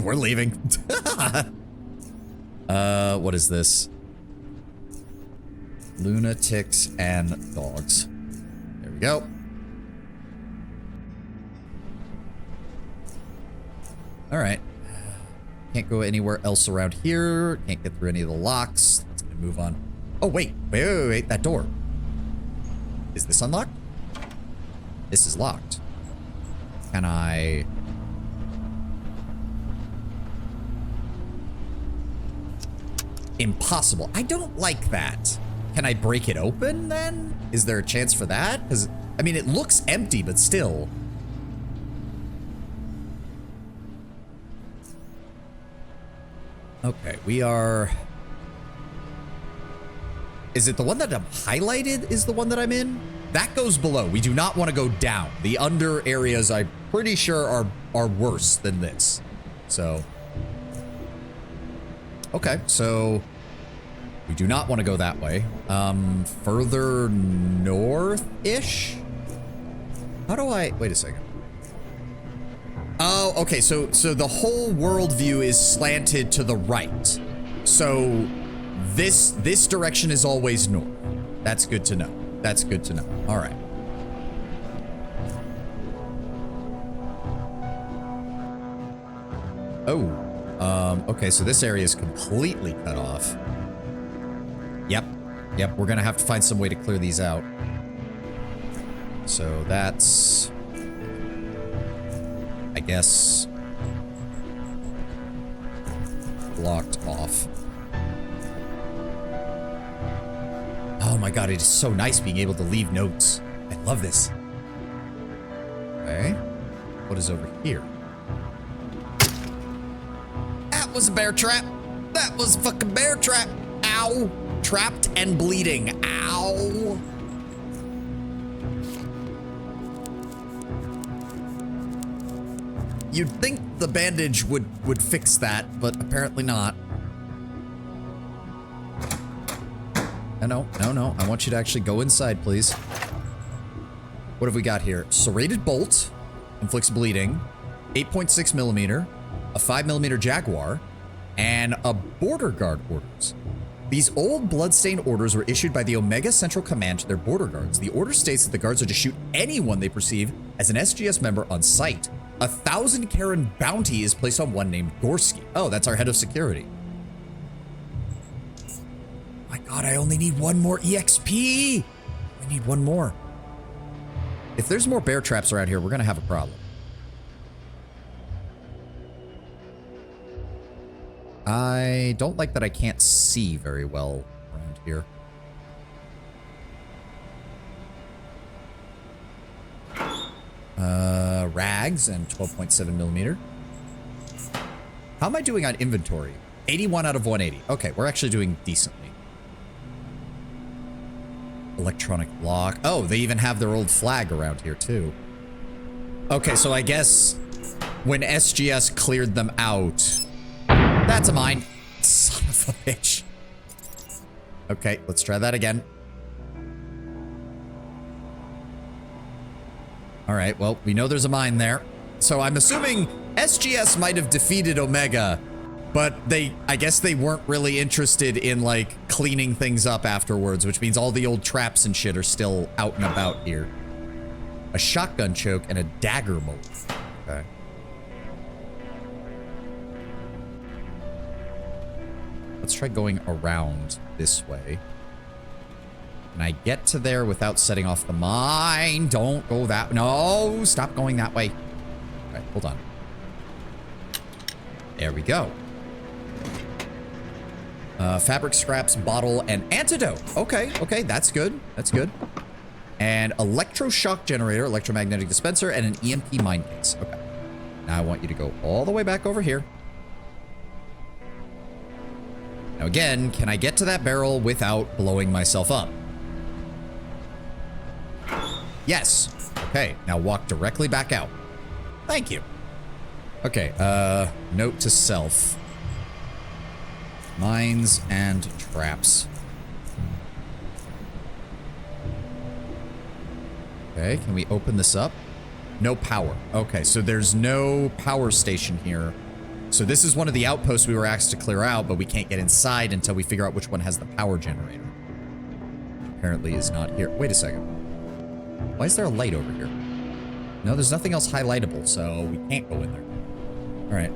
We're leaving. What is this? Lunatics and dogs. There we go. All right. Can't go anywhere else around here. Can't get through any of the locks. Let's move on. Oh, wait. Wait. That door. Is this unlocked? This is locked. Can I... Impossible. I don't like that. Can I break it open then? Is there a chance for that? Because, I mean, it looks empty, but still. Okay, we are... Is it the one that I'm highlighted is the one that I'm in? That goes below. We do not want to go down. The under areas, I'm pretty sure, are worse than this. So... Okay, so... We do not want to go that way. Further north-ish? How do I... Wait a second. Oh, okay, so the whole worldview is slanted to the right. So this direction is always north. That's good to know. That's good to know. All right. Oh, okay, so this area is completely cut off. Yep, we're gonna have to find some way to clear these out. So that's... I guess... blocked off. Oh my god, it is so nice being able to leave notes. I love this. Okay. What is over here? That was a bear trap. That was a fucking bear trap. Ow. Trapped and bleeding. Ow. You'd think the bandage would fix that, but apparently not. No. I want you to actually go inside, please. What have we got here? Serrated bolt. Inflicts bleeding. 8.6 millimeter. A 5 millimeter Jaguar. And a border guard orders. These old bloodstained orders were issued by the Omega Central Command to their border guards. The order states that the guards are to shoot anyone they perceive as an SGS member on sight. 1,000 Karen bounty is placed on one named Gorski. Oh, that's our head of security. My god, I only need one more EXP. I need one more. If there's more bear traps around here, we're gonna have a problem. I don't like that I can't see very well around here. Rags and 12.7 millimeter. How am I doing on inventory? 81 out of 180. Okay, we're actually doing decently. Electronic lock. Oh, they even have their old flag around here too. Okay, so I guess when SGS cleared them out... That's a mine. Son of a bitch. Okay, let's try that again. All right, well, we know there's a mine there. So I'm assuming SGS might have defeated Omega, but I guess they weren't really interested in, like, cleaning things up afterwards, which means all the old traps and shit are still out and about here. A shotgun choke and a dagger mold. Okay. Let's try going around this way. Can I get to there without setting off the mine? Don't go that... No! Stop going that way. All right, hold on. There we go. Fabric scraps, bottle, and antidote. Okay, that's good. That's good. And electroshock generator, electromagnetic dispenser, and an EMP mine case. Okay. Now I want you to go all the way back over here. Now again, can I get to that barrel without blowing myself up? Yes. Okay, now walk directly back out. Thank you. Okay, note to self. Mines and traps. Okay, can we open this up? No power. Okay, so there's no power station here. So this is one of the outposts we were asked to clear out, but we can't get inside until we figure out which one has the power generator. Apparently is not here. Wait a second. Why is there a light over here? No, there's nothing else highlightable, so we can't go in there. All right,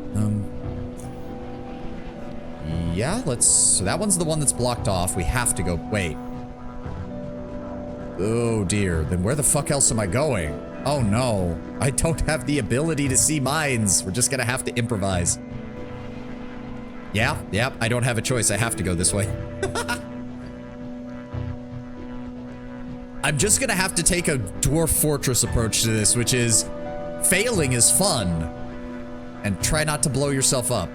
yeah, so that one's the one that's blocked off. We have to go, wait. Oh dear, then where the fuck else am I going? Oh no, I don't have the ability to see mines. We're just gonna have to improvise. Yeah, I don't have a choice. I have to go this way. I'm just gonna have to take a dwarf fortress approach to this, which is failing is fun. And try not to blow yourself up.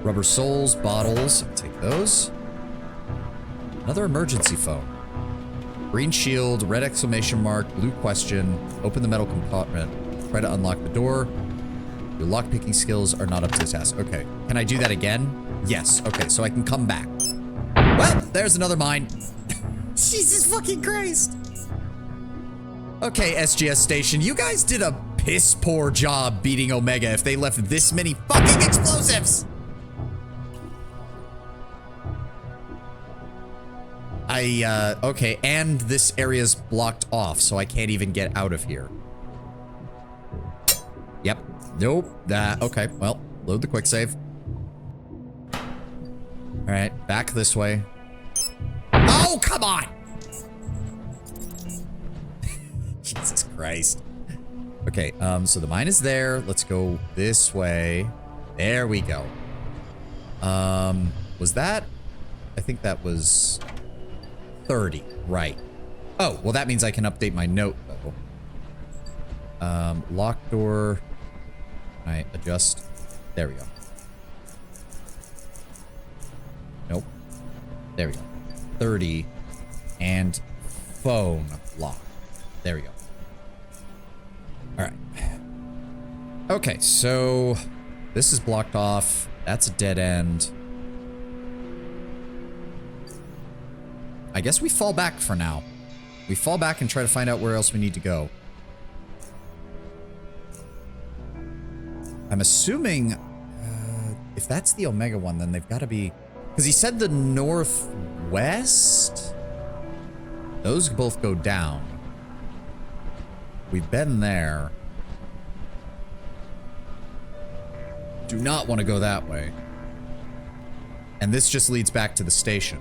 Rubber soles, bottles, take those. Another emergency phone. Green shield, red exclamation mark, blue question. Open the metal compartment. Try to unlock the door. Your lockpicking skills are not up to the task. Okay, can I do that again? Yes, okay, so I can come back. Well, there's another mine. Jesus fucking Christ. Okay, SGS station, you guys did a piss poor job beating Omega if they left this many fucking explosives. Okay, and this area's blocked off, so I can't even get out of here. Yep. Nope. Okay, well, load the quick save. All right, back this way. Oh, come on! Jesus Christ. Okay, so the mine is there. Let's go this way. There we go. Was that? I think that was 30, right. Oh, well that means I can update my note, though. Lock door. Can I adjust? There we go. Nope. There we go. 30 and phone lock. There we go. All right. Okay, so this is blocked off. That's a dead end. I guess we fall back for now. We fall back and try to find out where else we need to go. I'm assuming if that's the Omega one, then they've got to be... Because he said the northwest? Those both go down. We've been there. Do not want to go that way. And this just leads back to the station.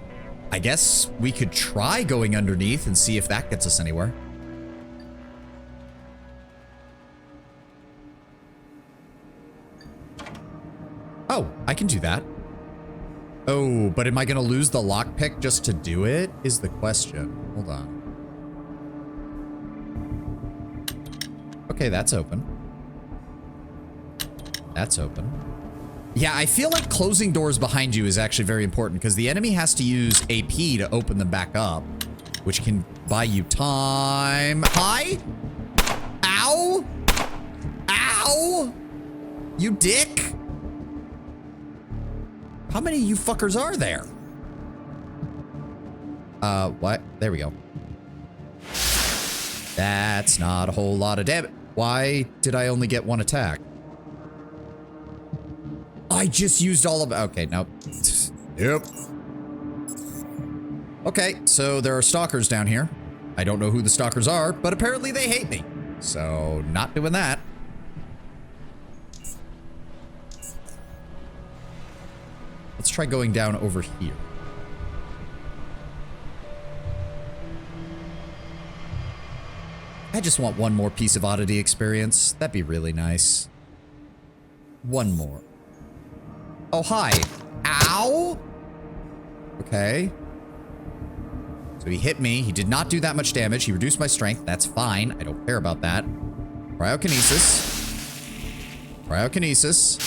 I guess we could try going underneath and see if that gets us anywhere. Oh, I can do that. Oh, but am I going to lose the lockpick just to do it? Is the question. Hold on. Okay, that's open. That's open. Yeah, I feel like closing doors behind you is actually very important because the enemy has to use AP to open them back up, which can buy you time. Hi? Ow! Ow! You dick! How many of you fuckers are there? What? There we go. That's not a whole lot of damage. Why did I only get one attack? I just used all of it. Okay, nope. Yep. Okay, so there are stalkers down here. I don't know who the stalkers are, but apparently they hate me. So, not doing that. Let's try going down over here. I just want one more piece of oddity experience. That'd be really nice. One more. Oh, hi. Ow! Okay. So he hit me. He did not do that much damage. He reduced my strength. That's fine. I don't care about that. Cryokinesis. Cryokinesis.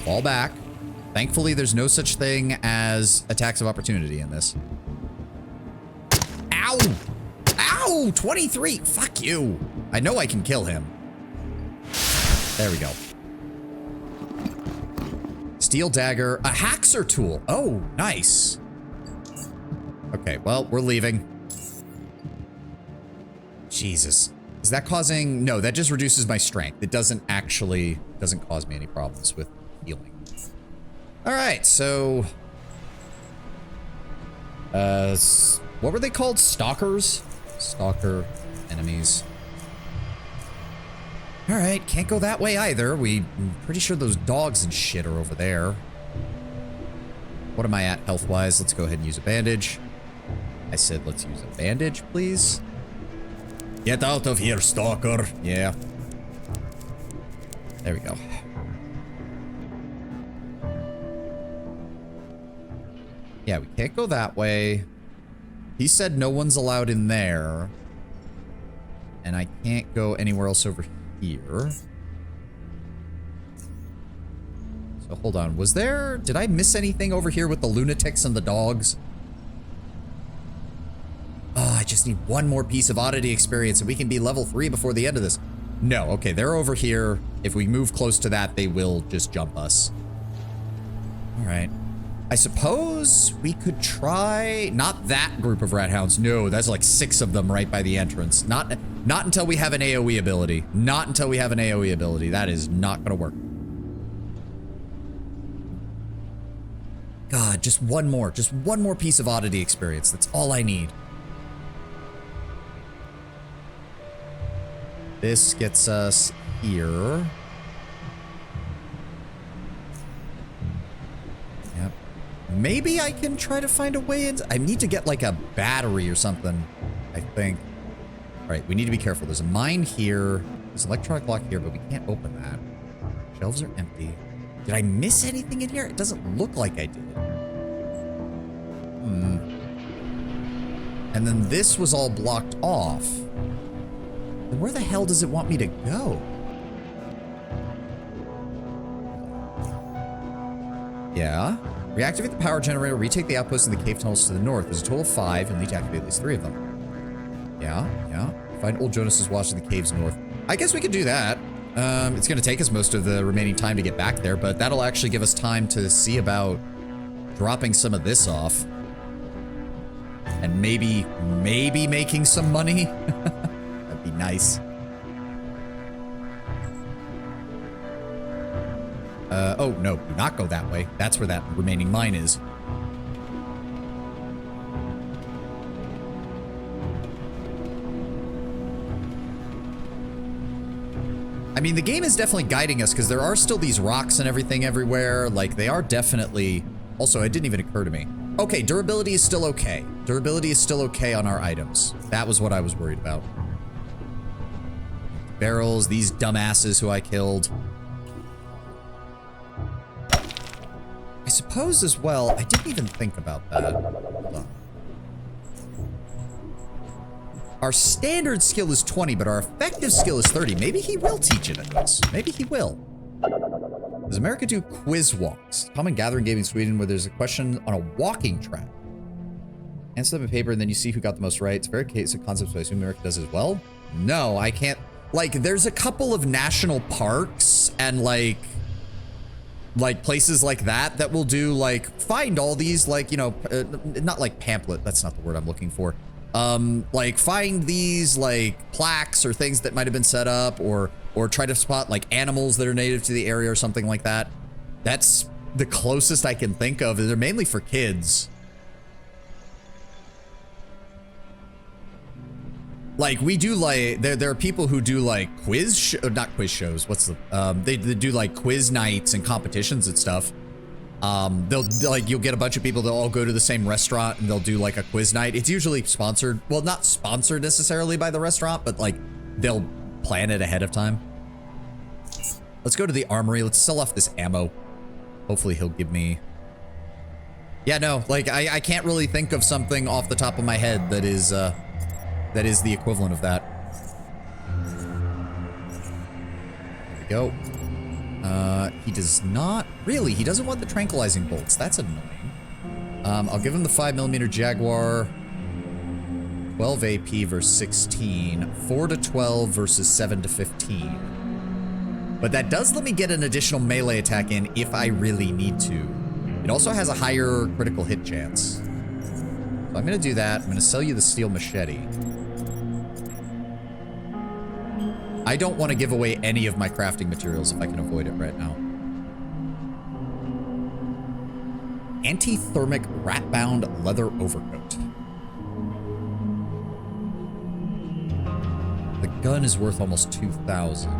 Fall back. Thankfully, there's no such thing as attacks of opportunity in this. Ow! Ow! 23! Fuck you! I know I can kill him. There we go. Steel dagger. A haxer tool. Oh, nice. Okay, well, we're leaving. Jesus. Is that causing... No, that just reduces my strength. It doesn't actually... doesn't cause me any problems with healing. Alright, so... what were they called? Stalkers? Stalker enemies. Alright, can't go that way either. I'm pretty sure those dogs and shit are over there. What am I at health-wise? Let's go ahead and use a bandage. I said let's use a bandage, please. Get out of here, stalker. Yeah. There we go. Yeah, we can't go that way. He said no one's allowed in there. And I can't go anywhere else over here. So hold on. Was there... Did I miss anything over here with the lunatics and the dogs? Oh, I just need one more piece of oddity experience and we can be level 3 before the end of this. No, okay, they're over here. If we move close to that, they will just jump us. All right. I suppose we could try... Not that group of rat hounds. No, that's like 6 of them right by the entrance. Not until we have an AoE ability. Not until we have an AoE ability. That is not going to work. God, just one more. Just one more piece of oddity experience. That's all I need. This gets us here. Yep. Maybe I can try to find a way in. I need to get like a battery or something, I think. All right, we need to be careful. There's a mine here. There's an electronic lock here, but we can't open that. Shelves are empty. Did I miss anything in here? It doesn't look like I did. And then this was all blocked off. Then where the hell does it want me to go? Yeah. Reactivate the power generator, retake the outpost in the cave tunnels to the north. There's a total of 5, and we need to activate at least 3 of them. Yeah, yeah. Find old Jonas's watch in the caves north. I guess we could do that. It's going to take us most of the remaining time to get back there, but that'll actually give us time to see about dropping some of this off. And maybe making some money. That'd be nice. Oh, no, do not go that way. That's where that remaining mine is. I mean, the game is definitely guiding us because there are still these rocks and everything everywhere. Like, they are definitely... Also, it didn't even occur to me. Okay, durability is still okay. Durability is still okay on our items. That was what I was worried about. Barrels, these dumbasses who I killed. I suppose as well, I didn't even think about that. Hold on. Our standard skill is 20, but our effective skill is 30. Maybe he will teach it at us. Maybe he will. Does America do quiz walks? Common gathering game in Sweden where there's a question on a walking track. Answer them in paper and then you see who got the most right. It's a very case of concepts, so I assume America does as well. No, I can't. Like, there's a couple of national parks and like places like that will do like, find all these like, you know, not like pamphlet. That's not the word I'm looking for. Like find these like plaques or things that might have been set up or try to spot like animals that are native to the area or something like that. That's the closest I can think of. They're mainly for kids. Like we do like, there are people who do like not quiz shows. What's the, they do like quiz nights and competitions and stuff. You'll get a bunch of people, they'll all go to the same restaurant and they'll do like a quiz night. It's usually sponsored, well, not sponsored necessarily by the restaurant, but like they'll plan it ahead of time. Let's go to the armory. Let's sell off this ammo. Hopefully he'll give me... Yeah, no, like I can't really think of something off the top of my head that is the equivalent of that. There we go. He does not really. He doesn't want the tranquilizing bolts. That's annoying. I'll give him the 5mm Jaguar. 12 AP versus 16. 4 to 12 versus 7 to 15. But that does let me get an additional melee attack in if I really need to. It also has a higher critical hit chance. So I'm going to do that. I'm going to sell you the steel machete. I don't want to give away any of my crafting materials if I can avoid it right now. Anti-thermic rat-bound leather overcoat. The gun is worth almost 2,000.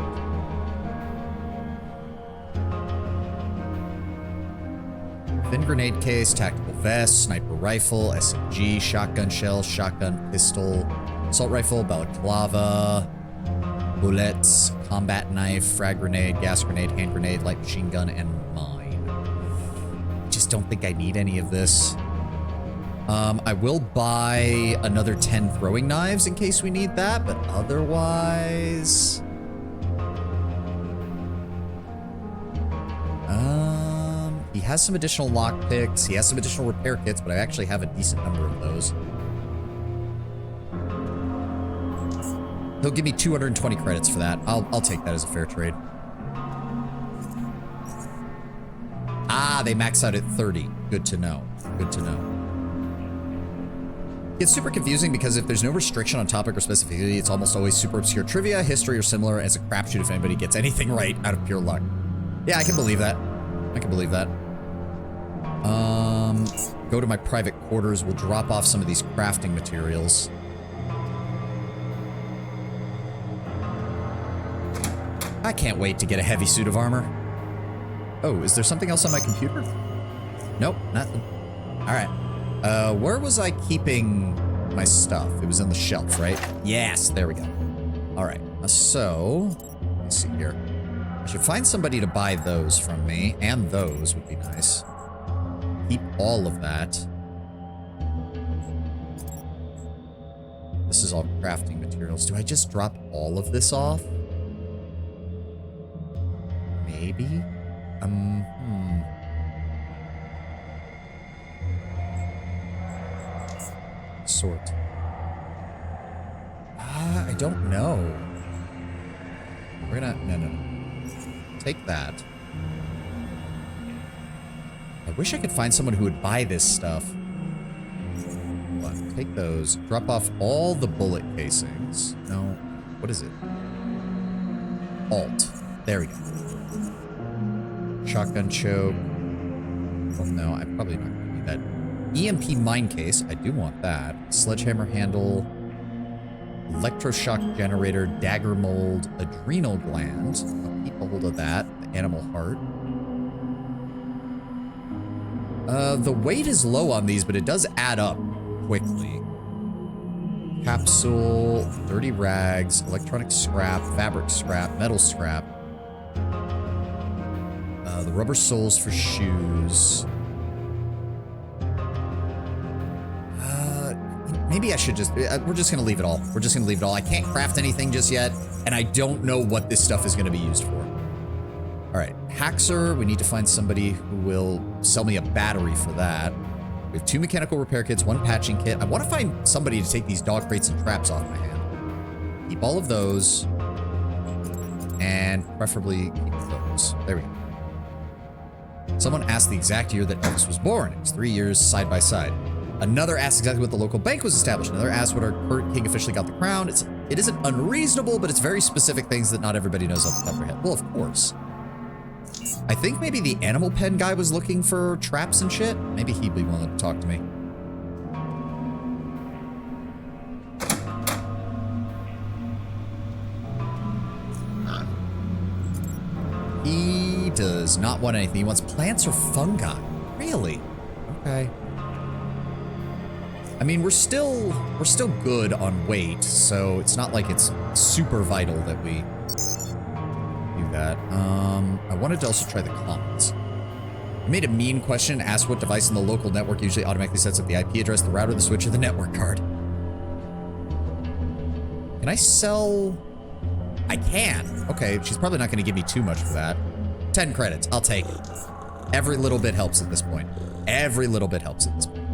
Thin grenade case, tactical vest, sniper rifle, SMG, shotgun shell, shotgun pistol. Assault rifle, balaclava, bullets, combat knife, frag grenade, gas grenade, hand grenade, light machine gun, and mine. I just don't think I need any of this. I will buy another 10 throwing knives in case we need that, but otherwise... He has some additional lockpicks, he has some additional repair kits, but I actually have a decent number of those. He'll give me 220 credits for that. I'll take that as a fair trade. Ah, they max out at 30. Good to know. Good to know. It's super confusing because if there's no restriction on topic or specificity, it's almost always super obscure trivia, history, or similar, as a crapshoot if anybody gets anything right out of pure luck. Yeah, I can believe that. I can believe that. Go to my private quarters. We'll drop off some of these crafting materials. I can't wait to get a heavy suit of armor. Oh, is there something else on my computer? Nope, nothing. All right. Where was I keeping my stuff? It was in the shelf, right? Yes, there we go. All right. So, let's see here. I should find somebody to buy those from me, and those would be nice. Keep all of that. This is all crafting materials. Do I just drop all of this off? Maybe? Sort. I don't know. We're gonna... No. Take that. I wish I could find someone who would buy this stuff. Hold on. Take those. Drop off all the bullet casings. No. What is it? Alt. There we go. Shotgun choke. Well, no, I'm probably not going to need that. EMP mine case. I do want that. Sledgehammer handle. Electroshock generator. Dagger mold. Adrenal gland. I'll keep a hold of that. The animal heart. The weight is low on these, but it does add up quickly. Capsule. Dirty rags. Electronic scrap. Fabric scrap. Metal scrap. The rubber soles for shoes. Maybe I should just... we're just going to leave it all. We're just going to leave it all. I can't craft anything just yet, and I don't know what this stuff is going to be used for. All right. Haxer. We need to find somebody who will sell me a battery for that. We have 2 mechanical repair kits, 1 patching kit. I want to find somebody to take these dog crates and traps off my hand. Keep all of those. And preferably keep those. There we go. Someone asked the exact year that Elvis was born. It was 3 years side by side. Another asked exactly what the local bank was established. Another asked what our current king officially got the crown. It isn't unreasonable, but it's very specific things that not everybody knows off the top of their head. Well, of course. I think maybe the animal pen guy was looking for traps and shit. Maybe he'd be willing to talk to me. He does not want anything. He wants plants or fungi. Really? Okay. I mean, we're still good on weight, so it's not like it's super vital that we do that. I wanted to also try the comments. I made a mean question, asked what device in the local network usually automatically sets up the IP address, the router, the switch, or the network card. Can I sell? I can. Okay, she's probably not going to give me too much for that. 10 credits. I'll take it. Every little bit helps at this point. Every little bit helps at this point.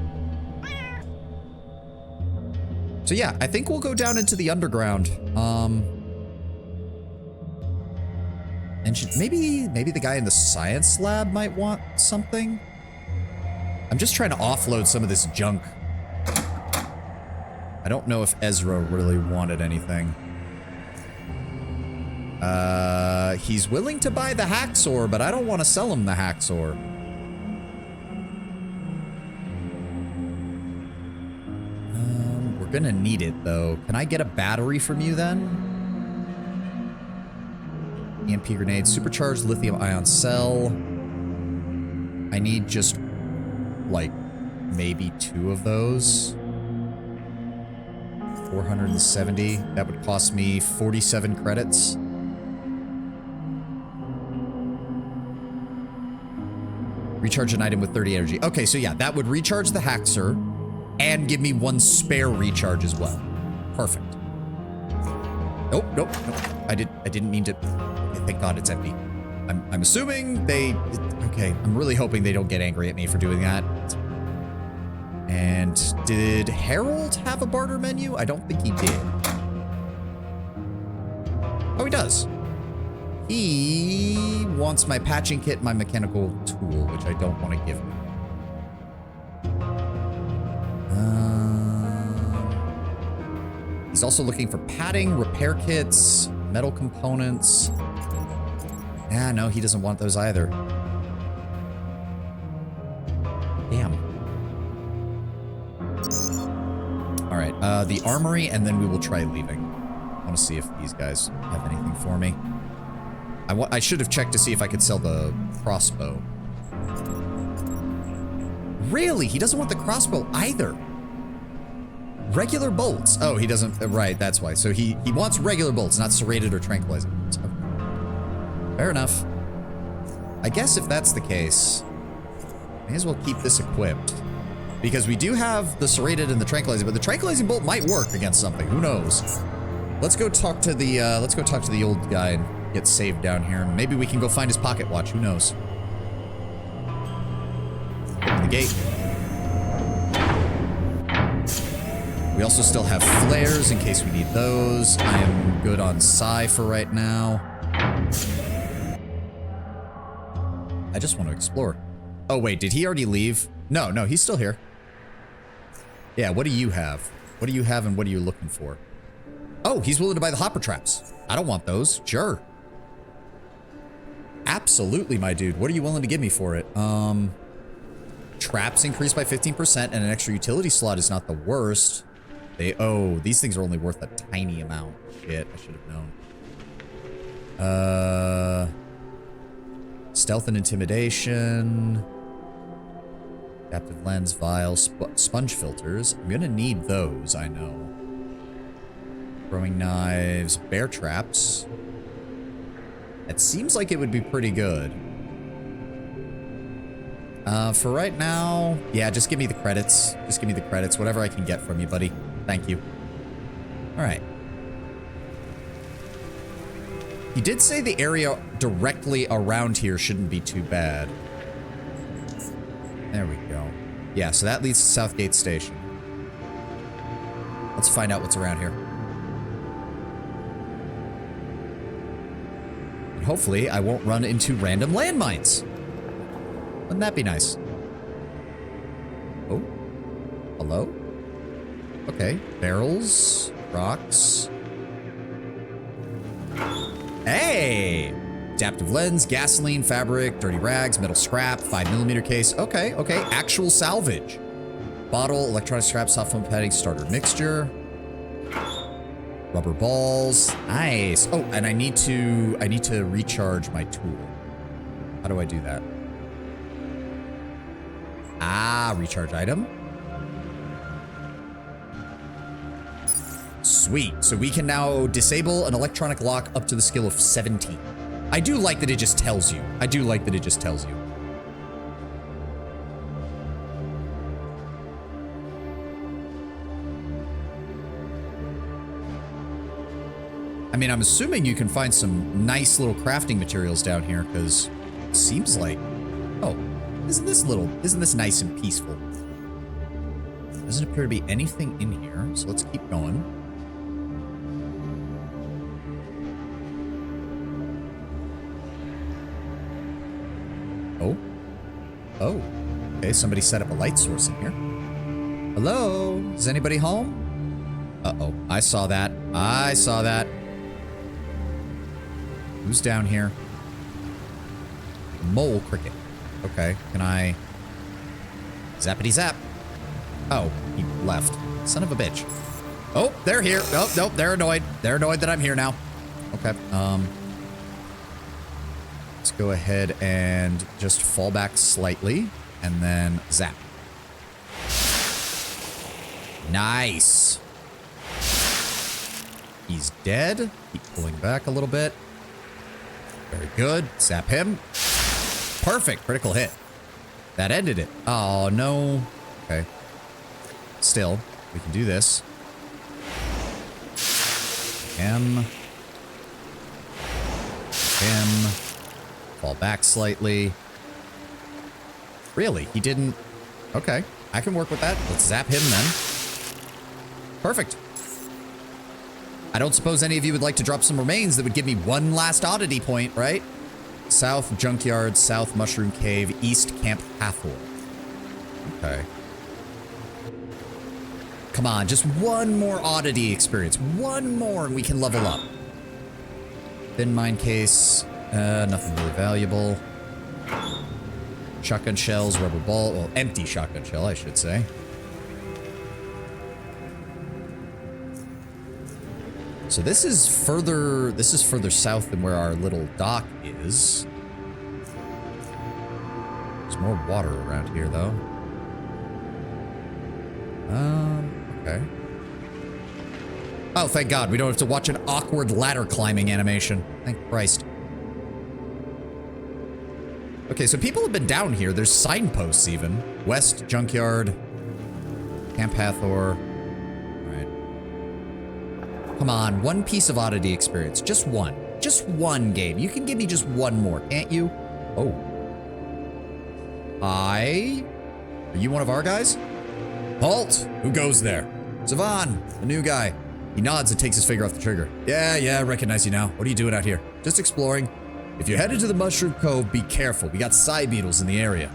So yeah, I think we'll go down into the underground. And maybe the guy in the science lab might want something. I'm just trying to offload some of this junk. I don't know if Ezra really wanted anything. He's willing to buy the hacksaw, but I don't want to sell him the hacksaw. We're gonna need it, though. Can I get a battery from you, then? EMP grenade, supercharged lithium-ion cell. I need just, like, maybe 2 of those. 470. That would cost me 47 credits. Recharge an item with 30 energy. Okay, so yeah, that would recharge the Haxer and give me 1 spare recharge as well. Perfect. Nope, nope, nope. I didn't mean to. Okay, thank God it's empty. I'm assuming they. Okay, I'm really hoping they don't get angry at me for doing that. And did Harold have a barter menu? I don't think he did. Oh, he does. He wants my patching kit, my mechanical tool, which I don't want to give him. He's also looking for padding, repair kits, metal components. Yeah, no, he doesn't want those either. Damn. All right, the armory, and then we will try leaving. I want to see if these guys have anything for me. I should have checked to see if I could sell the crossbow. Really? He doesn't want the crossbow either. Regular bolts. Oh, he doesn't. Right, that's why. So he wants regular bolts, not serrated or tranquilizing bolts. Okay. Fair enough. I guess if that's the case, may as well keep this equipped. Because we do have the serrated and the tranquilizing, but the tranquilizing bolt might work against something. Who knows? Let's go talk to the old guy and get saved down here. Maybe we can go find his pocket watch. Who knows? Open the gate. We also still have flares in case we need those. I am good on sci for right now. I just want to explore. Oh, wait, did he already leave? No, no, he's still here. Yeah, what do you have? What do you have and what are you looking for? Oh, he's willing to buy the hopper traps. I don't want those. Sure. Absolutely, my dude. What are you willing to give me for it? Traps increased by 15% and an extra utility slot is not the worst. Oh, these things are only worth a tiny amount. Shit, I should have known. Stealth and intimidation. Adaptive lens, vials, sponge filters. I'm gonna need those, I know. Throwing knives, bear traps. It seems like it would be pretty good. For right now, yeah, just give me the credits. Just give me the credits. Whatever I can get from you, buddy. Thank you. All right. He did say the area directly around here shouldn't be too bad. There we go. Yeah, so that leads to Southgate Station. Let's find out what's around here. And hopefully, I won't run into random landmines. Wouldn't that be nice? Oh. Hello? Okay. Barrels. Rocks. Hey! Adaptive lens, gasoline, fabric, dirty rags, metal scrap, 5mm case. Okay, okay. Actual salvage. Bottle, electronic scrap, soft foam padding, starter mixture. Rubber balls. Nice. Oh, and I need to recharge my tool. How do I do that? Ah, recharge item. Sweet. So we can now disable an electronic lock up to the skill of 17. I do like that it just tells you. I do like that it just tells you. I mean, I'm assuming you can find some nice little crafting materials down here, because it seems like... Oh, isn't this nice and peaceful? Doesn't appear to be anything in here, so let's keep going. Oh. Oh. Okay, somebody set up a light source in here. Hello? Is anybody home? Uh-oh. I saw that. I saw that. Who's down here? Mole cricket. Okay, can I... Zappity zap. Oh, he left. Son of a bitch. Oh, they're here. Oh, nope, they're annoyed. They're annoyed that I'm here now. Okay, let's go ahead and just fall back slightly, and then zap. Nice. He's dead. Keep pulling back a little bit. Very good. Zap him. Perfect. Critical hit. That ended it. Oh, no. Okay. Still, we can do this. Him. Fall back slightly. Really? He didn't... Okay. I can work with that. Let's zap him then. Perfect. I don't suppose any of you would like to drop some remains that would give me one last oddity point, right? South Junkyard, South Mushroom Cave, East Camp Hathor. Okay. Come on, just one more oddity experience. One more and we can level up. Thin mine case. Nothing really valuable. Shotgun shells, rubber ball. Well, empty shotgun shell, I should say. So this is further south than where our little dock is. There's more water around here, though. Okay. Oh, thank God. We don't have to watch an awkward ladder climbing animation. Thank Christ. Okay, so people have been down here. There's signposts even. West Junkyard. Camp Hathor. Alright. Come on, one piece of oddity experience. Just one. Just one game. You can give me just one more, can't you? Oh. Hi? Are you one of our guys? Halt! Who goes there? Savan, the new guy. He nods and takes his finger off the trigger. Yeah, I recognize you now. What are you doing out here? Just exploring. If you're headed to the Mushroom Cove, be careful. We got side beetles in the area.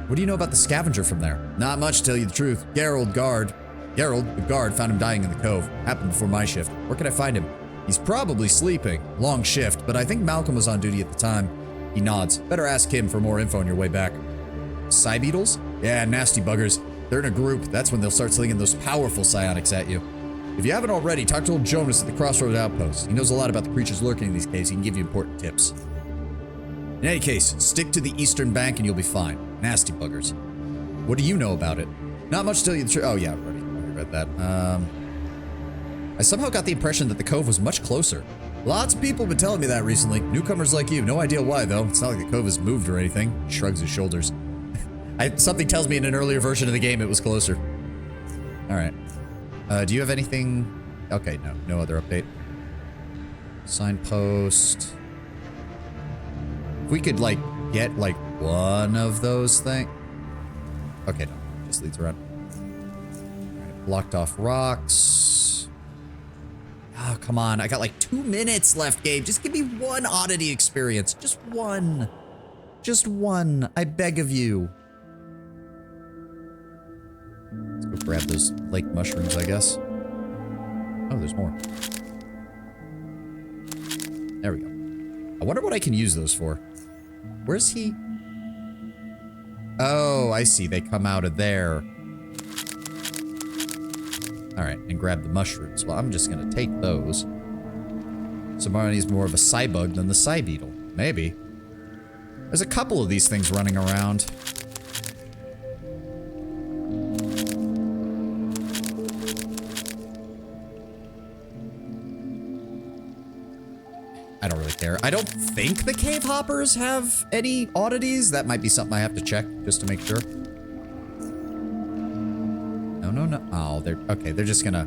What do you know about the scavenger from there? Not much, to tell you the truth. Gerald, the guard, found him dying in the cove. Happened before my shift. Where can I find him? He's probably sleeping. Long shift, but I think Malcolm was on duty at the time. He nods. Better ask him for more info on your way back. Side beetles? Yeah, nasty buggers. They're in a group. That's when they'll start slinging those powerful psionics at you. If you haven't already, talk to old Jonas at the Crossroads Outpost. He knows a lot about the creatures lurking in these caves. He can give you important tips. In any case, stick to the eastern bank and you'll be fine. Nasty buggers. What do you know about it? Not much to tell you the truth. Oh, yeah, I already read that. I somehow got the impression that the cove was much closer. Lots of people have been telling me that recently. Newcomers like you. No idea why, though. It's not like the cove has moved or anything. He shrugs his shoulders. Something tells me in an earlier version of the game it was closer. All right. Do you have anything? Okay, no other update. Signpost. If we could, like, get, like, one of those things. Okay, no. Just leads around. All right, blocked off rocks. Oh, come on. I got, like, 2 minutes left, Gabe. Just give me one oddity experience. Just one. Just one. I beg of you. Let's go grab those lake mushrooms, I guess. Oh, there's more. There we go. I wonder what I can use those for. Where's he? Oh, I see. They come out of there. All right, and grab the mushrooms. Well, I'm just going to take those. Somebody's more of a psy-bug than the psy-beetle. Maybe. There's a couple of these things running around. I don't really care. I don't think the cave hoppers have any oddities. That might be something I have to check just to make sure. No. Oh, they're okay. They're just gonna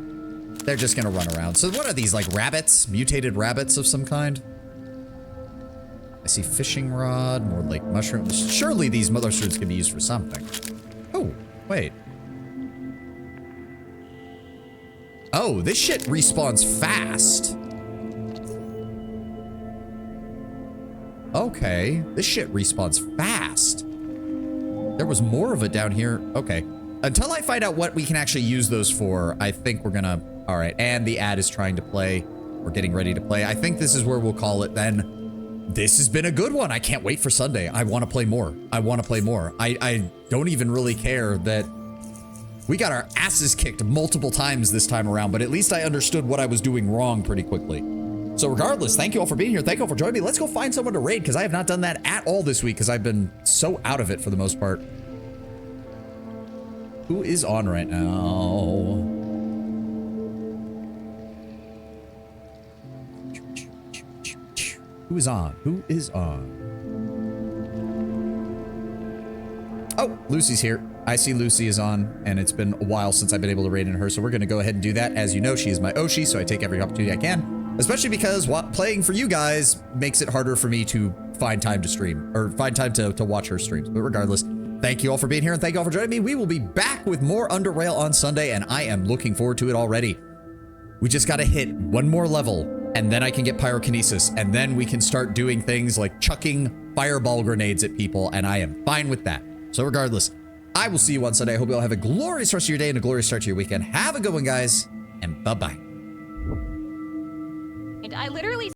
run around. So what are these, like rabbits? Mutated rabbits of some kind? I see fishing rod, more like mushrooms. Surely these mushrooms can be used for something. Oh, wait. Oh, this shit respawns fast. Okay, this shit respawns fast. There was more of it down here. Okay. Until I find out what we can actually use those for, I think we're gonna... All right, and the ad is trying to play. We're getting ready to play. I think this is where we'll call it then. This has been a good one. I can't wait for Sunday. I want to play more. I want to play more. I don't even really care that we got our asses kicked multiple times this time around, but at least I understood what I was doing wrong pretty quickly. So regardless, thank you all for being here. Thank you all for joining me. Let's go find someone to raid because I have not done that at all this week because I've been so out of it for the most part. Who is on right now? Who is on? Who is on? Oh, Lucy's here. I see Lucy is on, and it's been a while since I've been able to raid in her, so we're going to go ahead and do that. As you know, she is my Oshi, so I take every opportunity I can, especially because playing for you guys makes it harder for me to find time to stream, or find time to watch her streams. But regardless, thank you all for being here, and thank you all for joining me. We will be back with more Underrail on Sunday, and I am looking forward to it already. We just got to hit one more level, and then I can get pyrokinesis, and then we can start doing things like chucking fireball grenades at people, and I am fine with that. So regardless, I will see you on Sunday. I hope you all have a glorious rest of your day and a glorious start to your weekend. Have a good one, guys, and bye-bye. And I literally